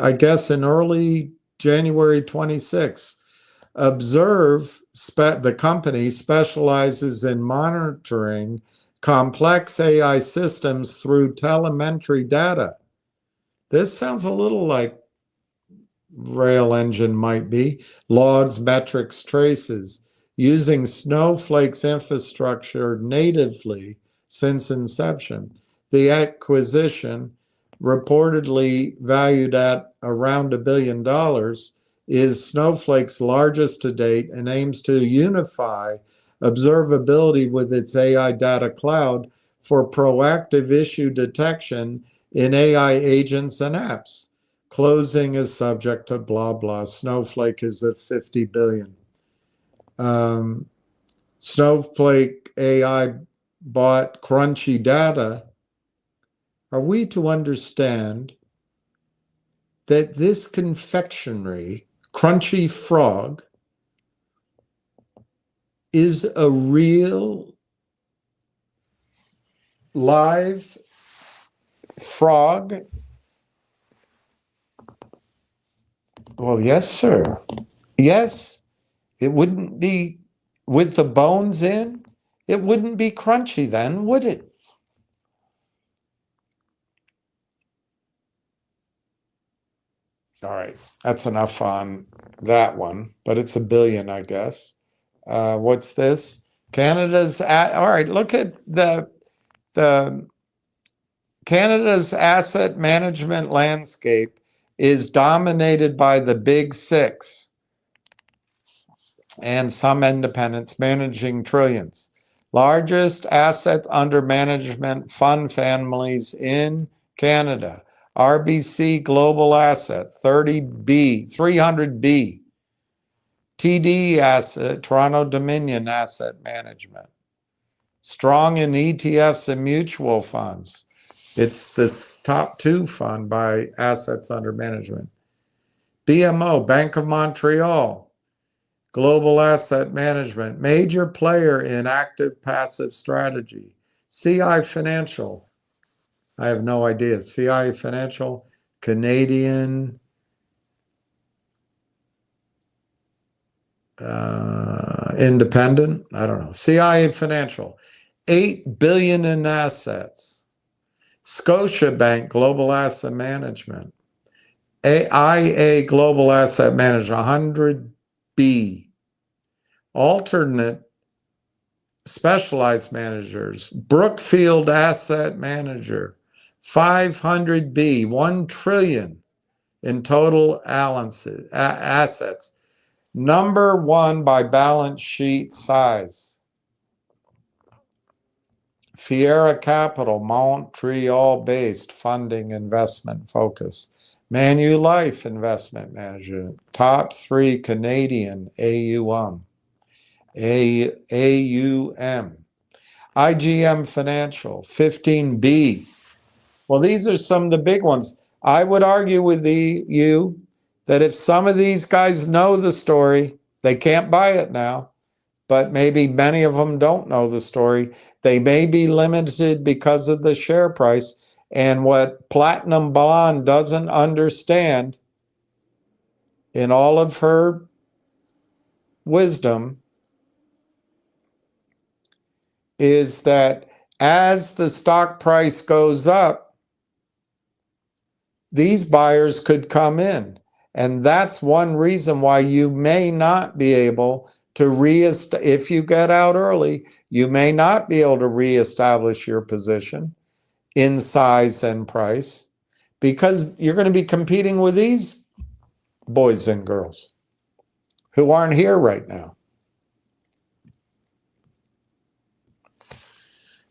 A: I guess in early January 26. Observe, the company, specializes in monitoring complex AI systems through telemetry data. This sounds a little like Rail Engine might be. Logs, metrics, traces. using Snowflake's infrastructure natively since inception. The acquisition, reportedly valued at around $1 billion, is Snowflake's largest to date and aims to unify observability with its AI data cloud for proactive issue detection in AI agents and apps. Closing is subject to blah, blah. Snowflake is at 50 billion. Snowflake AI bought Crunchy Data. Are we to understand that this confectionery, Crunchy Frog, is a real live frog? Well, yes, sir. Yes, it wouldn't be with the bones in. It wouldn't be crunchy then, would it? All right, that's enough on that one, but it's $1 billion, I guess. What's this? Canada's all right, look at the Canada's asset management landscape is dominated by the big six and some independents managing trillions. Largest asset under management fund families in Canada. RBC Global Asset, 300B. TD Asset, Toronto Dominion Asset Management. Strong in ETFs and mutual funds. It's this top 2 fund by assets under management. BMO, Bank of Montreal, Global Asset Management, major player in active passive strategy. CI Financial, I have no idea. CI Financial, Canadian independent, I don't know. CI Financial, $8 billion in assets. Scotiabank Global Asset Management, AIA Global Asset Management, 100B. Alternate specialized managers, Brookfield Asset Manager, 500B, 1 trillion in total assets. Number 1 by balance sheet size. Fiera Capital, Montreal-based funding investment focus. Manulife Investment Management, top 3 Canadian AUM. AUM. IGM Financial, 15B. Well, these are some of the big ones. I would argue with you that if some of these guys know the story, they can't buy it now, but maybe many of them don't know the story. They may be limited because of the share price. And what Platinum Blonde doesn't understand in all of her wisdom is that as the stock price goes up, these buyers could come in. And that's one reason why you may not be able to if you get out early, you may not be able to reestablish your position in size and price because you're going to be competing with these boys and girls who aren't here right now.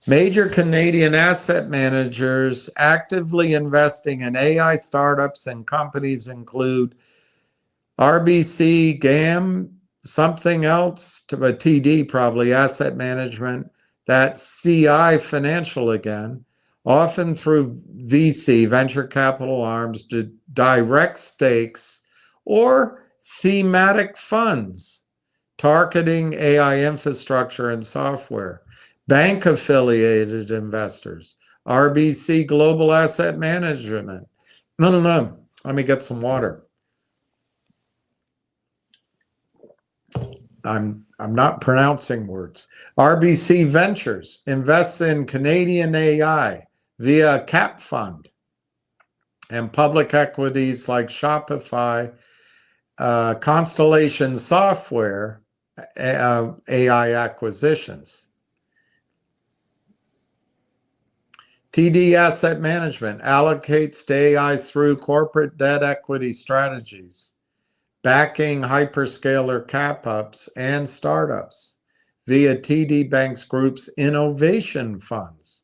A: Major Canadian asset managers actively investing in AI startups and companies include RBC, GAM, something else, to a TD probably, asset management, that's CI Financial again, often through VC, venture capital arms, to direct stakes or thematic funds targeting AI infrastructure and software. Bank affiliated investors, RBC Global Asset Management. No. Let me get some water. I'm not pronouncing words. RBC Ventures invests in Canadian AI via cap fund and public equities like Shopify, Constellation Software, AI acquisitions. TD Asset Management allocates to AI through corporate debt equity strategies, backing hyperscaler cap-ups and startups via TD Banks Group's innovation funds.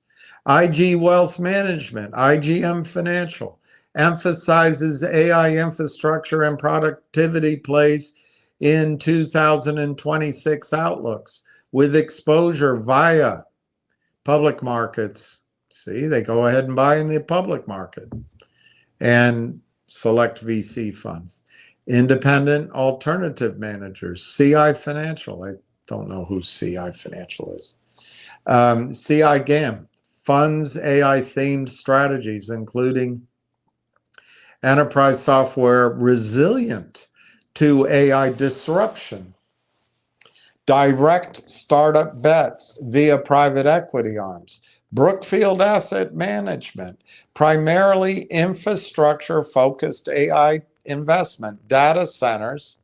A: IG Wealth Management, IGM Financial, emphasizes AI infrastructure and productivity plays in 2026 outlooks with exposure via public markets. See, they go ahead and buy in the public market and select VC funds. Independent alternative managers, CI Financial. I don't know who CI Financial is. CI GAM funds AI themed strategies, including enterprise software resilient to AI disruption, direct startup bets via private equity arms, Brookfield Asset Management, primarily infrastructure-focused AI investment, data centers.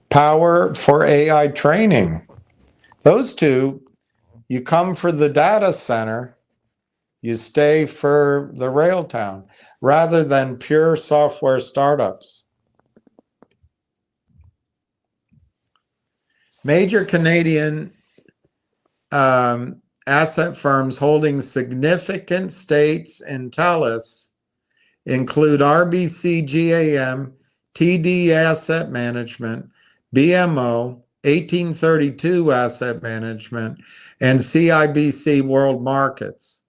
A: Power for AI training. Those two, you come for the data center, you stay for the rail town, rather than pure software startups. Major Canadian asset firms holding significant stakes in TELUS include RBC GAM, TD Asset Management, BMO, 1832 Asset Management, and CIBC World Markets.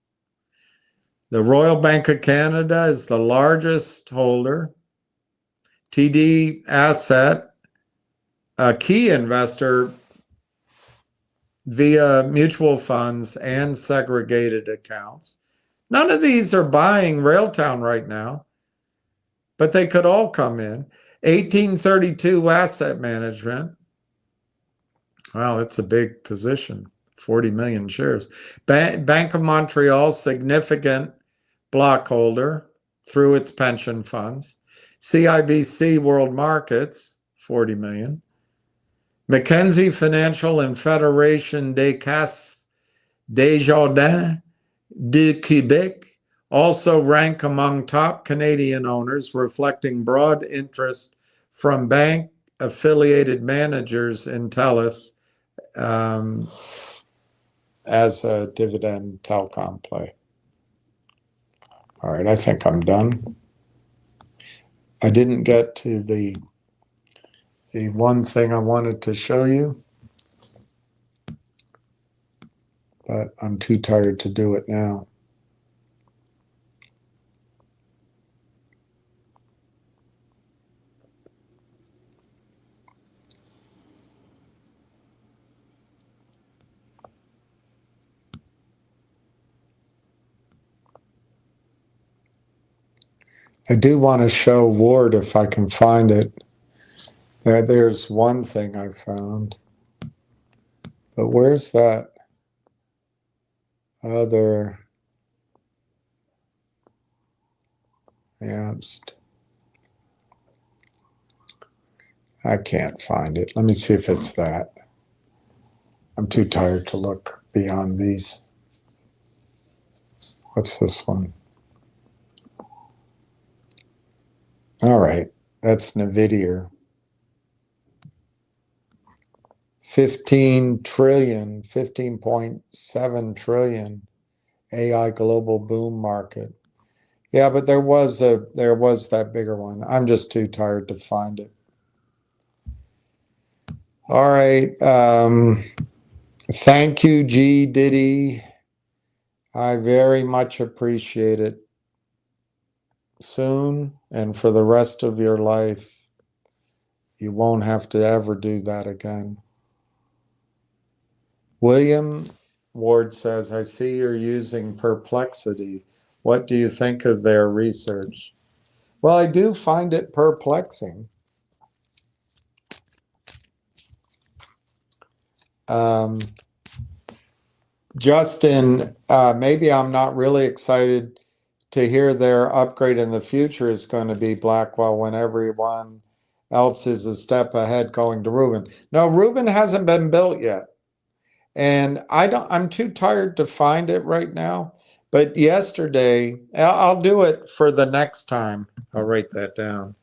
A: The Royal Bank of Canada is the largest holder. TD Asset, a key investor via mutual funds and segregated accounts. None of these are buying Railtown right now, but they could all come in. 1832 Asset Management. Wow, that's a big position. 40 million shares. Bank of Montreal, significant block holder through its pension funds. CIBC World Markets, 40 million. Mackenzie Financial and Fédération des Caisses Desjardins de Québec also rank among top Canadian owners, reflecting broad interest from bank-affiliated managers in TELUS as a dividend telecom play. All right, I think I'm done. I didn't get to the one thing I wanted to show you, but I'm too tired to do it now. I do want to show Ward if I can find it. There's one thing I found. But where's that other? Yeah, I can't find it. Let me see if it's that. I'm too tired to look beyond these. What's this one? All right, that's NVIDIA. 15 trillion, 15.7 trillion AI global boom market. Yeah, but there was that bigger one. I'm just too tired to find it. All right. Thank you, G Diddy. I very much appreciate it. Soon and for the rest of your life, you won't have to ever do that again. William Ward says, I see you're using Perplexity. What do you think of their research? Well, I do find it perplexing. Justin, maybe I'm not really excited to hear their upgrade in the future is going to be Blackwell when everyone else is a step ahead going to Rubin. No, Rubin hasn't been built yet. And I'm too tired to find it right now. But yesterday, I'll do it for the next time. I'll write that down.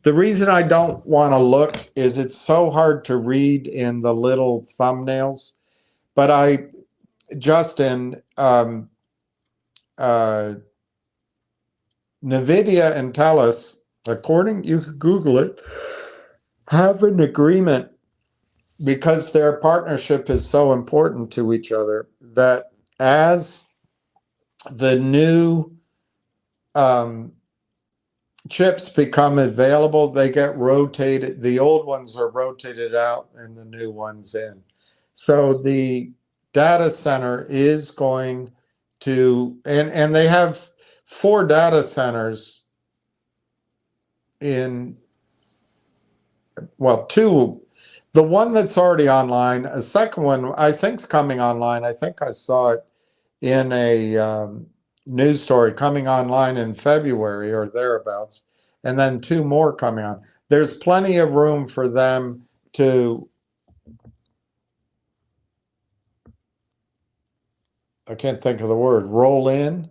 A: The reason I don't want to look is it's so hard to read in the little thumbnails. But Justin, NVIDIA and TELUS, you can Google it, have an agreement because their partnership is so important to each other that as the new chips become available, they get rotated. The old ones are rotated out and the new ones in. So the data center is going to, and they have 4 data centers in, well, 2. The one that's already online, a second one I think's coming online. I think I saw it in a news story coming online in February or thereabouts, and then 2 more coming on. There's plenty of room for them to, I can't think of the word, roll in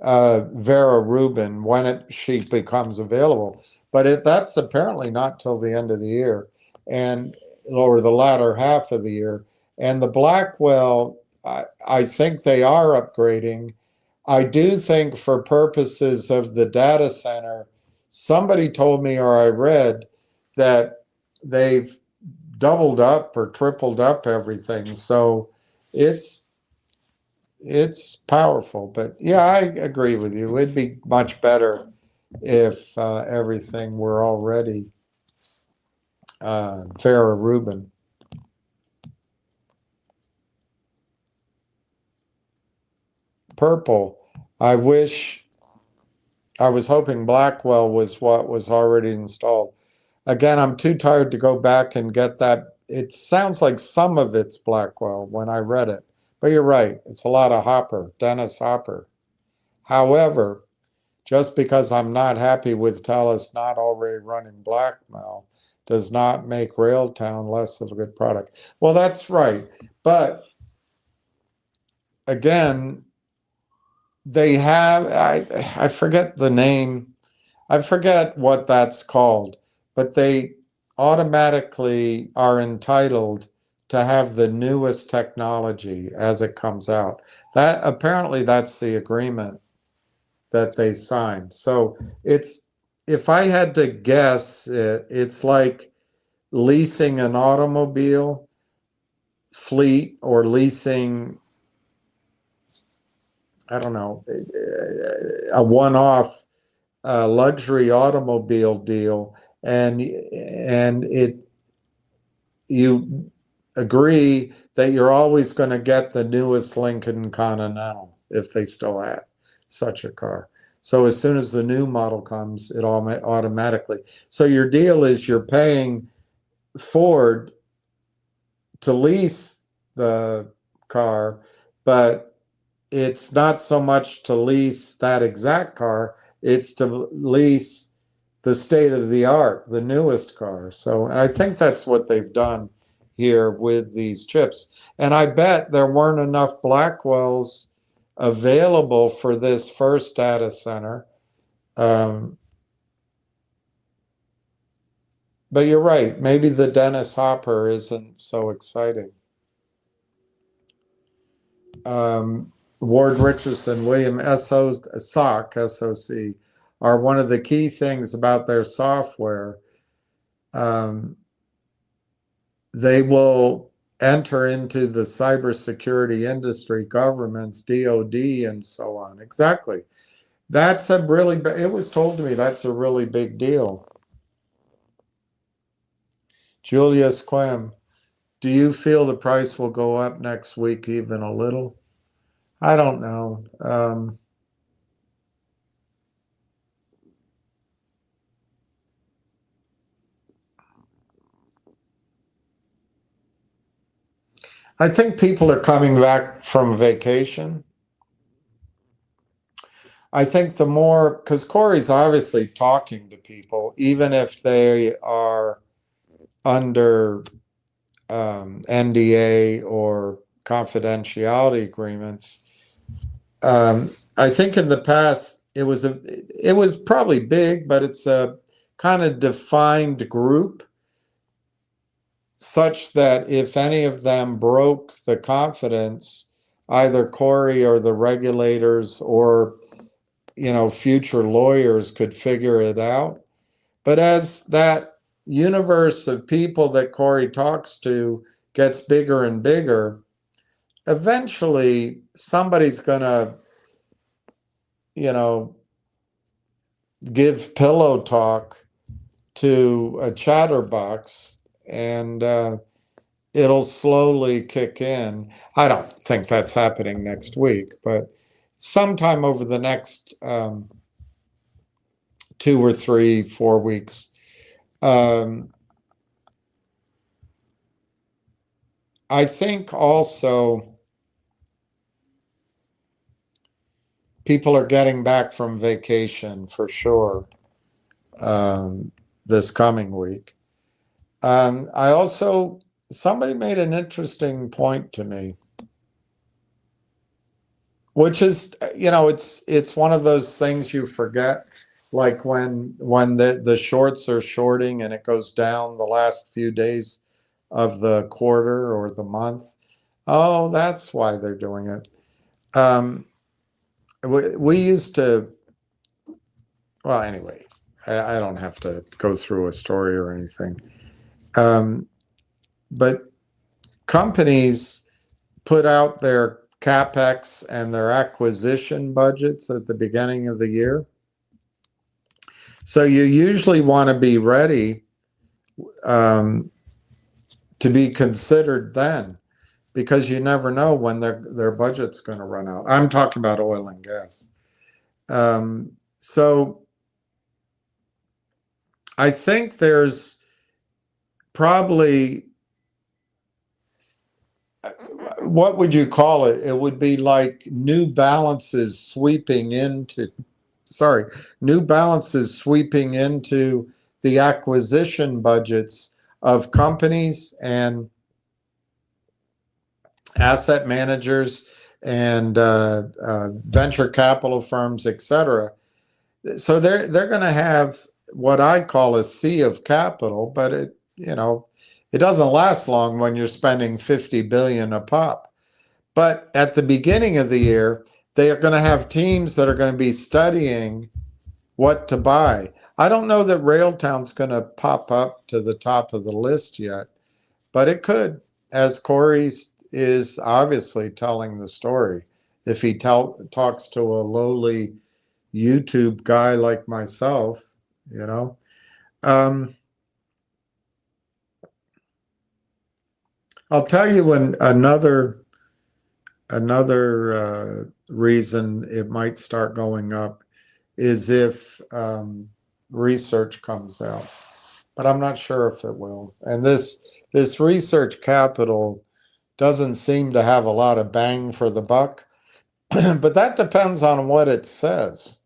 A: Vera Rubin when she becomes available. But that's apparently not till the end of the year, and or the latter half of the year. And the Blackwell, I think they are upgrading. I do think for purposes of the data center, somebody told me or I read that they've doubled up or tripled up everything. So it's powerful. But yeah, I agree with you. It'd be much better if everything were already Farrah Rubin. Purple. I was hoping Blackwell was what was already installed. Again, I'm too tired to go back and get that. It sounds like some of it's Blackwell when I read it. But you're right. It's a lot of Hopper, Dennis Hopper. However, just because I'm not happy with TELUS not already running Blackmail does not make Railtown less of a good product. Well, that's right. But again, they have, I forget the name, I forget what that's called, but they automatically are entitled to have the newest technology as it comes out. That apparently that's the agreement that they signed. So if I had to guess, it's like leasing an automobile fleet or leasing, I don't know, a one-off luxury automobile deal, and you agree that you're always going to get the newest Lincoln Continental if they still have such a car. So as soon as the new model comes, it automatically. So your deal is you're paying Ford to lease the car, but it's not so much to lease that exact car, it's to lease the state of the art, the newest car. So and I think that's what they've done here with these chips. And I bet there weren't enough Blackwells available for this first data center. But you're right, maybe the Dennis Hopper isn't so exciting. Ward Richardson, William SOC, are one of the key things about their software. They will enter into the cybersecurity industry, governments, DOD, and so on. Exactly. That's a really, it was told to me that's a really big deal. Julius Quim, do you feel the price will go up next week even a little? I don't know. I think people are coming back from vacation. I think the more, because Corey's obviously talking to people, even if they are under NDA or confidentiality agreements. I think in the past it was probably big, but it's a kind of defined group such that if any of them broke the confidence, either Corey or the regulators or future lawyers could figure it out. But as that universe of people that Corey talks to gets bigger and bigger, eventually somebody's going to, give pillow talk to a chatterbox, and it'll slowly kick in. I don't think that's happening next week, but sometime over the next 2 or 3, 4 weeks. I think also people are getting back from vacation for sure this coming week. I also, somebody made an interesting point to me, which is, it's one of those things you forget, like when the shorts are shorting and it goes down the last few days of the quarter or the month. Oh, that's why they're doing it. We used to, well, anyway, I don't have to go through a story or anything. But companies put out their CapEx and their acquisition budgets at the beginning of the year. So you usually want to be ready to be considered then, because you never know when their budget's going to run out. I'm talking about oil and gas. So I think there's probably, what would you call it? It would be like New Balances sweeping into the acquisition budgets of companies and asset managers and venture capital firms, etc. So they're going to have what I call a sea of capital, but it doesn't last long when you're spending $50 billion a pop. But at the beginning of the year, they are going to have teams that are going to be studying what to buy. I don't know that Railtown's going to pop up to the top of the list yet, but it could, as Corey is obviously telling the story. If he talks to a lowly YouTube guy like myself, I'll tell you when another reason it might start going up is if research comes out, but I'm not sure if it will. And this research capital doesn't seem to have a lot of bang for the buck, but that depends on what it says,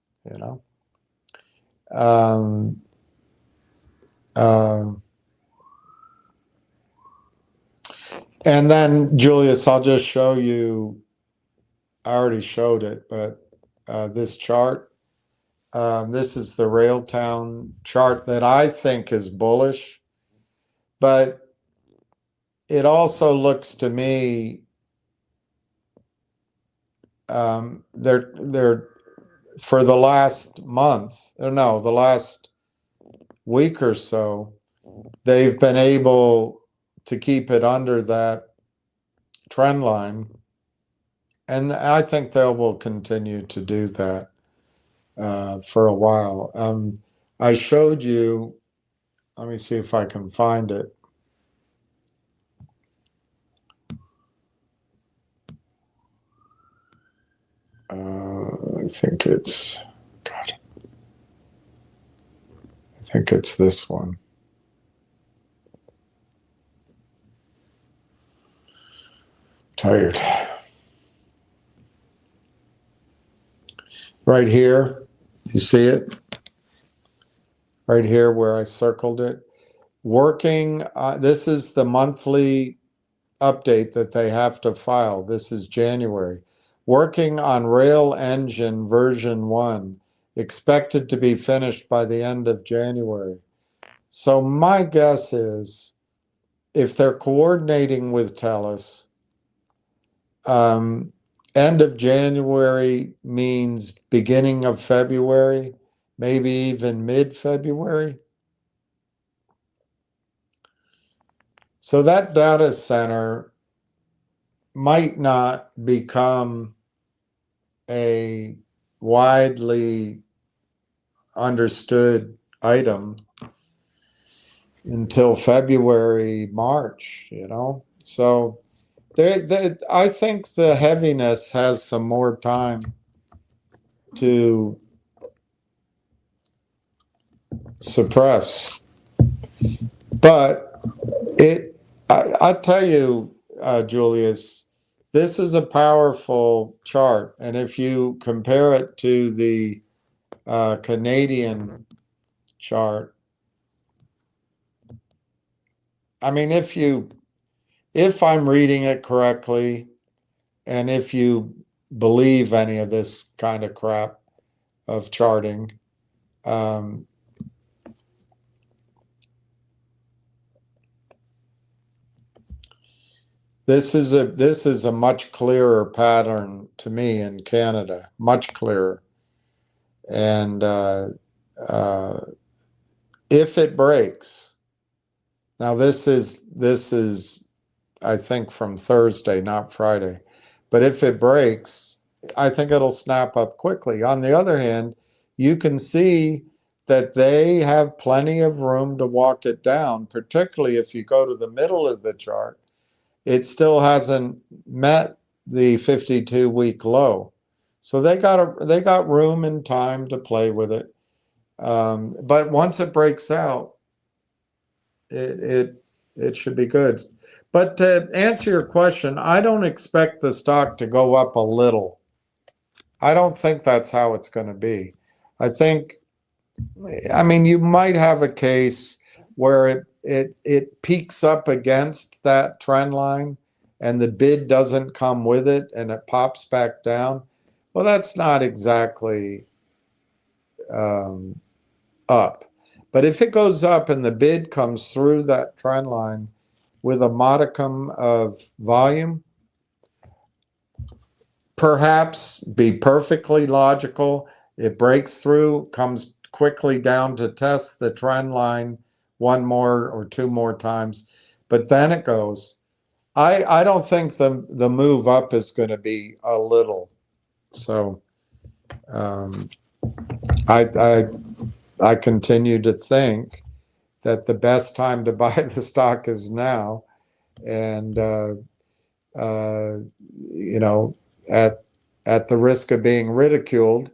A: and then, Julius, I'll just show you, I already showed it, but this chart, this is the Railtown chart that I think is bullish, but it also looks to me, they're for the last month, or no, the last week or so, they've been able to keep it under that trend line. And I think they will continue to do that for a while. I showed you, let me see if I can find it. I think it's, God, I think it's this one. Tired. Right here, you see it? Right here where I circled it. Working, this is the monthly update that they have to file. This is January. Working on Rail Engine version 1, expected to be finished by the end of January. So my guess is if they're coordinating with TELUS, end of January means beginning of February, maybe even mid-February. So that data center might not become a widely understood item until February, March, you know? So I think the heaviness has some more time to suppress. But I'll tell you, Julius, this is a powerful chart. And if you compare it to the Canadian chart, I mean, if I'm reading it correctly, and if you believe any of this kind of crap of charting, this is a much clearer pattern to me in Canada, much clearer. And if it breaks, now this is I think from Thursday, not Friday, but if it breaks, I think it'll snap up quickly. On the other hand, you can see that they have plenty of room to walk it down, particularly if you go to the middle of the chart. It still hasn't met the 52-week low. So they got room and time to play with it. But once it breaks out, it should be good. But to answer your question, I don't expect the stock to go up a little. I don't think that's how it's going to be. I mean, you might have a case where it peaks up against that trend line and the bid doesn't come with it and it pops back down. Well, that's not exactly up. But if it goes up and the bid comes through that trend line with a modicum of volume, perhaps be perfectly logical. It breaks through, comes quickly down to test the trend line one more or two more times, but then it goes. I don't think the move up is going to be a little. So I continue to think that the best time to buy the stock is now, and you know, at the risk of being ridiculed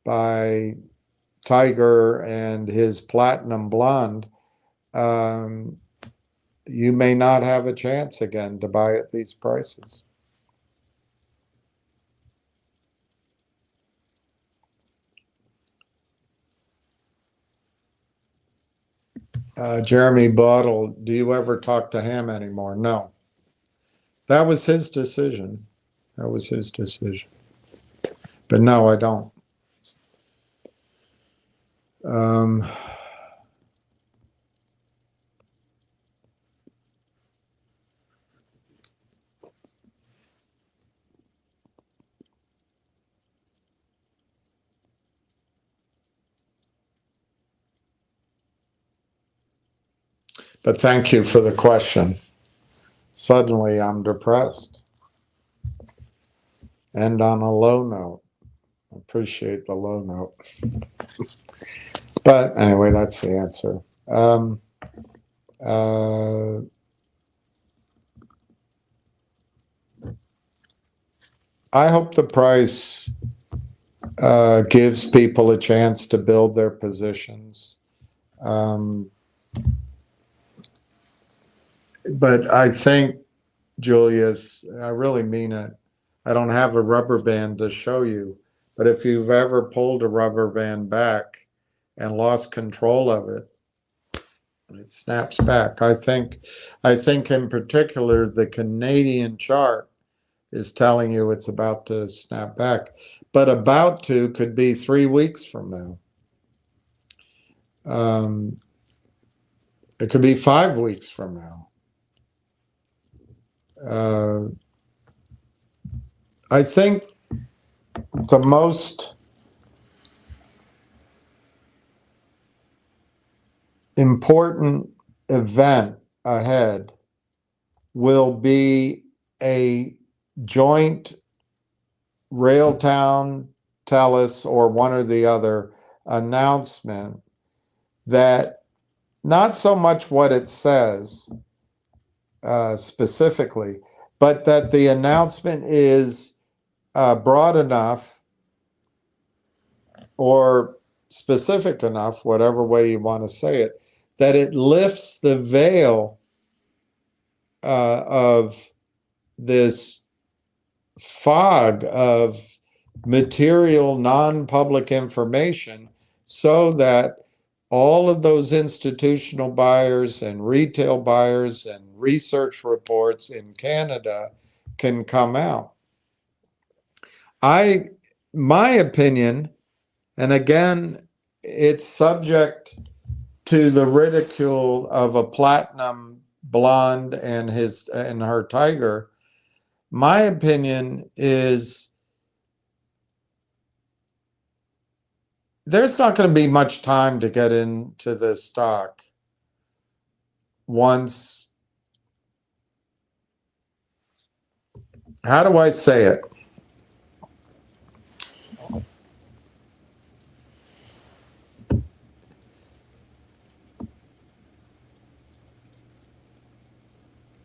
A: by Tiger and his platinum blonde, you may not have a chance again to buy at these prices. Jeremy Bottle, do you ever talk to him anymore? No. That was his decision. That was his decision. But no, I don't. But thank you for the question. Suddenly I'm depressed. And on a low note. Appreciate the low note. But anyway, that's the answer. I hope the price gives people a chance to build their positions. But I think Julius. I really mean it. I don't have a rubber band to show you, but if you've ever pulled a rubber band back and lost control of it, it snaps back. I think in particular the Canadian chart is telling you it's about to snap back, but about to could be 3 weeks from now. It could be 5 weeks from now. I think the most important event ahead will be a joint Railtown, TELUS, or one or the other announcement that not so much what it says specifically, but that the announcement is broad enough or specific enough, whatever way you want to say it, that it lifts the veil of this fog of material non-public information, so that all of those institutional buyers and retail buyers and research reports in Canada can come out. My opinion, and again, it's subject to the ridicule of a platinum blonde and her tiger. My opinion is there's not going to be much time to get into this stock once, how do I say it?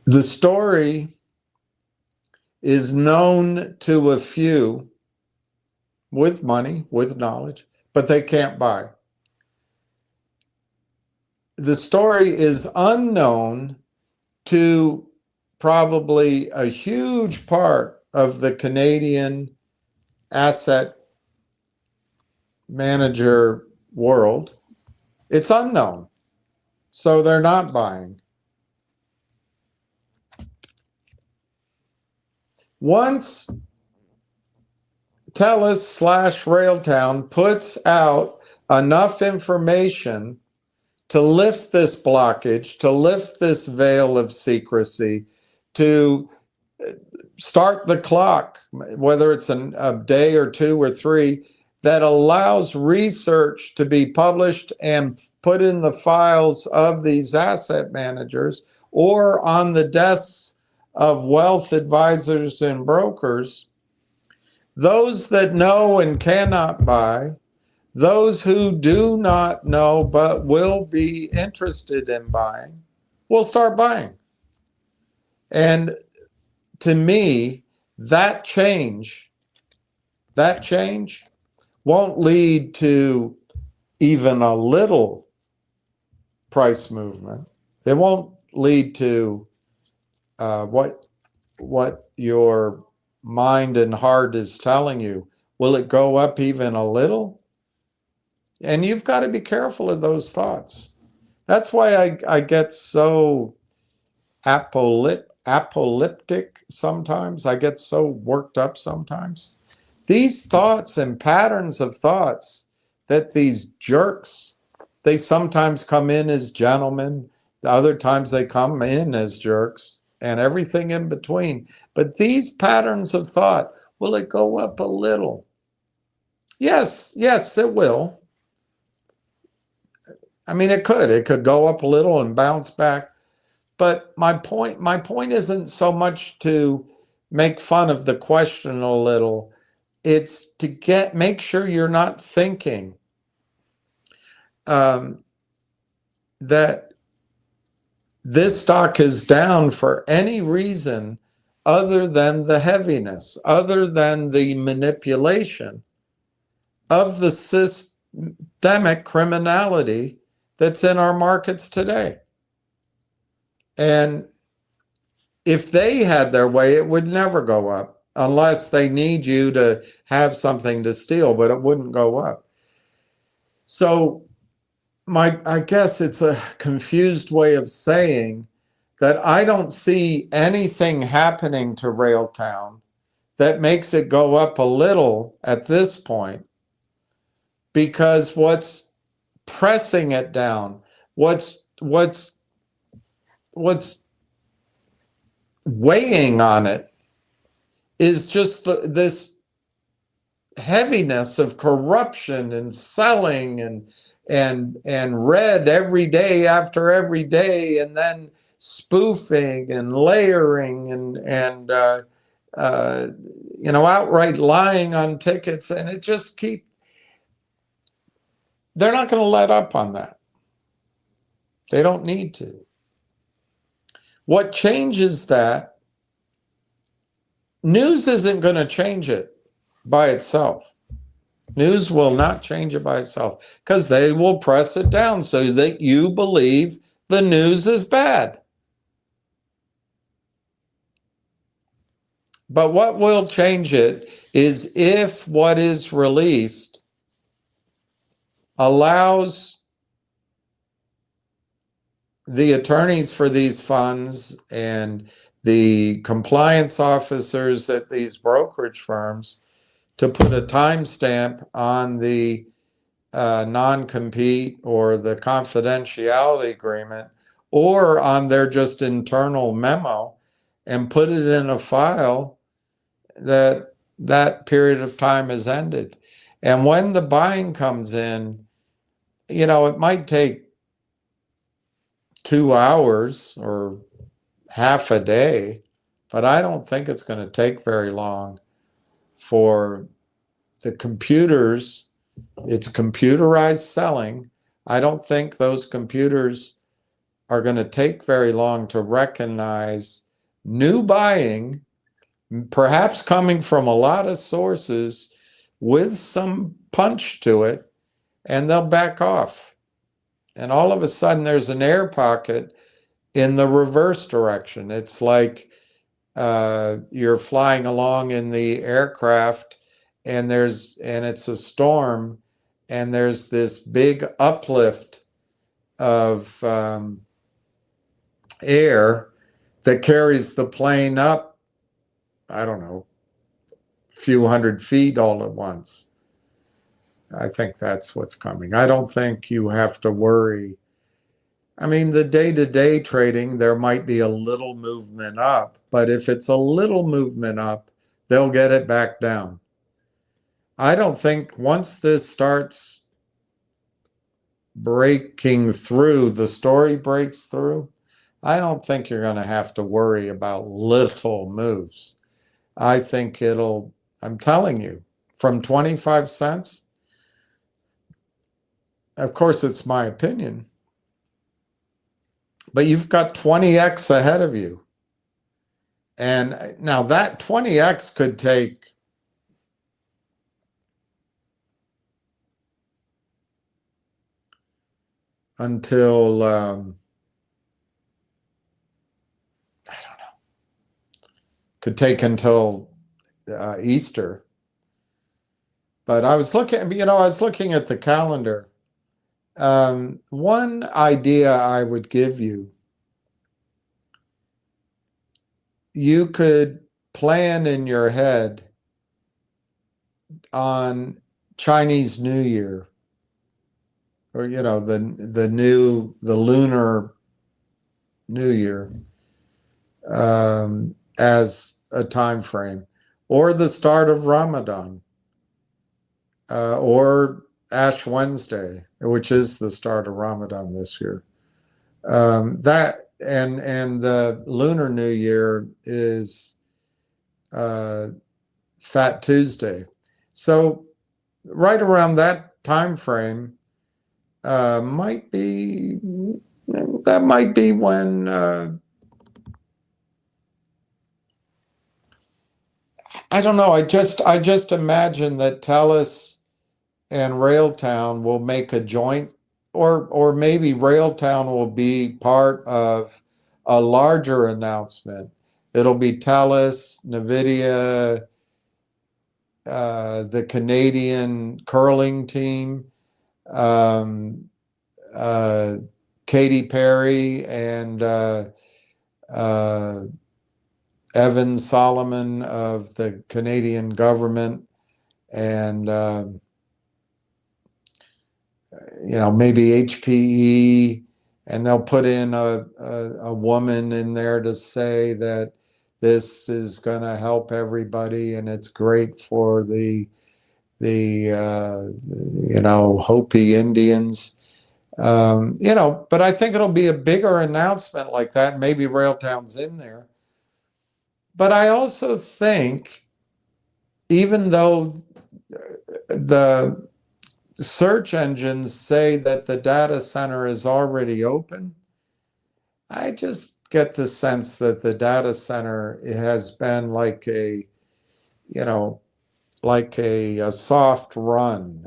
A: The story is known to a few with money, with knowledge, but they can't buy. The story is unknown to probably a huge part of the Canadian asset manager world. It's unknown, so they're not buying. Once TELUS/Railtown puts out enough information to lift this blockage, to lift this veil of secrecy, to start the clock, whether it's a day or 2 or 3, that allows research to be published and put in the files of these asset managers or on the desks of wealth advisors and brokers, those that know and cannot buy, those who do not know but will be interested in buying, will start buying. And to me, that change won't lead to even a little price movement. It won't lead to what your mind and heart is telling you. Will it go up even a little? And you've got to be careful of those thoughts. That's why I get so apocalyptic sometimes. I get so worked up sometimes. These thoughts and patterns of thoughts that these jerks, they sometimes come in as gentlemen, other times they come in as jerks, and everything in between. But these patterns of thought, will it go up a little? Yes, it will. I mean, it could go up a little and bounce back. But my point isn't so much to make fun of the question a little. It's to make sure you're not thinking that this stock is down for any reason other than the heaviness, other than the manipulation of the systemic criminality that's in our markets today. And if they had their way, it would never go up unless they need you to have something to steal, but it wouldn't go up. So I guess it's a confused way of saying that I don't see anything happening to Railtown that makes it go up a little at this point, because what's pressing it down, what's weighing on it is just this heaviness of corruption and selling and read every day after every day, and then spoofing and layering and outright lying on tickets, and it just they're not going to let up on that. They don't need to. What changes that? News isn't going to change it by itself. News will not change it by itself, because they will press it down so that you believe the news is bad. But what will change it is if what is released allows the attorneys for these funds and the compliance officers at these brokerage firms to put a timestamp on the non-compete or the confidentiality agreement, or on their just internal memo, and put it in a file that period of time has ended. And when the buying comes in, it might take 2 hours or half a day, but I don't think it's going to take very long for the computers. It's computerized selling. I don't think those computers are going to take very long to recognize new buying, perhaps coming from a lot of sources with some punch to it, and they'll back off. And all of a sudden there's an air pocket in the reverse direction. It's like you're flying along in the aircraft, and it's a storm, and there's this big uplift of air that carries the plane up, I don't know, a few hundred feet all at once. I think that's what's coming. I don't think you have to worry. I mean, the day-to-day trading, there might be a little movement up, but if it's a little movement up, they'll get it back down. I don't think once this starts breaking through, the story breaks through, I don't think you're going to have to worry about little moves. I think I'm telling you, from 25 cents, of course it's my opinion, but you've got 20x ahead of you. And now that 20x could take until, I don't know, could take until Easter. But I was looking at the calendar. One idea I would give you, you could plan in your head on Chinese New Year, or the lunar New Year, as a time frame, or the start of Ramadan, or Ash Wednesday, which is the start of Ramadan this year. That and the Lunar New Year is Fat Tuesday. So right around that time frame might be when I don't know. I just imagine that TELUS and Railtown will make a joint, or maybe Railtown will be part of a larger announcement, It'll be TELUS, NVIDIA, the Canadian curling team, Katy Perry and Evan Solomon of the Canadian government, and maybe HPE, and they'll put in a woman in there to say that this is going to help everybody and it's great for the Hopi Indians. But I think it'll be a bigger announcement like that. Maybe Railtown's in there. But I also think, even though the search engines say that the data center is already open, I just get the sense that the data center has been like a soft run,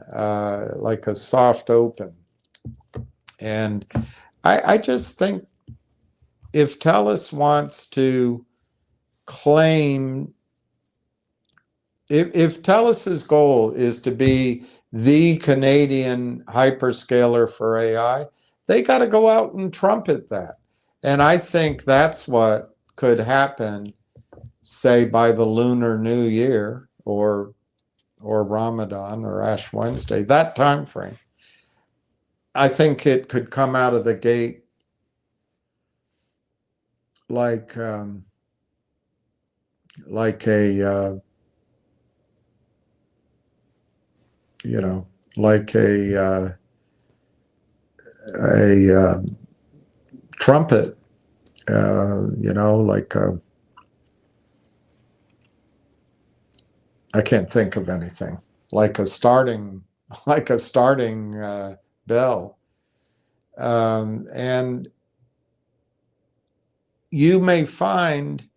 A: like a soft open. And I just think if TELUS wants to claim, if TELUS's goal is to be the Canadian hyperscaler for AI, they got to go out and trumpet that. And I think that's what could happen, say, by the Lunar New Year or Ramadan or Ash Wednesday, that time frame. I think it could come out of the gate like a trumpet, I can't think of anything, like a starting bell. And you may find,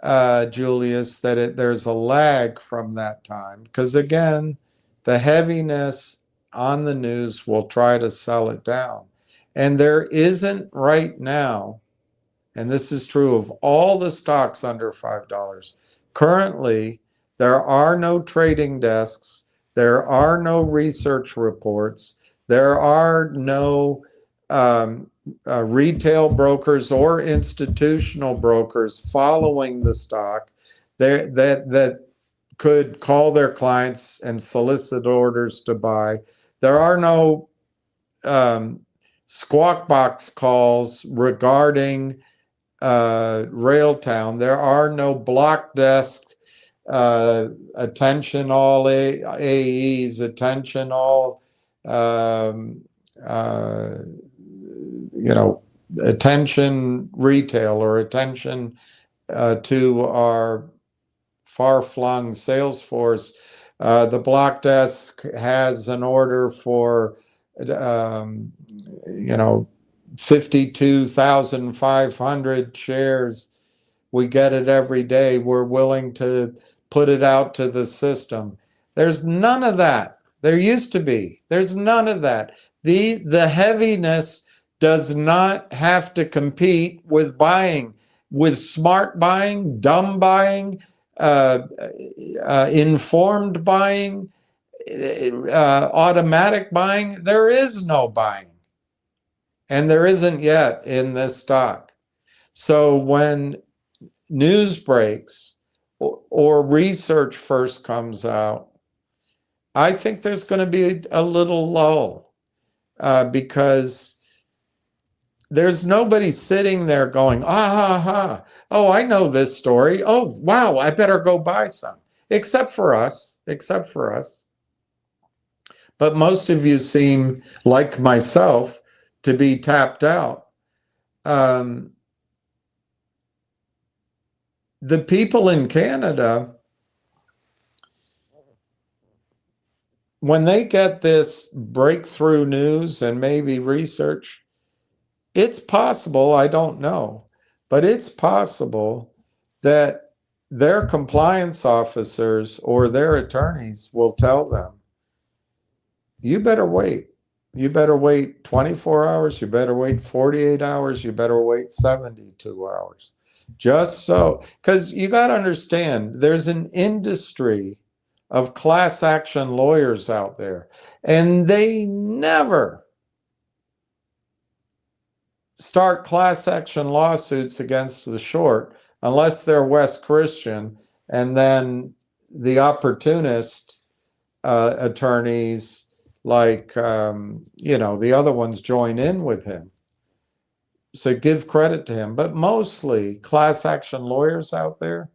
A: Julius, that there's a lag from that time, because again, the heaviness on the news will try to sell it down. And there isn't right now, and this is true of all the stocks under $5, currently, there are no trading desks, there are no research reports, there are no retail brokers or institutional brokers following the stock that could call their clients and solicit orders to buy. There are no squawk box calls regarding Railtown. There are no block desk, attention all AEs, attention all attention retail, or attention to our far-flung sales force. The block desk has an order for 52,500 shares. We get it every day. We're willing to put it out to the system. There's none of that. There used to be. There's none of that. The heaviness does not have to compete with buying, with smart buying, dumb buying, informed buying, automatic buying. There is no buying. And there isn't yet in this stock. So when news breaks or research first comes out, I think there's going to be a little lull, because there's nobody sitting there going, oh, I know this story. Oh, wow, I better go buy some. Except for us. But most of you seem, like myself, to be tapped out. The people in Canada, when they get this breakthrough news and maybe research, it's possible, I don't know, but it's possible that their compliance officers or their attorneys will tell them, you better wait. You better wait 24 hours, you better wait 48 hours, you better wait 72 hours. Just so, because you got to understand, there's an industry of class action lawyers out there, and they never start class action lawsuits against the short unless they're West Christian, and then the opportunist attorneys like the other ones join in with him. So give credit to him, but mostly class action lawyers out there,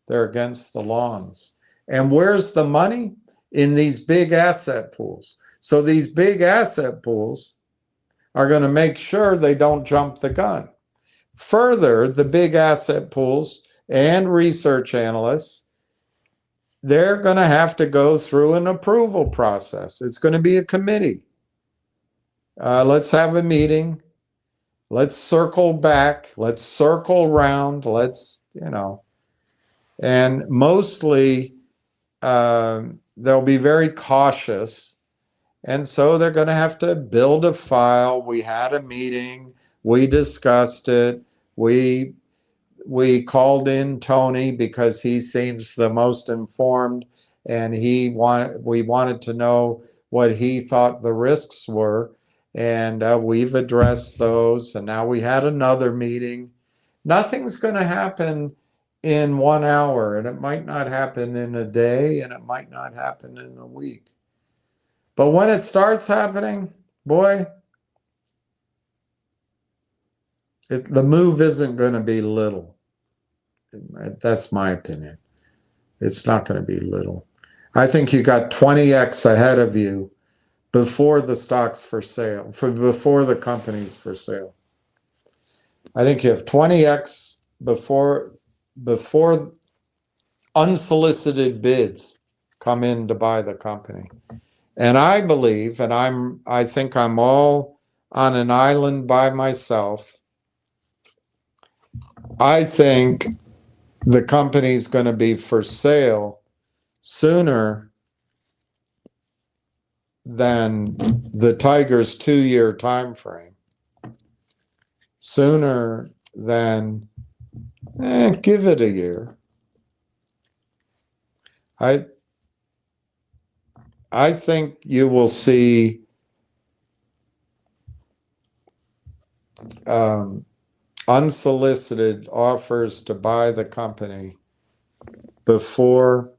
A: they're against the lawns. And where's the money? In these big asset pools. So these big asset pools are going to make sure they don't jump the gun. Further, the big asset pools and research analysts, they're going to have to go through an approval process. It's going to be a committee. Let's have a meeting. Let's circle back. Let's circle around. Let's, and mostly they'll be very cautious. And so they're going to have to build a file. We had a meeting. We discussed it. We called in Tony because he seems the most informed, and we wanted to know what he thought the risks were, and we've addressed those. And now we had another meeting. Nothing's going to happen in 1 hour, and it might not happen in a day, and it might not happen in a week. But when it starts happening, boy, the move isn't going to be little. That's my opinion. It's not going to be little. I think you got 20x ahead of you before the stock's for sale, before the company's for sale. I think you have 20x before unsolicited bids come in to buy the company. And I believe, and I think I'm all on an island by myself. I think the company's going to be for sale sooner than the Tiger's 2-year time frame. Sooner than, give it a year. I think you will see unsolicited offers to buy the company before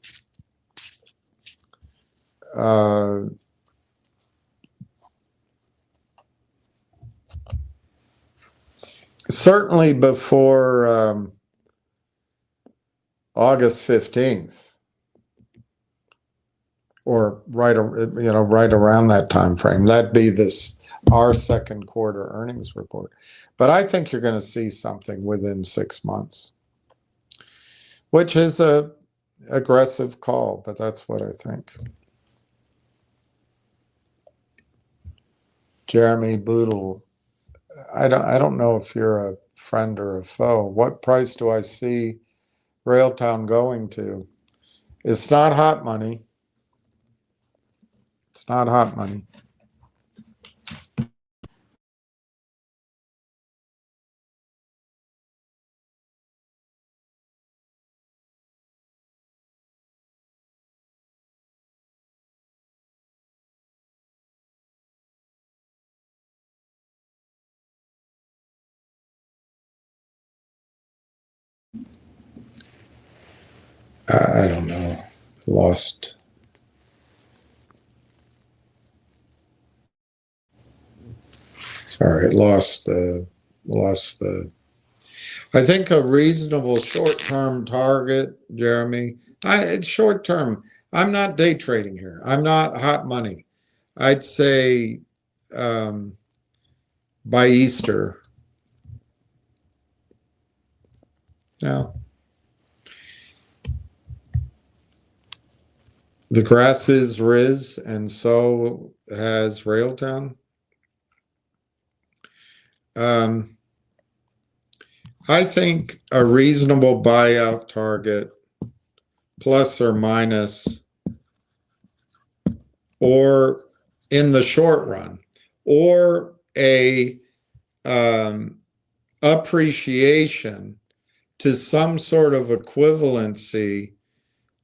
A: certainly before August 15th, or right around that time frame. That'd be our second quarter earnings report. But I think you're going to see something within 6 months, which is a aggressive call, but that's what I think. Jeremy Boodle, I don't know if you're a friend or a foe. What price do I see Railtown going to? It's not hot money. It's not hot money. I don't know. Lost. Sorry, lost the. I think a reasonable short-term target, Jeremy. It's short-term. I'm not day trading here. I'm not hot money. I'd say by Easter. No. The grass is Riz, and so has Railtown. I think a reasonable buyout target, plus or minus, or in the short run, or a appreciation to some sort of equivalency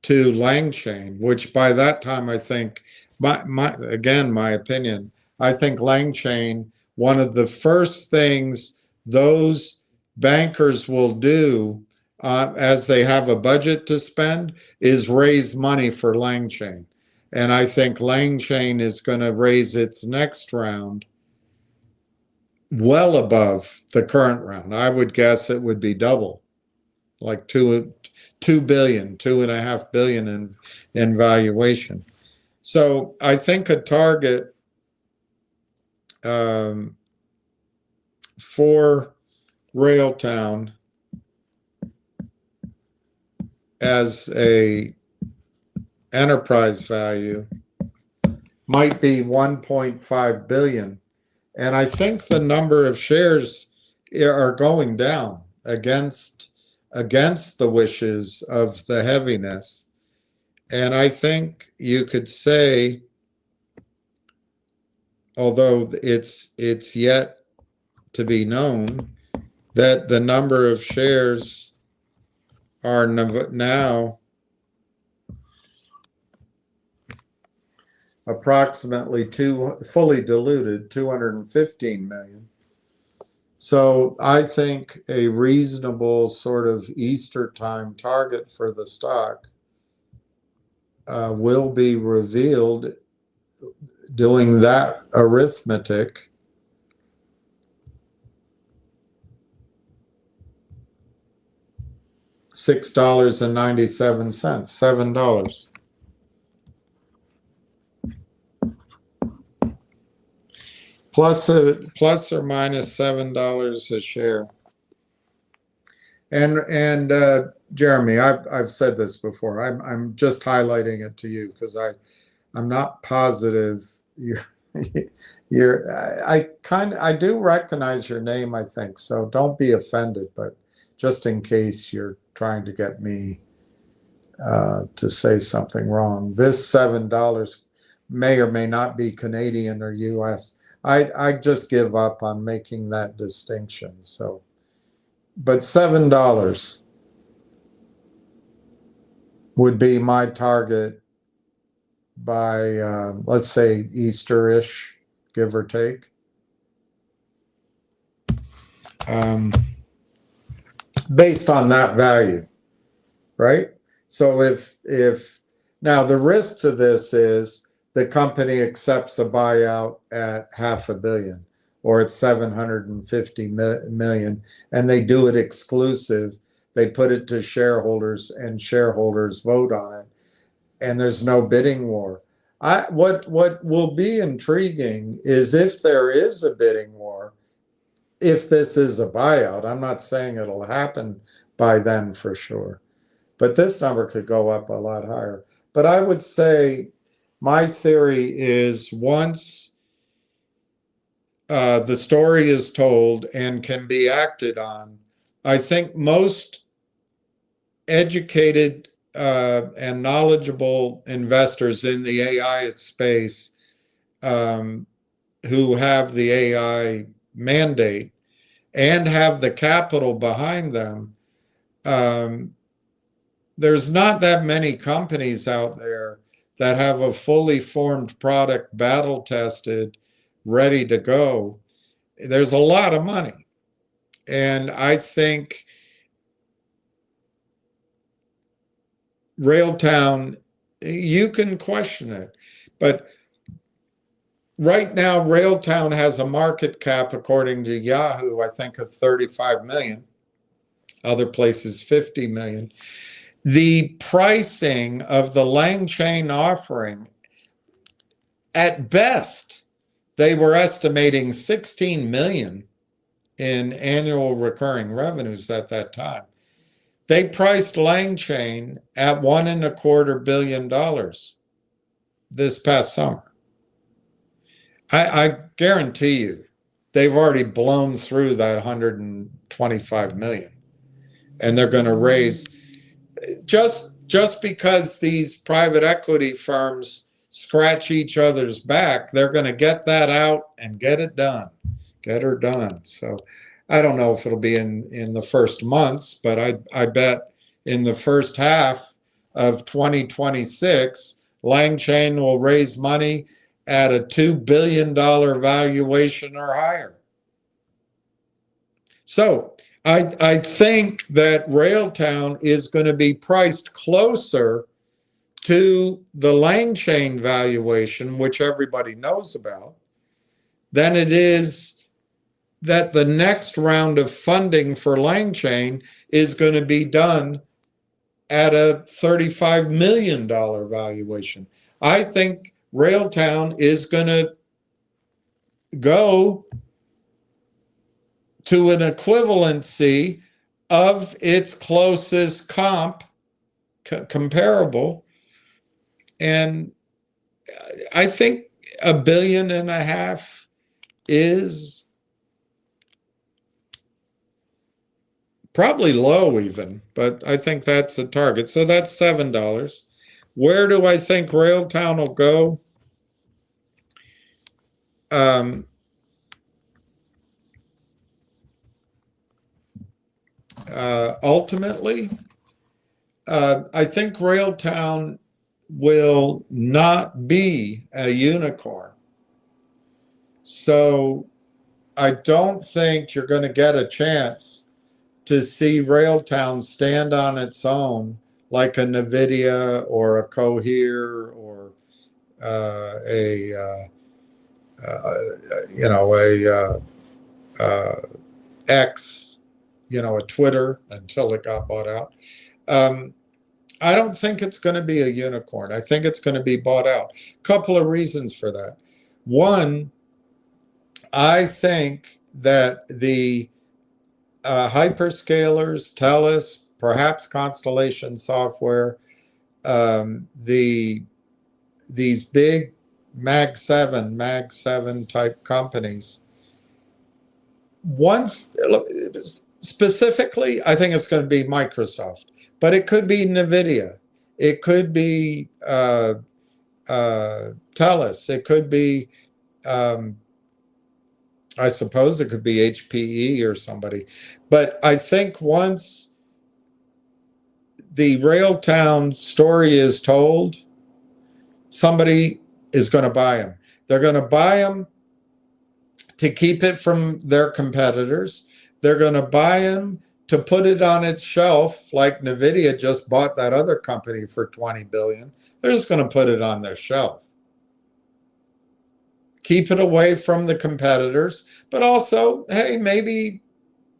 A: to Langchain, which by that time I think, again, my opinion, I think Langchain, one of the first things those bankers will do as they have a budget to spend is raise money for Langchain. And I think Langchain is going to raise its next round well above the current round. I would guess it would be double, like 2.5 billion in valuation. So I think a target for Railtown as a enterprise value might be 1.5 billion. And I think the number of shares are going down against the wishes of the heaviness. And I think you could say, although it's yet to be known, that the number of shares are now approximately fully diluted 215 million. So I think a reasonable sort of Easter time target for the stock will be revealed doing that arithmetic. $6.97, $7. Plus or minus $7 a share. And Jeremy, I've said this before. I'm just highlighting it to you because I'm not positive I do recognize your name, I think, so don't be offended, but just in case you're trying to get me to say something wrong, this $7 may or may not be Canadian or US. I just give up on making that distinction. So, but $7 would be my target by, let's say, Easter-ish, give or take. Based on that value, right? So if now the risk to this is the company accepts a buyout at $500 million or at 750 million, and they do it exclusive. They put it to shareholders, and shareholders vote on it, and there's no bidding war. What will be intriguing is if there is a bidding war, if this is a buyout. I'm not saying it'll happen by then for sure, but this number could go up a lot higher. But I would say my theory is once the story is told and can be acted on, I think most educated and knowledgeable investors in the AI space who have the AI mandate and have the capital behind them, there's not that many companies out there that have a fully formed product, battle tested, ready to go. There's a lot of money. And I think Railtown, you can question it, but right now Railtown has a market cap, according to Yahoo, I think of 35 million. Other places 50 million. The pricing of the Langchain offering, at best, they were estimating 16 million in annual recurring revenues at that time. They priced Langchain at $1.25 billion this past summer. I guarantee you, they've already blown through that 125 million, and they're going to raise just because these private equity firms scratch each other's back. They're going to get that out and get it done, get her done. So I don't know if it'll be in the first months, but I bet in the first half of 2026, Langchain will raise money at a $2 billion valuation or higher. So I think that Railtown is going to be priced closer to the Langchain valuation, which everybody knows about, than it is that the next round of funding for Langchain is going to be done at a $35 million valuation. I think Railtown is going to go to an equivalency of its closest comparable. And I think $1.5 billion is probably low even, but I think that's a target. So that's $7. Where do I think Railtown will go? Ultimately, I think Railtown will not be a unicorn. So I don't think you're going to get a chance to see Railtown stand on its own like a NVIDIA or a Cohere or X, a Twitter until it got bought out. I don't think it's going to be a unicorn. I think it's going to be bought out. Couple of reasons for that. One, I think that the hyperscalers, TELUS, perhaps Constellation Software, these big Mag 7 type companies, once specifically, I think it's going to be Microsoft, but it could be NVIDIA, it could be TELUS, it could be I suppose it could be HPE or somebody. But I think once the Railtown story is told, somebody is going to buy them. They're going to buy them to keep it from their competitors. They're going to buy them to put it on its shelf, like NVIDIA just bought that other company for $20 billion. They're just going to put it on their shelf. Keep it away from the competitors, but also, hey, maybe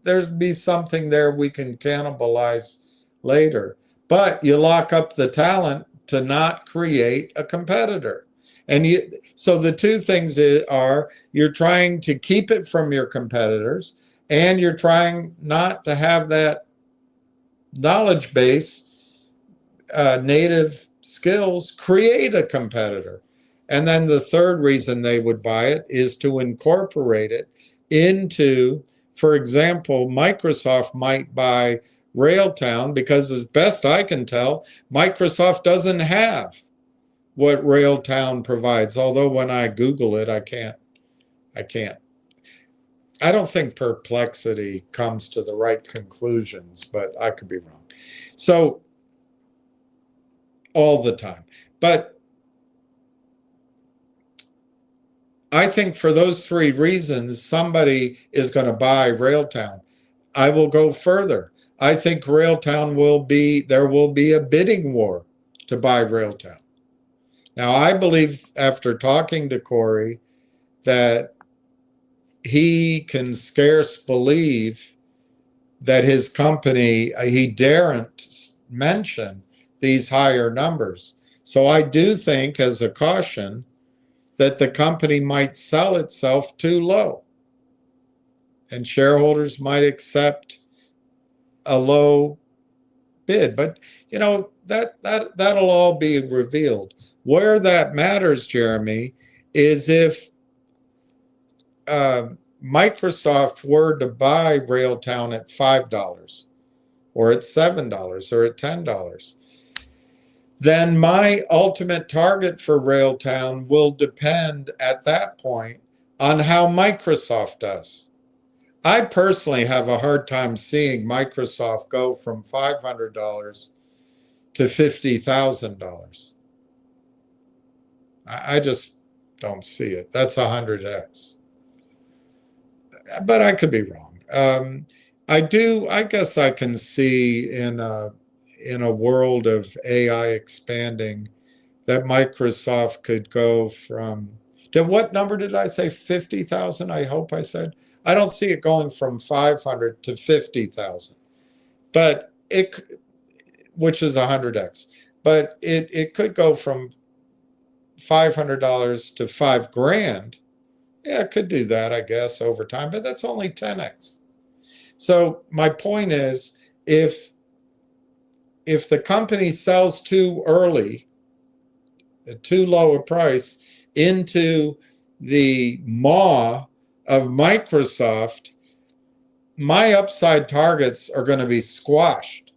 A: there's be something there we can cannibalize later. But you lock up the talent to not create a competitor. And so the two things are you're trying to keep it from your competitors, and you're trying not to have that knowledge base, native skills, create a competitor. And then the third reason they would buy it is to incorporate it into, for example, Microsoft might buy Railtown because, as best I can tell, Microsoft doesn't have what Railtown provides. Although when I Google it, I can't. I don't think Perplexity comes to the right conclusions, but I could be wrong. So all the time. But I think for those three reasons, somebody is going to buy Railtown. I will go further. I think Railtown there will be a bidding war to buy Railtown. Now, I believe after talking to Corey that he can scarce believe that his company, he daren't mention these higher numbers. So I do think, as a caution, that the company might sell itself too low, and shareholders might accept a low bid. But that'll all be revealed. Where that matters, Jeremy, is if Microsoft were to buy Railtown at $5 or at $7 or at $10, then my ultimate target for Railtown will depend at that point on how Microsoft does. I personally have a hard time seeing Microsoft go from $500 to $50,000. I just don't see it. That's 100x. But I could be wrong. I do. I guess I can see in a world of AI expanding that Microsoft could go from to what number did I say? 50,000. I hope I said. I don't see it going from 500 to 50,000, but which is 100x. But it could go from $500 to 5 grand. Yeah, it could do that, I guess, over time, but that's only 10x. So my point is, if the company sells too early, at too low a price, into the maw of Microsoft, my upside targets are going to be squashed.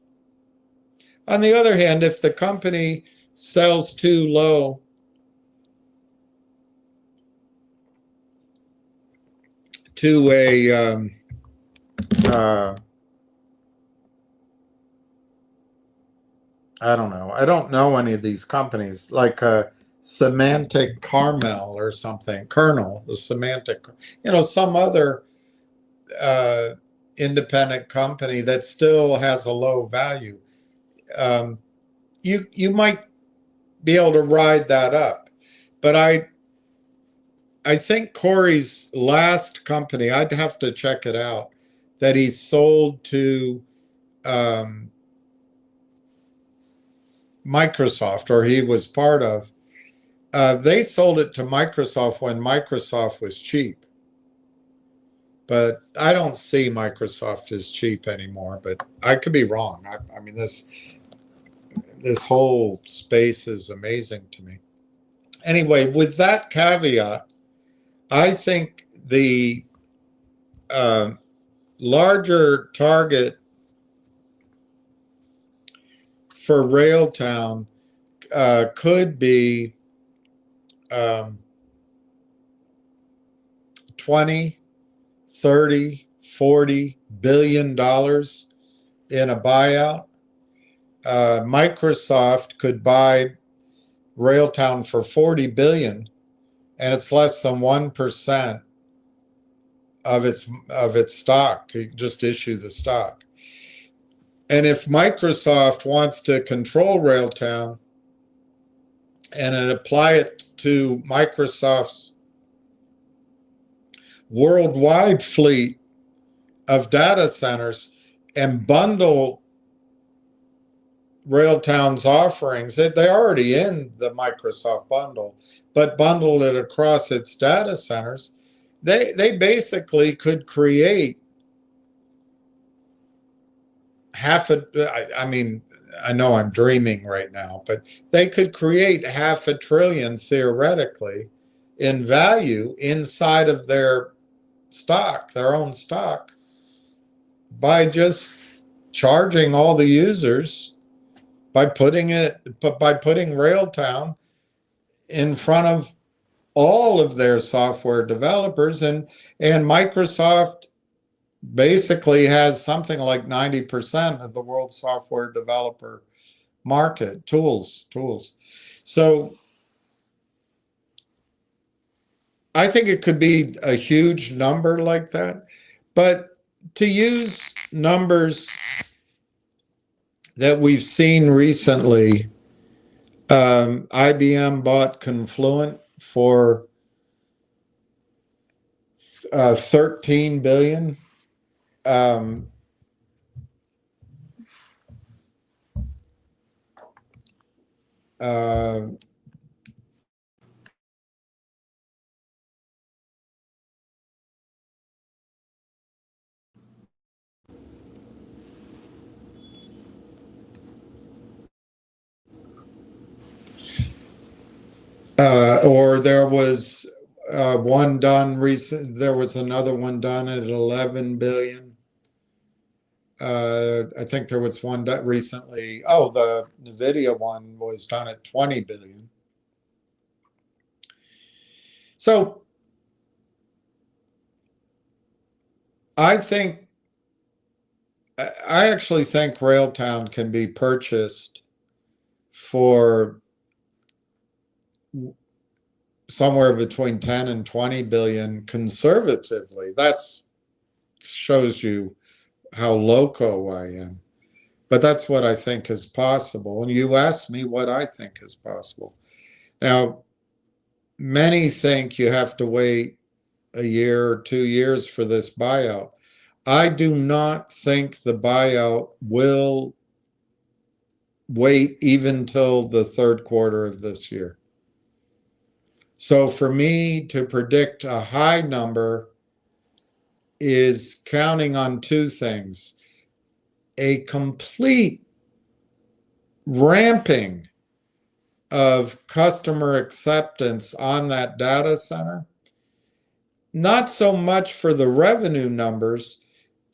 A: On the other hand, if the company sells too low to a I don't know. I don't know any of these companies like Semantic Caramel or something, Kernel, the Semantic, some other uh, independent company that still has a low value. Um, you might be able to ride that up, but I think Corey's last company, I'd have to check it out, that he sold to um, Microsoft, or he was part of. They sold it to Microsoft when Microsoft was cheap. But I don't see Microsoft as cheap anymore, but I could be wrong. I mean, this whole space is amazing to me. Anyway, with that caveat, I think the uh, larger target for Railtown could be 20, 30, 40 billion dollars in a buyout. Microsoft could buy Railtown for 40 billion, and it's less than 1% of its stock. You just issue the stock. And if Microsoft wants to control Railtown and apply it to Microsoft's worldwide fleet of data centers and bundle Railtown's offerings, they're already in the Microsoft bundle, but bundle it across its data centers, they basically could create I mean, I know I'm dreaming right now, but they could create $500 billion theoretically in value inside of their stock, their own stock, by just charging all the users by putting Railtown in front of all of their software developers, and Microsoft basically has something like 90% of the world's software developer market tools. So I think it could be a huge number like that, but to use numbers that we've seen recently, IBM bought Confluent for 13 billion. Um, uh, or there was one done recent. There was another one done at 11 billion. I think there was one done recently. Oh, the NVIDIA one was done at 20 billion. So I think, I actually think Railtown can be purchased for somewhere between 10 and 20 billion conservatively. That's shows you how loco I am. But that's what I think is possible. And you asked me what I think is possible. Now, many think you have to wait a year or 2 years for this buyout. I do not think the buyout will wait even till the third quarter of this year. So for me to predict a high number is counting on two things: a complete ramping of customer acceptance on that data center, not so much for the revenue numbers,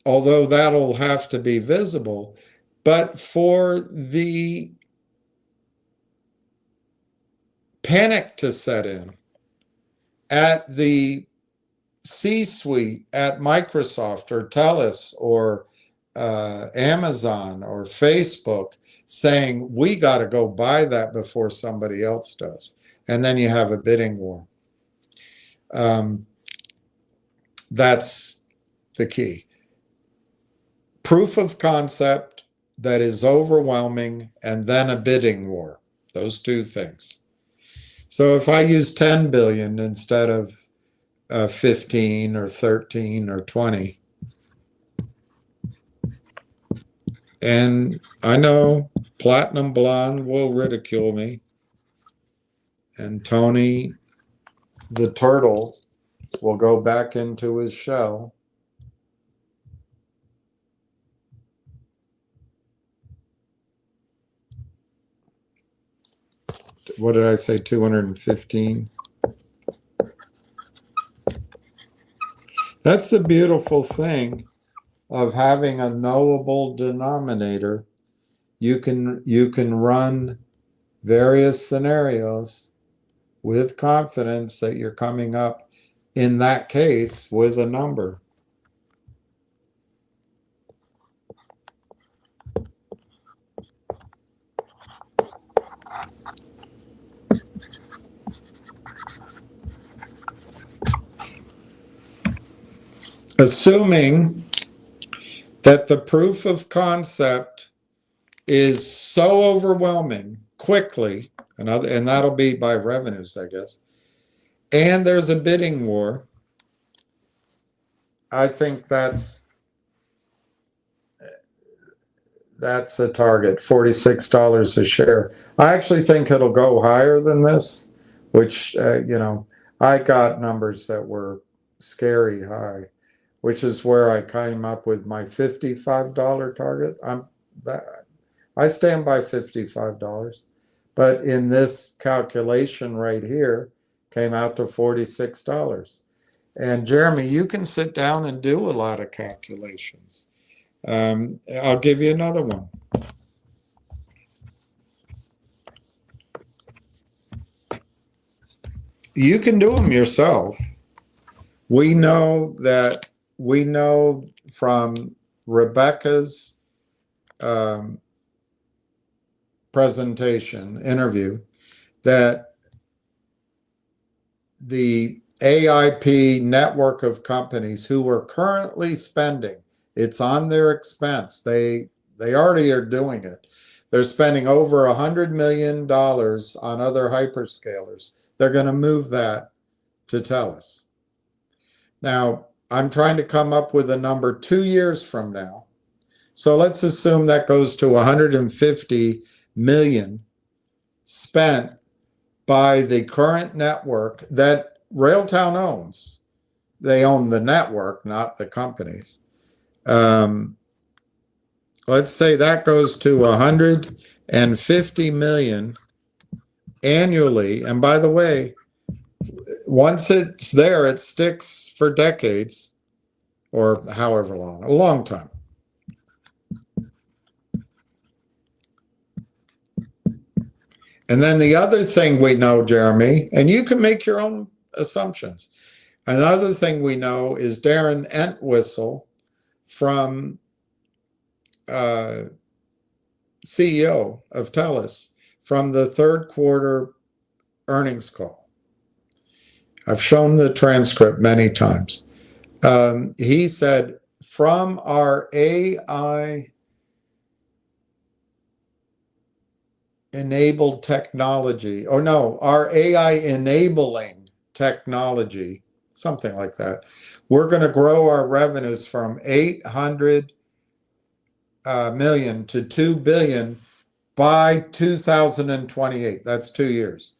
A: although that'll have to be visible, but for the panic to set in at the C-suite at Microsoft or TELUS or Amazon or Facebook, saying, we got to go buy that before somebody else does. And then you have a bidding war. That's the key. Proof of concept that is overwhelming, and then a bidding war. Those two things. So if I use 10 billion instead of 15 or 13 or 20, and I know Platinum Blonde will ridicule me, and Tony the Turtle will go back into his shell. What did I say, 215? That's the beautiful thing of having a knowable denominator. You can run various scenarios with confidence that you're coming up, in that case, with a number. Assuming that the proof of concept is so overwhelming quickly, and that'll be by revenues, I guess, and there's a bidding war, I think that's a target, $46 a share. I actually think it'll go higher than this, which, I got numbers that were scary high, which is where I came up with my $55 target. I stand by $55, but in this calculation right here, came out to $46. And Jeremy, you can sit down and do a lot of calculations. I'll give you another one. You can do them yourself. We know from Rebecca's interview, that the AIP network of companies who are currently spending, it's on their expense. They already are doing it. They're spending over $100 million on other hyperscalers. They're going to move that to TELUS. Now, I'm trying to come up with a number 2 years from now. So let's assume that goes to 150 million spent by the current network that Railtown owns. They own the network, not the companies. Let's say that goes to 150 million annually. And by the way, once it's there, it sticks for decades, or however long, a long time. And then the other thing we know, Jeremy, and you can make your own assumptions. Another thing we know is Darren Entwistle from CEO of TELUS from the third quarter earnings call. I've shown the transcript many times. He said, from our AI enabled technology, or no, our AI enabling technology, something like that, we're going to grow our revenues from 800 million to 2 billion by 2028. That's 2 years.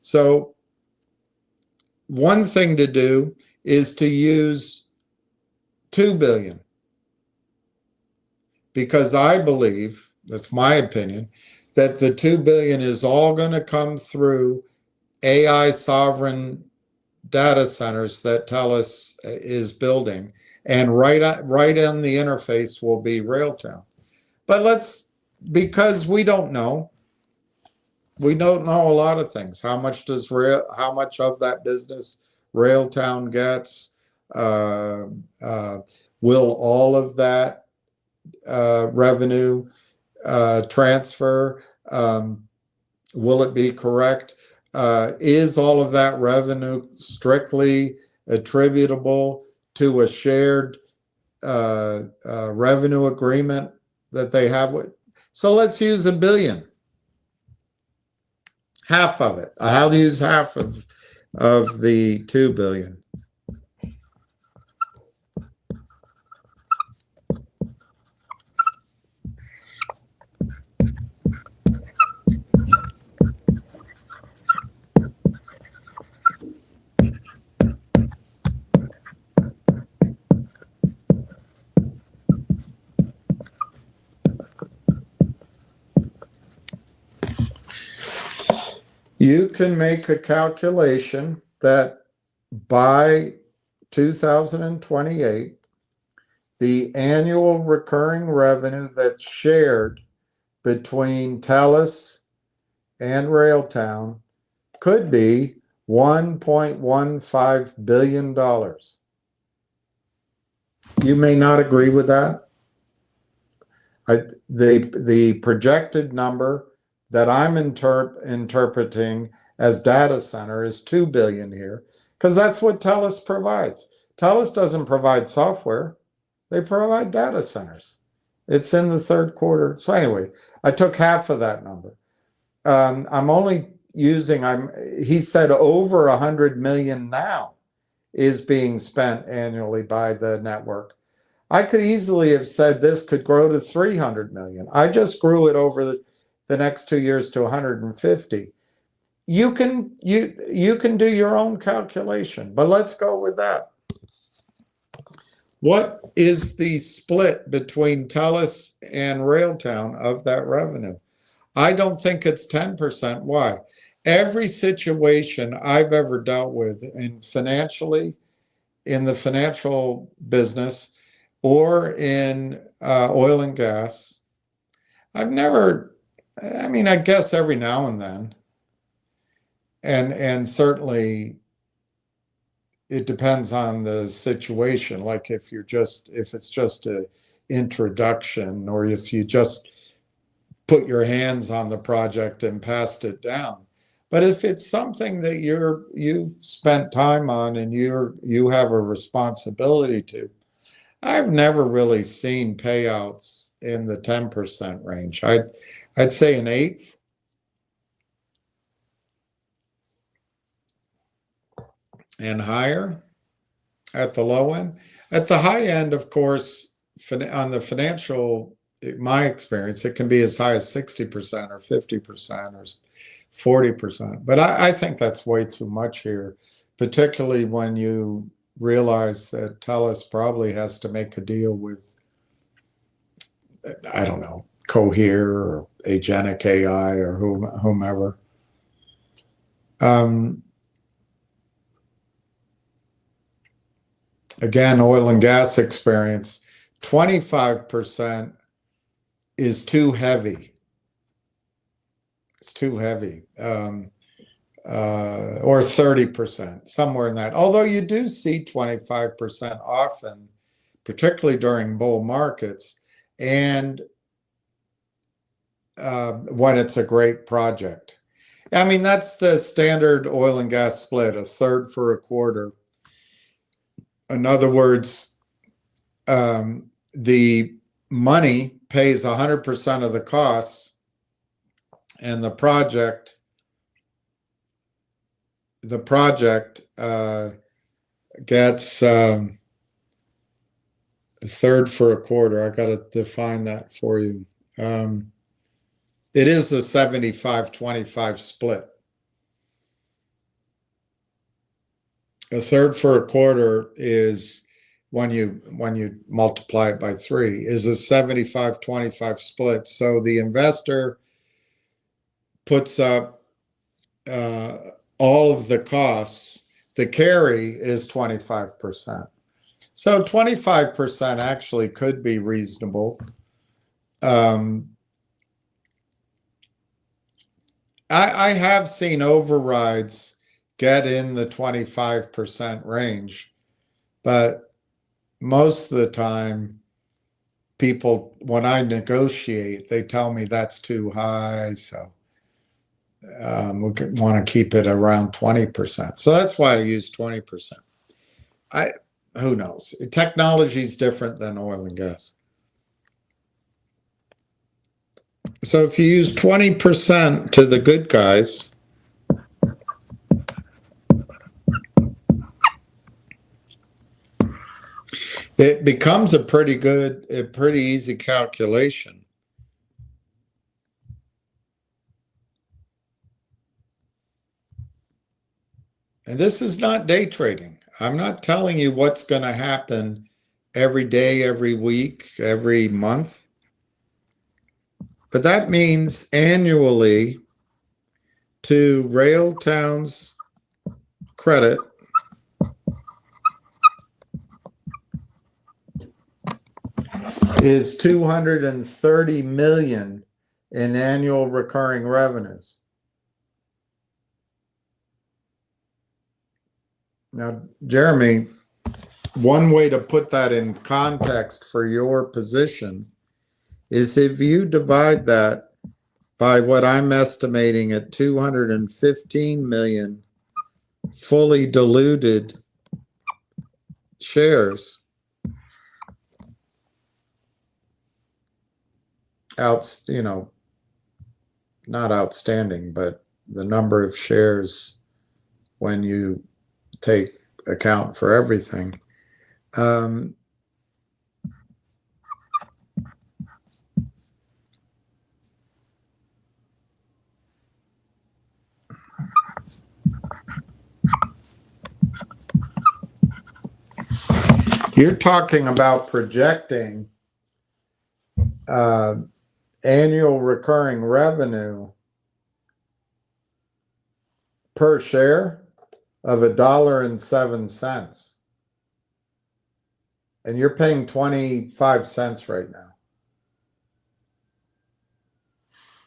A: So one thing to do is to use 2 billion, because I believe, that's my opinion, that the 2 billion is all going to come through AI sovereign data centers that TELUS is building, and right on the interface will be Railtown. But because we don't know a lot of things. How much of that business Railtown gets? Will all of that revenue transfer? Will it be correct? Is all of that revenue strictly attributable to a shared revenue agreement that they have with? So let's use 1 billion. Half of it. I'll use half of the 2 billion. You can make a calculation that by 2028, the annual recurring revenue that's shared between TELUS and Railtown could be $1.15 billion. You may not agree with that. The projected number that I'm interpreting as data center is 2 billion here, because that's what TELUS provides. TELUS doesn't provide software. They provide data centers. It's in the third quarter. So anyway, I took half of that number. I'm only using, he said over 100 million now is being spent annually by the network. I could easily have said this could grow to 300 million. I just grew it over the next 2 years to 150. You can do your own calculation, but let's go with that. What is the split between TELUS and Railtown of that revenue? I don't think it's 10%. Why? Every situation I've ever dealt with in the financial business or in oil and gas, I guess every now and then, and certainly it depends on the situation. Like if it's just an introduction, or if you just put your hands on the project and passed it down. But if it's something that you've spent time on and you have a responsibility to, I've never really seen payouts in the 10% range. I'd say an eighth. And higher at the low end. At the high end, of course, on the financial, in my experience, it can be as high as 60% or 50% or 40%. But I think that's way too much here, particularly when you realize that TELUS probably has to make a deal with, I don't know, Cohere or Agentic AI or whomever. Again, oil and gas experience, 25% is too heavy. It's too heavy. Or 30%, somewhere in that. Although you do see 25% often particularly during bull markets, and when it's a great project. I mean, that's the standard oil and gas split, a third for a quarter. In other words, the money pays 100% of the costs, and the project gets a third for a quarter. I got to define that for you. It is a 75-25 split. A third for a quarter is, when you multiply it by 3, is a 75-25 split. So the investor puts up all of the costs. The carry is 25%. So 25% actually could be reasonable. I have seen overrides get in the 25% range, but most of the time, people, when I negotiate, they tell me that's too high, so we want to keep it around 20%. So that's why I use 20%. Who knows? Technology is different than oil and gas. So if you use 20% to the good guys, it becomes a pretty easy calculation. And this is not day trading. I'm not telling you what's going to happen every day, every week, every month. But that means annually, to Railtown's credit, is $230 million in annual recurring revenues. Now, Jeremy, one way to put that in context for your position is if you divide that by what I'm estimating at 215 million fully diluted shares, not outstanding, but the number of shares when you take account for everything. You're talking about projecting annual recurring revenue per share of $1.07. And you're paying 25 cents right now.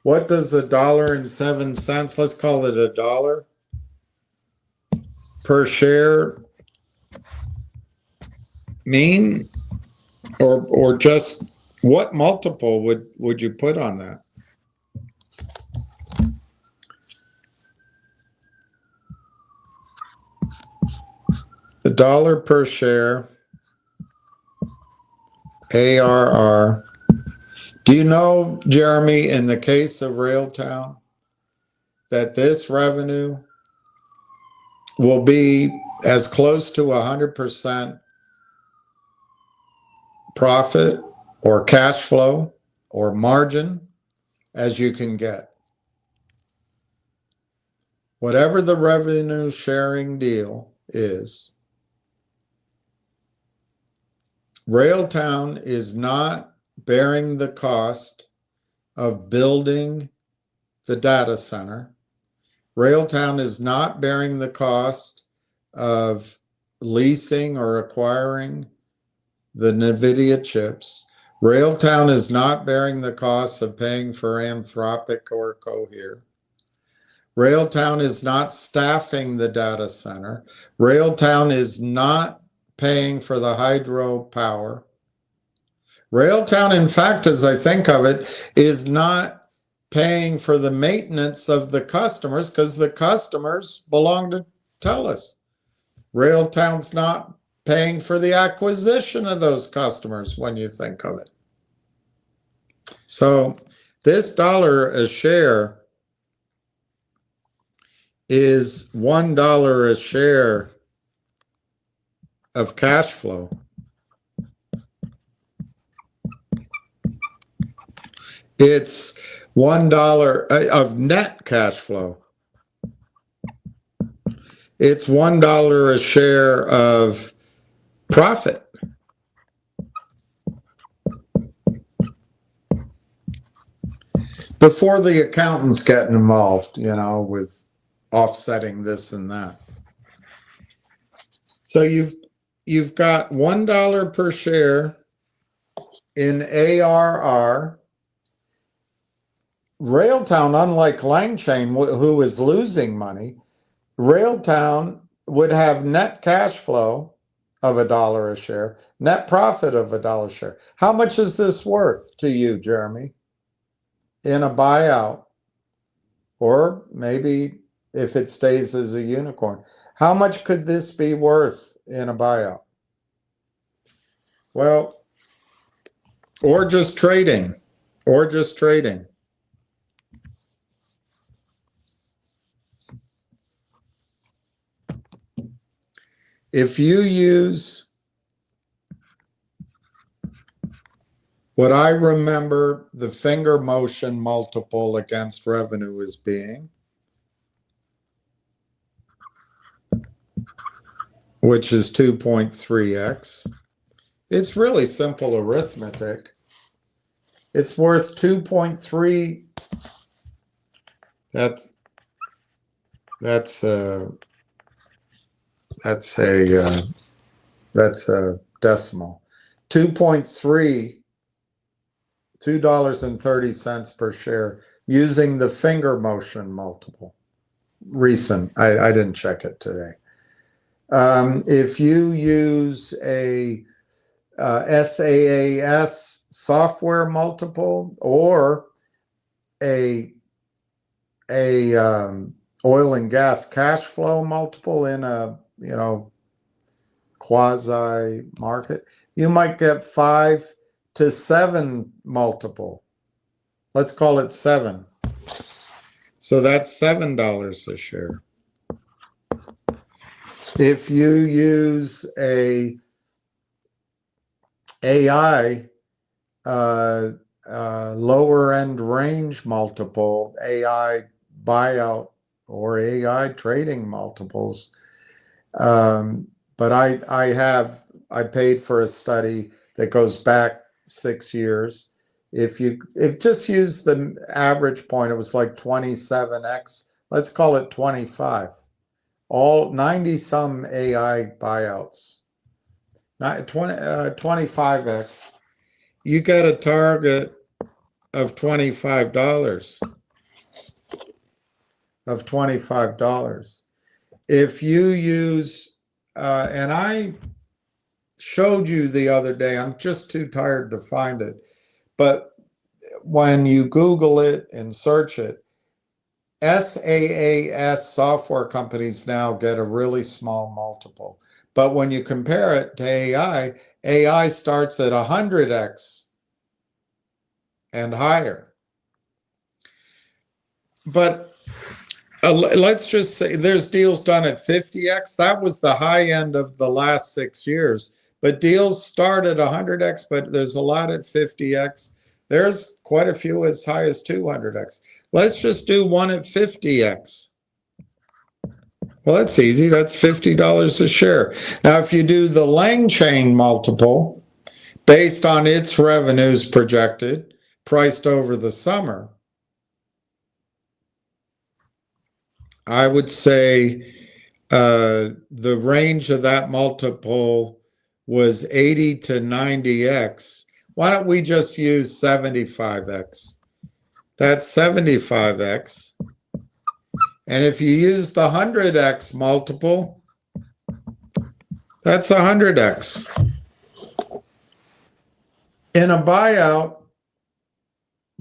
A: What does $1.07, let's call it $1 per share mean? Or just what multiple would you put on that? $1 per share, ARR. Do you know, Jeremy, in the case of Railtown, that this revenue will be as close to 100% profit or cash flow or margin as you can get? Whatever the revenue sharing deal is, Railtown is not bearing the cost of building the data center. Railtown is not bearing the cost of leasing or acquiring the NVIDIA chips. Railtown is not bearing the cost of paying for Anthropic or Cohere. Railtown is not staffing the data center. Railtown is not paying for the hydropower Railtown, in fact, as I think of it, is not paying for the maintenance of the customers because the customers belong to TELUS. Railtown's not paying for the acquisition of those customers when you think of it. So this dollar a share is $1 a share of cash flow. It's $1 of net cash flow. It's $1 a share of profit. Before the accountants get involved, you know, with offsetting this and that. So you've got $1 per share in ARR. Railtown, unlike Langchain, who is losing money, Railtown would have net cash flow of $1 a share, net profit of $1 a share. How much is this worth to you, Jeremy, in a buyout? Or maybe if it stays as a unicorn, how much could this be worth in a buyout? Well, or just trading, If you use what I remember the finger motion multiple against revenue as being, which is 2.3x, it's really simple arithmetic. It's worth 2.3. That's a decimal. 2.3, $2.30 per share using the finger motion multiple. Recent. I didn't check it today. If you use a SaaS software multiple or a oil and gas cash flow multiple in a, you know, quasi market, you might get 5 to 7 multiple. Let's call it 7. So that's $7 a share. If you use a AI lower end range multiple, AI buyout or AI trading multiples, but I paid for a study that goes back 6 years. If just use the average point, it was like 27x. Let's call it 25. All 90 some AI buyouts, not 25x. You get a target of $25. If you use, and I showed you the other day, I'm just too tired to find it, but when you Google it and search it, SaaS software companies now get a really small multiple. But when you compare it to AI starts at 100x and higher. But let's just say there's deals done at 50x. That was the high end of the last 6 years. But deals start at 100x, but there's a lot at 50x. There's quite a few as high as 200x. Let's just do one at 50x. Well, that's easy. That's $50 a share. Now, if you do the Langchain multiple based on its revenues projected, priced over the summer, I would say the range of that multiple was 80 to 90x. Why don't we just use 75x? That's 75x. And if you use the 100x multiple, that's 100x. In a buyout,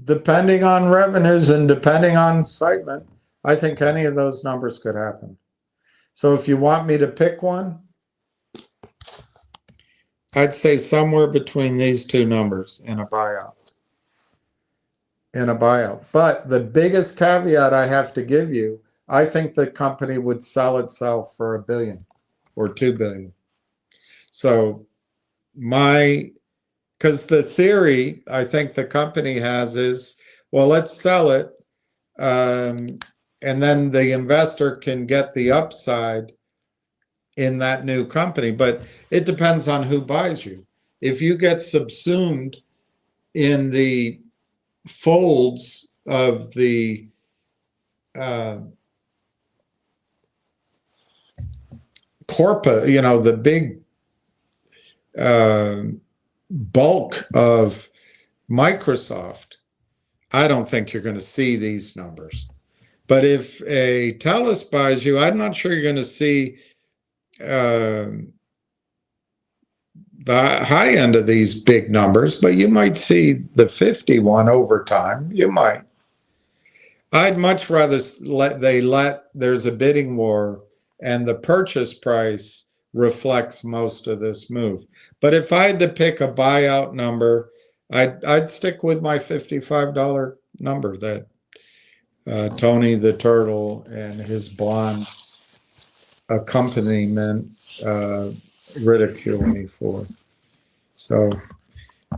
A: depending on revenues and depending on excitement, I think any of those numbers could happen. So if you want me to pick one, I'd say somewhere between these two numbers in a buyout. But the biggest caveat I have to give you, I think the company would sell itself for $1 billion or $2 billion. So because the theory I think the company has is, well, let's sell it, and then the investor can get the upside in that new company. But it depends on who buys you. If you get subsumed in the folds of the corporate, the big bulk of Microsoft, I don't think you're going to see these numbers. But if a TELUS buys you, I'm not sure you're going to see the high end of these big numbers, but you might see the 51 over time. You might. I'd much rather there's a bidding war and the purchase price reflects most of this move. But if I had to pick a buyout number, I'd stick with my $55 number that Tony the Turtle and his blonde accompaniment ridicule me for. So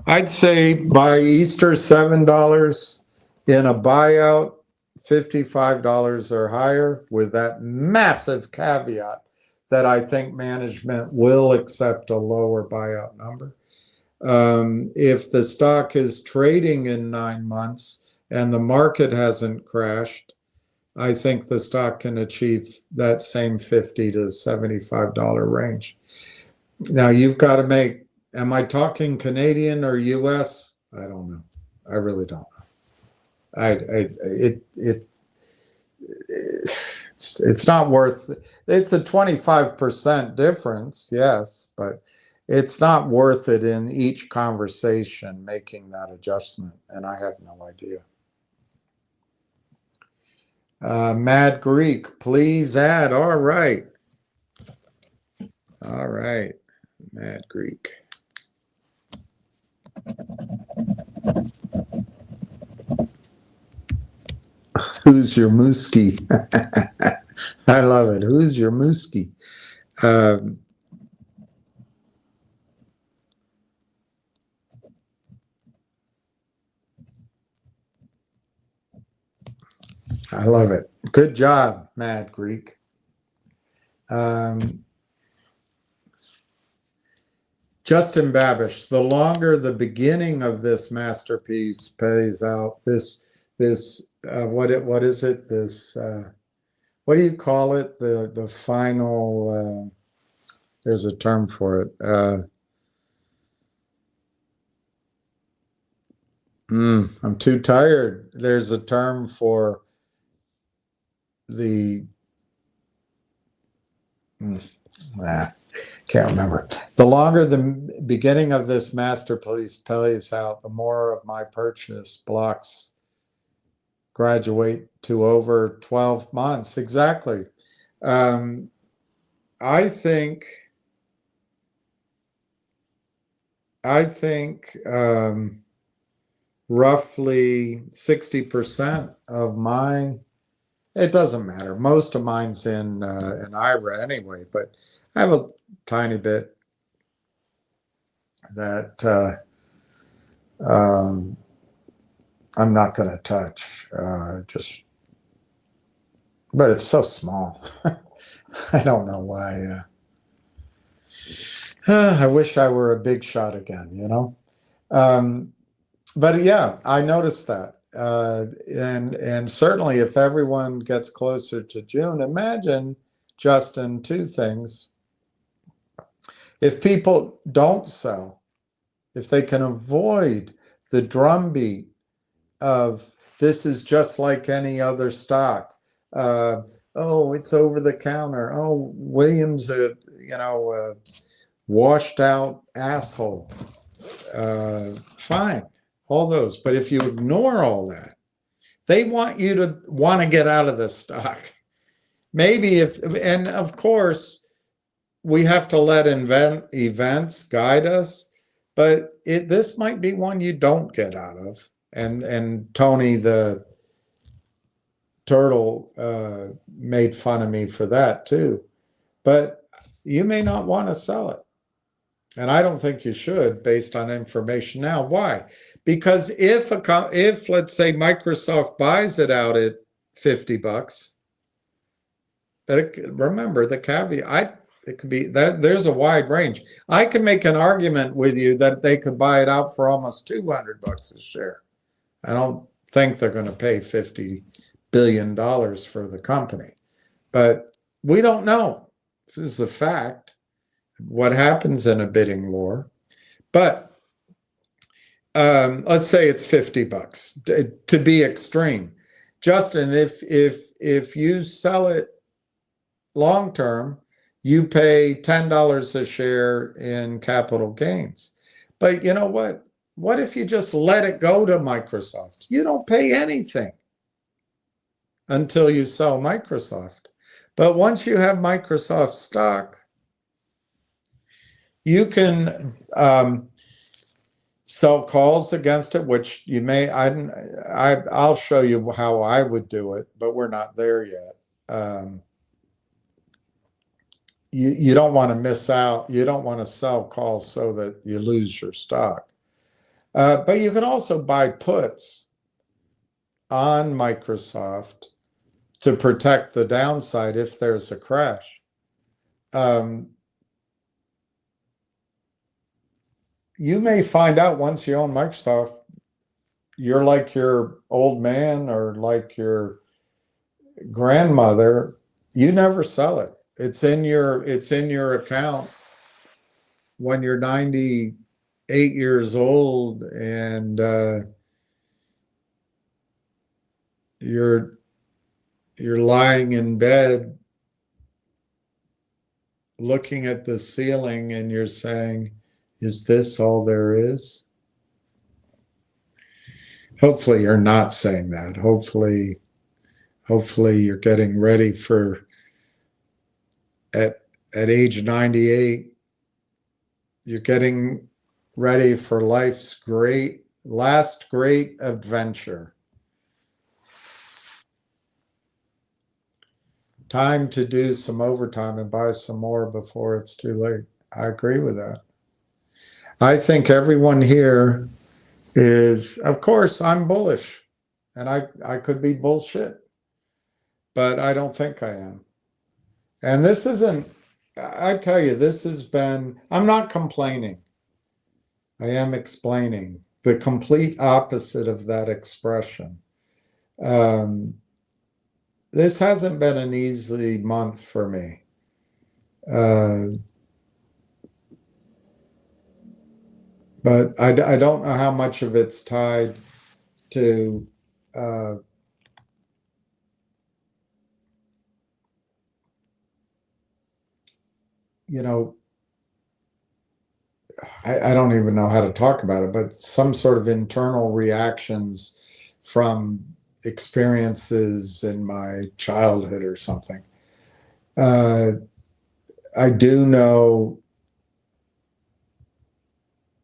A: I'd say by Easter, $7 in a buyout, $55 or higher, with that massive caveat that I think management will accept a lower buyout number. If the stock is trading in 9 months and the market hasn't crashed, I think the stock can achieve that same $50 to $75 range. Now you've got to am I talking Canadian or US? I don't know. I really don't know. It's not worth it. It's a 25% difference, yes, but it's not worth it in each conversation making that adjustment, and I have no idea. Mad Greek, please add. All right, Mad Greek. Who's your Mooski? I love it. Who's your Mooski? I love it. Good job, Mad Greek. Justin Babish, the longer the beginning of this masterpiece pays out, what is it? What do you call it? The final. There's a term for it. I'm too tired. There's a term for the. Can't remember. The longer the beginning of this masterpiece pays out, the more of my purchase blocks graduate to over 12 months. Exactly. I think roughly 60% of it doesn't matter. Most of mine's in IRA anyway, but I have a tiny bit that I'm not going to touch. But it's so small. I don't know why. I wish I were a big shot again, But yeah, I noticed that. And certainly if everyone gets closer to June, imagine, Justin, two things. If people don't sell, if they can avoid the drumbeat of this is just like any other stock. Oh, it's over the counter. Oh, Williams, washed out asshole. fine, all those. But if you ignore all that, they want you to want to get out of this stock. Maybe and of course, we have to let events guide us, but this might be one you don't get out of. And Tony the turtle made fun of me for that too. But you may not want to sell it. And I don't think you should based on information now. Why? Because if let's say Microsoft buys it out at $50, remember the caveat, it could be that there's a wide range. I can make an argument with you that they could buy it out for almost $200 a share. I don't think they're going to pay $50 billion for the company, but we don't know. This is a fact. What happens in a bidding war? But let's say it's $50 to be extreme. Justin, if you sell it long term, you pay $10 a share in capital gains. But you know what? What if you just let it go to Microsoft? You don't pay anything until you sell Microsoft. But once you have Microsoft stock, you can sell calls against it, which you may. I'll show you how I would do it, but we're not there yet. You don't want to miss out. You don't want to sell calls so that you lose your stock. But you can also buy puts on Microsoft to protect the downside if there's a crash. You may find out once you own Microsoft, you're like your old man or like your grandmother. You never sell it. It's in your account when you're 98 years old and you're lying in bed looking at the ceiling and you're saying, is this all there is? Hopefully you're not saying that. Hopefully you're getting ready for at age 98, you're getting ready for life's last great adventure. Time to do some overtime and buy some more before it's too late. I agree with that. I think everyone here is, of course, I'm bullish, and I could be bullshit, but I don't think I am. And this isn't, I tell you, this has been, I'm not complaining. I am explaining the complete opposite of that expression. This hasn't been an easy month for me. But I don't know how much of it's tied to you know, I don't even know how to talk about it, but some sort of internal reactions from experiences in my childhood or something. I do know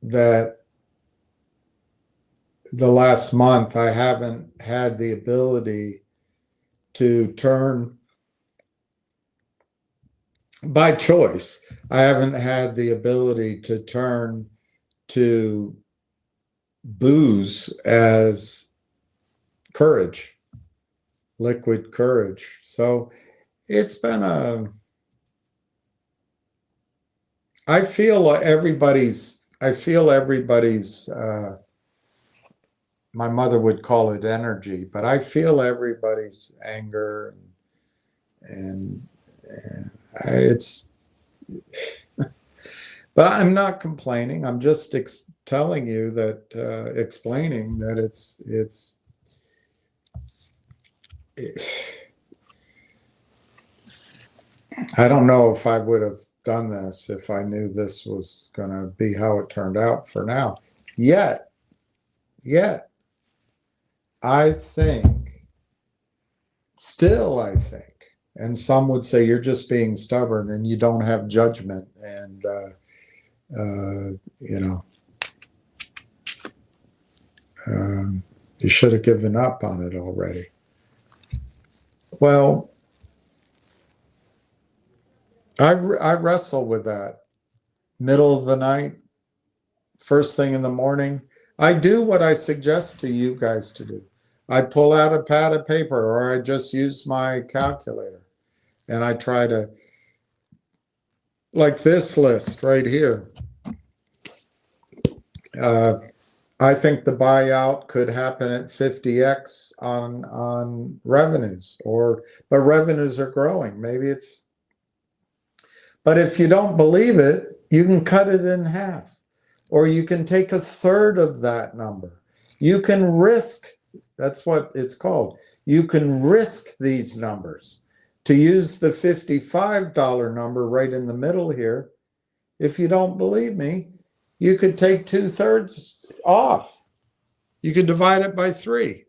A: that the last month I haven't had the ability to turn by choice. I haven't had the ability to turn to booze as courage, liquid courage. So it's been I feel everybody's, my mother would call it energy, but I feel everybody's anger and it's, but I'm not complaining. I'm just telling you that, explaining that I don't know if I would have done this if I knew this was going to be how it turned out for now. Yet, I think, still I think, and some would say you're just being stubborn and you don't have judgment, and you know, you should have given up on it already. Well, I wrestle with that. Middle of the night, first thing in the morning, I do what I suggest to you guys to do. I pull out a pad of paper, or I just use my calculator, and I try to, like this list right here. I think the buyout could happen at 50x on revenues, but revenues are growing. Maybe it's, but if you don't believe it, you can cut it in half, or you can take a third of that number. You can risk, that's what it's called. You can risk these numbers. To use the $55 number right in the middle here, if you don't believe me, you could take 2/3 off. You could divide it by 3.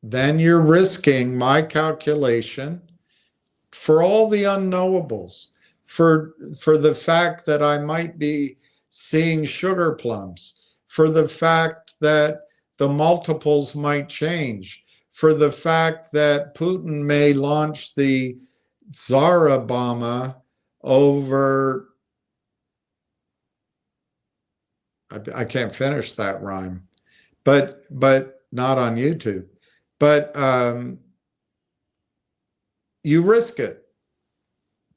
A: Then you're risking my calculation for all the unknowables, for the fact that I might be seeing sugar plums, for the fact that the multiples might change, for the fact that Putin may launch the Tsar Obama over, I can't finish that rhyme, but not on YouTube. But you risk it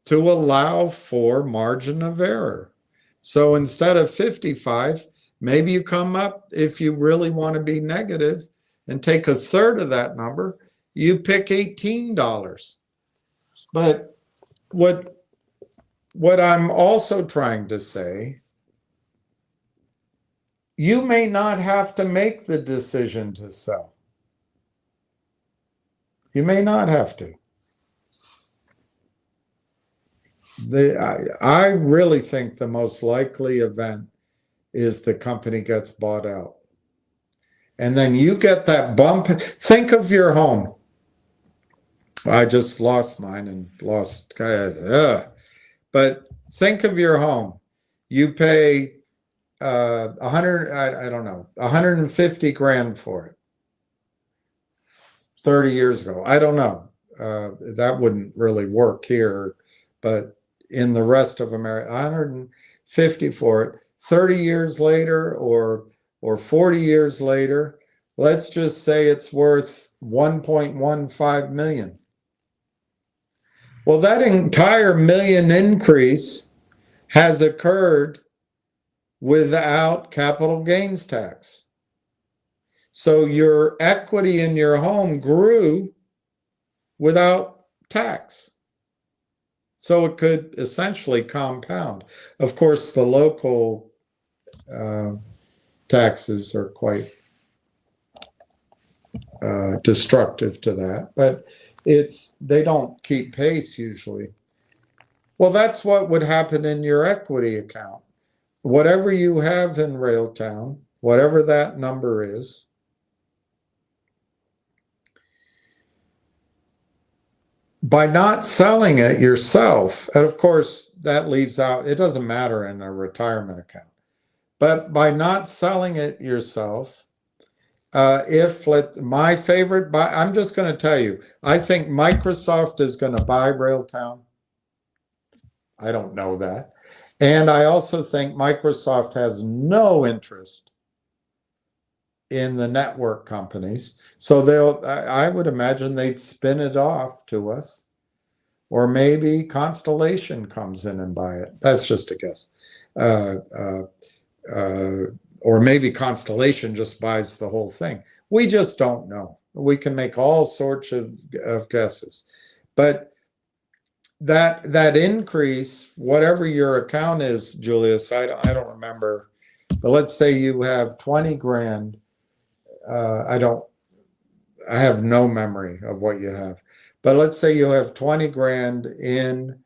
A: to allow for margin of error. So instead of 55, maybe you come up, if you really want to be negative and take a third of that number, you pick $18. But what I'm also trying to say, you may not have to make the decision to sell. You may not have to. I really think the most likely event is the company gets bought out. And then you get that bump. Think of your home. I just lost mine and lost, but think of your home. You pay 100, I don't know, 150 grand for it 30 years ago. I don't know. That wouldn't really work here, but in the rest of America, 150 for it. 30 years later, or 40 years later, let's just say it's worth 1.15 million. Well, that entire million increase has occurred without capital gains tax. So your equity in your home grew without tax. So it could essentially compound. Of course, the local taxes are quite destructive to that, but they don't keep pace usually. Well, that's what would happen in your equity account. Whatever you have in Railtown, whatever that number is, by not selling it yourself, and of course that leaves out, it doesn't matter in a retirement account, but by not selling it yourself, my favorite buy, I'm just going to tell you, I think Microsoft is going to buy Railtown. I don't know that. And I also think Microsoft has no interest in the network companies. So I would imagine they'd spin it off to us. Or maybe Constellation comes in and buy it. That's just a guess. Or maybe Constellation just buys the whole thing. We just don't know. We can make all sorts of guesses. But that increase, whatever your account is, Julius, I don't remember, but let's say you have 20 grand. I have no memory of what you have, But let's say you have 20 grand in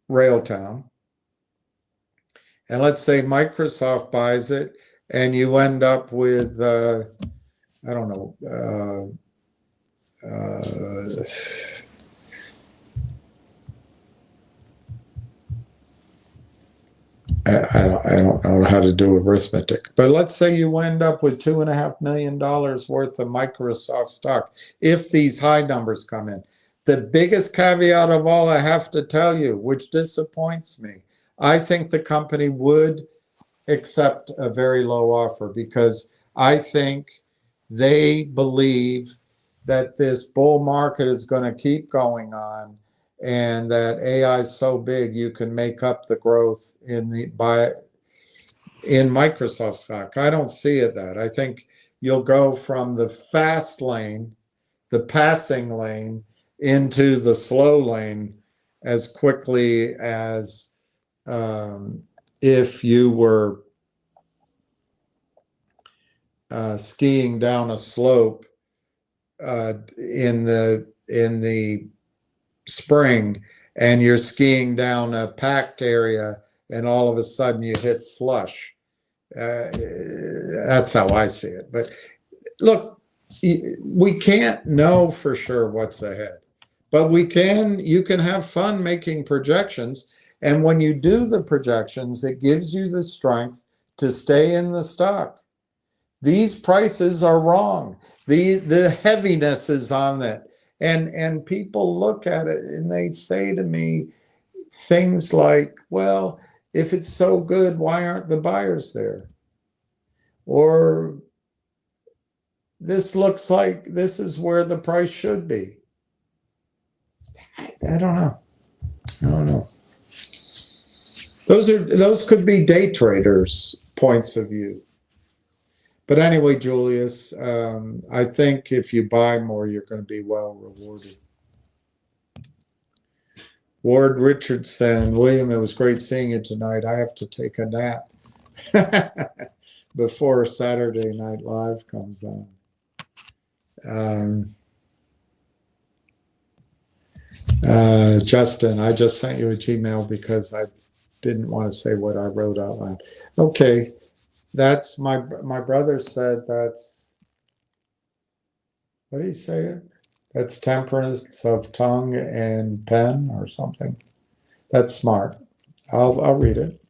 A: Railtown, and let's say Microsoft buys it, and you end up with, I don't know, I don't know how to do arithmetic, but let's say you end up with $2.5 million worth of Microsoft stock if these high numbers come in. The biggest caveat of all I have to tell you, which disappoints me, I think the company would accept a very low offer because I think they believe that this bull market is going to keep going on, and that AI is so big you can make up the growth in Microsoft stock. I don't see it that. I think you'll go from the fast lane, the passing lane, into the slow lane as quickly as if you were skiing down a slope in the spring, and you're skiing down a packed area, and all of a sudden you hit slush. That's how I see it. But look, we can't know for sure what's ahead, but you can have fun making projections. And when you do the projections, it gives you the strength to stay in the stock. These prices are wrong. The heaviness is on that. And people look at it and they say to me things like, well, if it's so good, why aren't the buyers there? Or this looks like this is where the price should be. I don't know. I don't know. Those could be day traders' points of view. But anyway, Julius, I think if you buy more, you're going to be well rewarded. Ward Richardson, William, it was great seeing you tonight. I have to take a nap before Saturday Night Live comes on. Justin, I just sent you a Gmail because I didn't want to say what I wrote out loud. Okay, that's my brother said that's, what did he say it? That's temperance of tongue and pen or something. That's smart. I'll read it.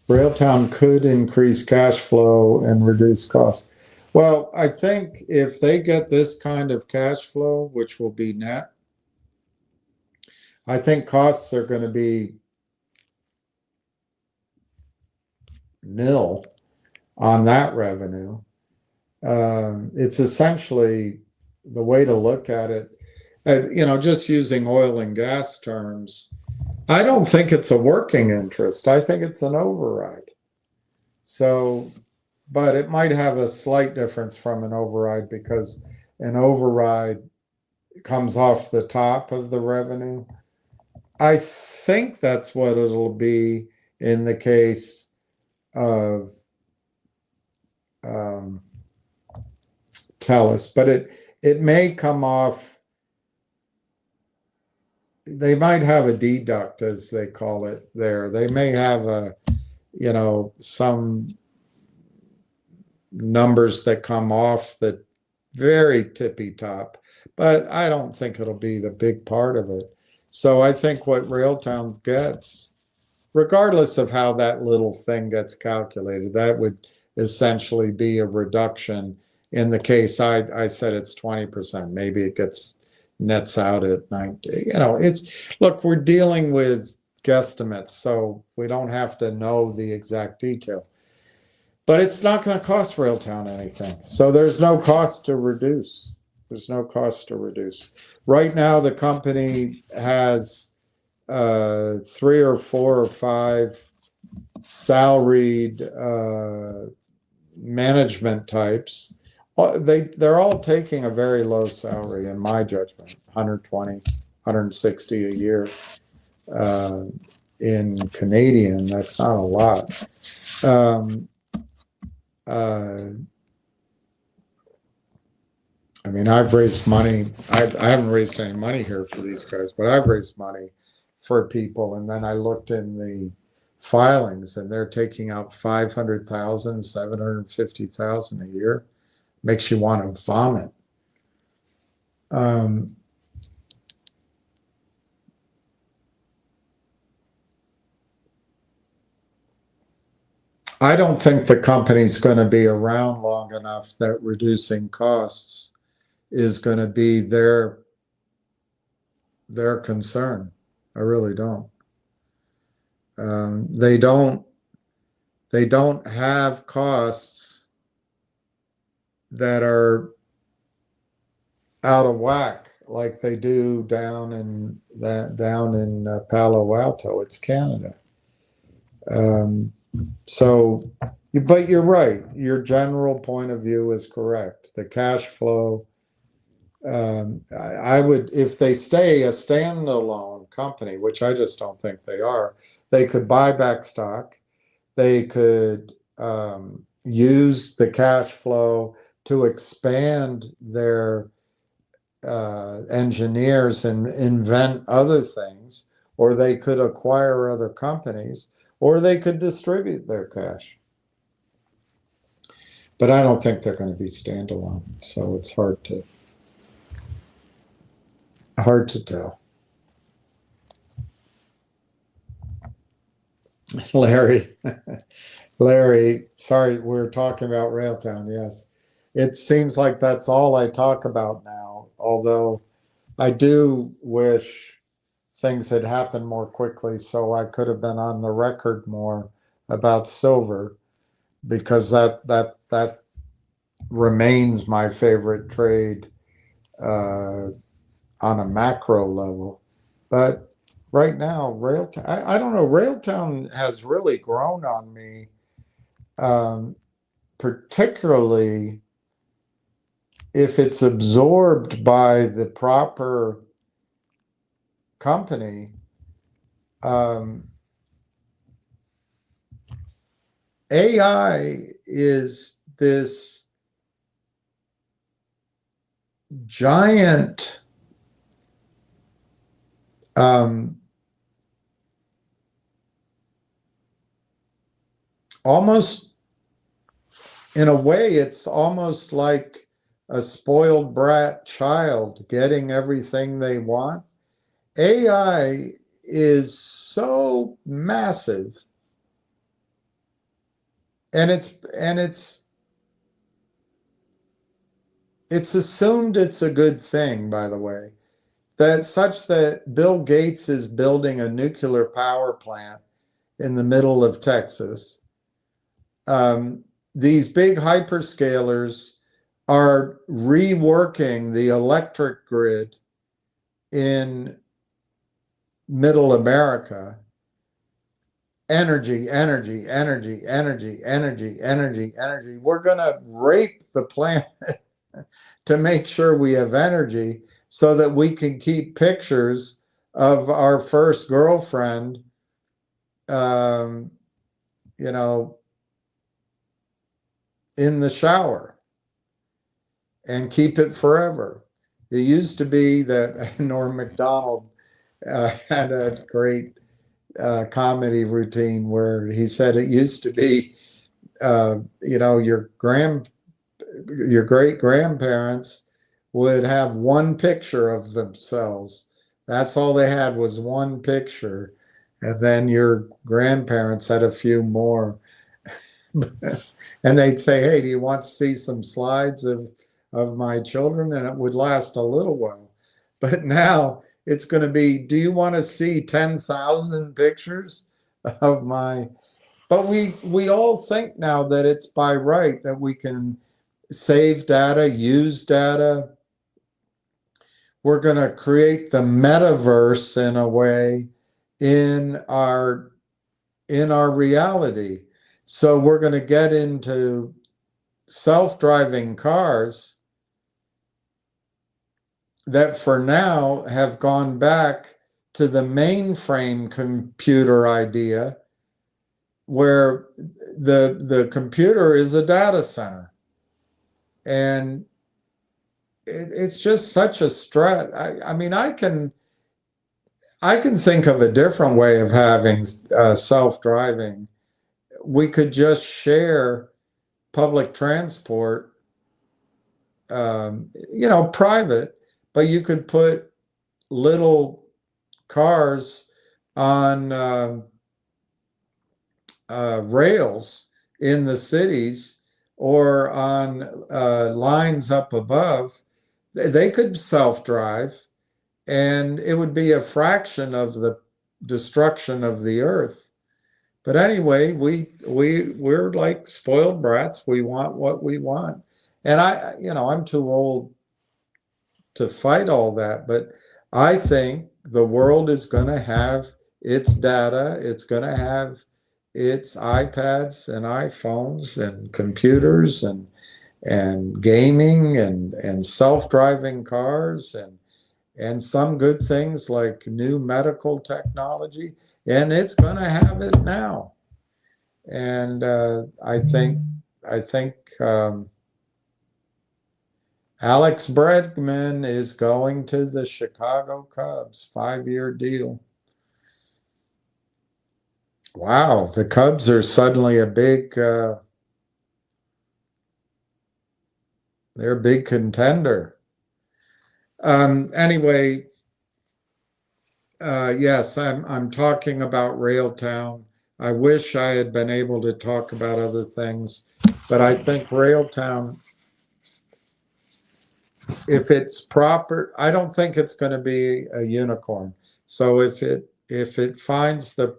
A: Railtown could increase cash flow and reduce costs. Well, I think if they get this kind of cash flow, which will be net, I think costs are going to be nil on that revenue. It's essentially the way to look at it. Just using oil and gas terms, I don't think it's a working interest. I think it's an override. So, but it might have a slight difference from an override because an override comes off the top of the revenue. I think that's what it'll be in the case of TELUS, but it may come off. They might have a deduct, as they call it there. They may have some numbers that come off the very tippy top, but I don't think it'll be the big part of it. So I think what Railtown gets, regardless of how that little thing gets calculated, that would essentially be a reduction. In the case I said it's 20%, maybe it nets out at 90. Look, we're dealing with guesstimates, so we don't have to know the exact detail. But it's not going to cost Railtown anything. So there's no cost to reduce. There's no cost to reduce. Right now, the company has 3 or 4 or 5 salaried management types. They're all taking a very low salary, in my judgment, 120, 160 a year. In Canadian, that's not a lot. mean, I've raised money. I haven't raised any money here for these guys, but I've raised money for people. And then I looked in the filings and they're taking out 500,000, 750,000 a year. Makes you want to vomit. I don't think the company's going to be around long enough that reducing costs is going to be their concern. I really don't. They don't have costs that are out of whack like they do down in Palo Alto. It's Canada. But you're right. Your general point of view is correct. The cash flow. I would, if they stay a standalone company, which I just don't think they are, they could buy back stock. They could use the cash flow to expand their engineers and invent other things, or they could acquire other companies, or they could distribute their cash. But I don't think they're going to be standalone, so it's hard to tell. Larry, sorry, we're talking about Railtown. Yes, it seems like that's all I talk about now, although I do wish things had happened more quickly so I could have been on the record more about silver, because that remains my favorite trade on a macro level. But right now, Railtown, I don't know, Railtown has really grown on me, particularly if it's absorbed by the proper company. AI is this giant almost, in a way, it's almost like a spoiled brat child getting everything they want. AI is so massive, and it's assumed it's a good thing, by the way, that such that Bill Gates is building a nuclear power plant in the middle of Texas. These big hyperscalers are reworking the electric grid in middle America. Energy, energy, energy, energy, energy, energy, energy. We're going to rape the planet to make sure we have energy so that we can keep pictures of our first girlfriend, you know, in the shower, and keep it forever. It used to be that Norm Macdonald had a great comedy routine where he said it used to be, you know, your great grandparents would have one picture of themselves. That's all they had, was one picture. And then your grandparents had a few more. And they'd say, hey, do you want to see some slides of my children? And it would last a little while. But now it's going to be, do you want to see 10,000 pictures of my... But we all think now that it's by right that we can save data, use data. We're going to create the metaverse in a way in our reality. So we're going to get into self-driving cars that for now have gone back to the mainframe computer idea, where the computer is a data center. And it's just such a stress. I mean, I can think of a different way of having self-driving. We could just share public transport, private, but you could put little cars on rails in the cities or on lines up above. They could self-drive, and it would be a fraction of the destruction of the earth. But anyway, we're like spoiled brats. We want what we want. And I'm too old to fight all that, but I think the world is going to have its data. It's going to have its iPads and iPhones and computers and gaming and self-driving cars and some good things like new medical technology, and it's going to have it now. And I think Alex Bregman is going to the Chicago Cubs, 5-year deal. Wow, the Cubs are suddenly they're a big contender. Anyway, yes, I'm talking about Railtown. I wish I had been able to talk about other things, but I think Railtown, if it's proper, I don't think it's going to be a unicorn. So if it finds the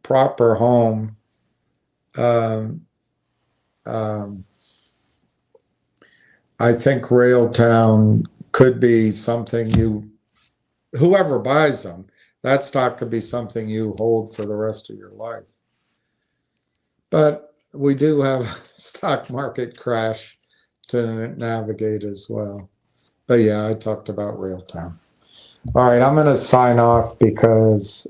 A: proper home, um, um, I think Railtown could be something whoever buys them, that stock could be something you hold for the rest of your life. But we do have a stock market crash to navigate as well. But yeah, I talked about Railtown. All right, I'm going to sign off because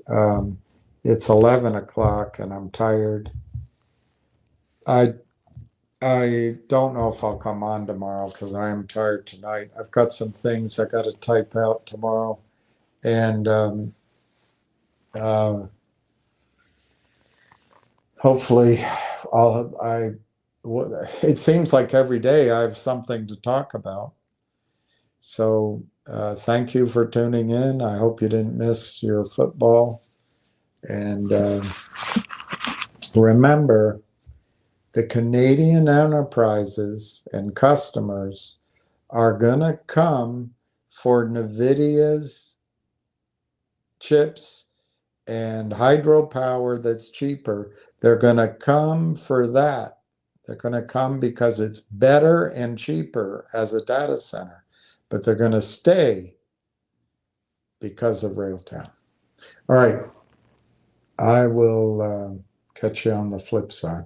A: it's 11 o'clock and I'm tired. I don't know if I'll come on tomorrow because I am tired tonight. I've got some things I got to type out tomorrow, and hopefully it seems like every day I have something to talk about. So thank you for tuning in. I hope you didn't miss your football. And remember, the Canadian enterprises and customers are going to come for NVIDIA's chips and hydropower that's cheaper. They're going to come for that. They're going to come because it's better and cheaper as a data center, but they're going to stay because of Railtown. All right. I will catch you on the flip side.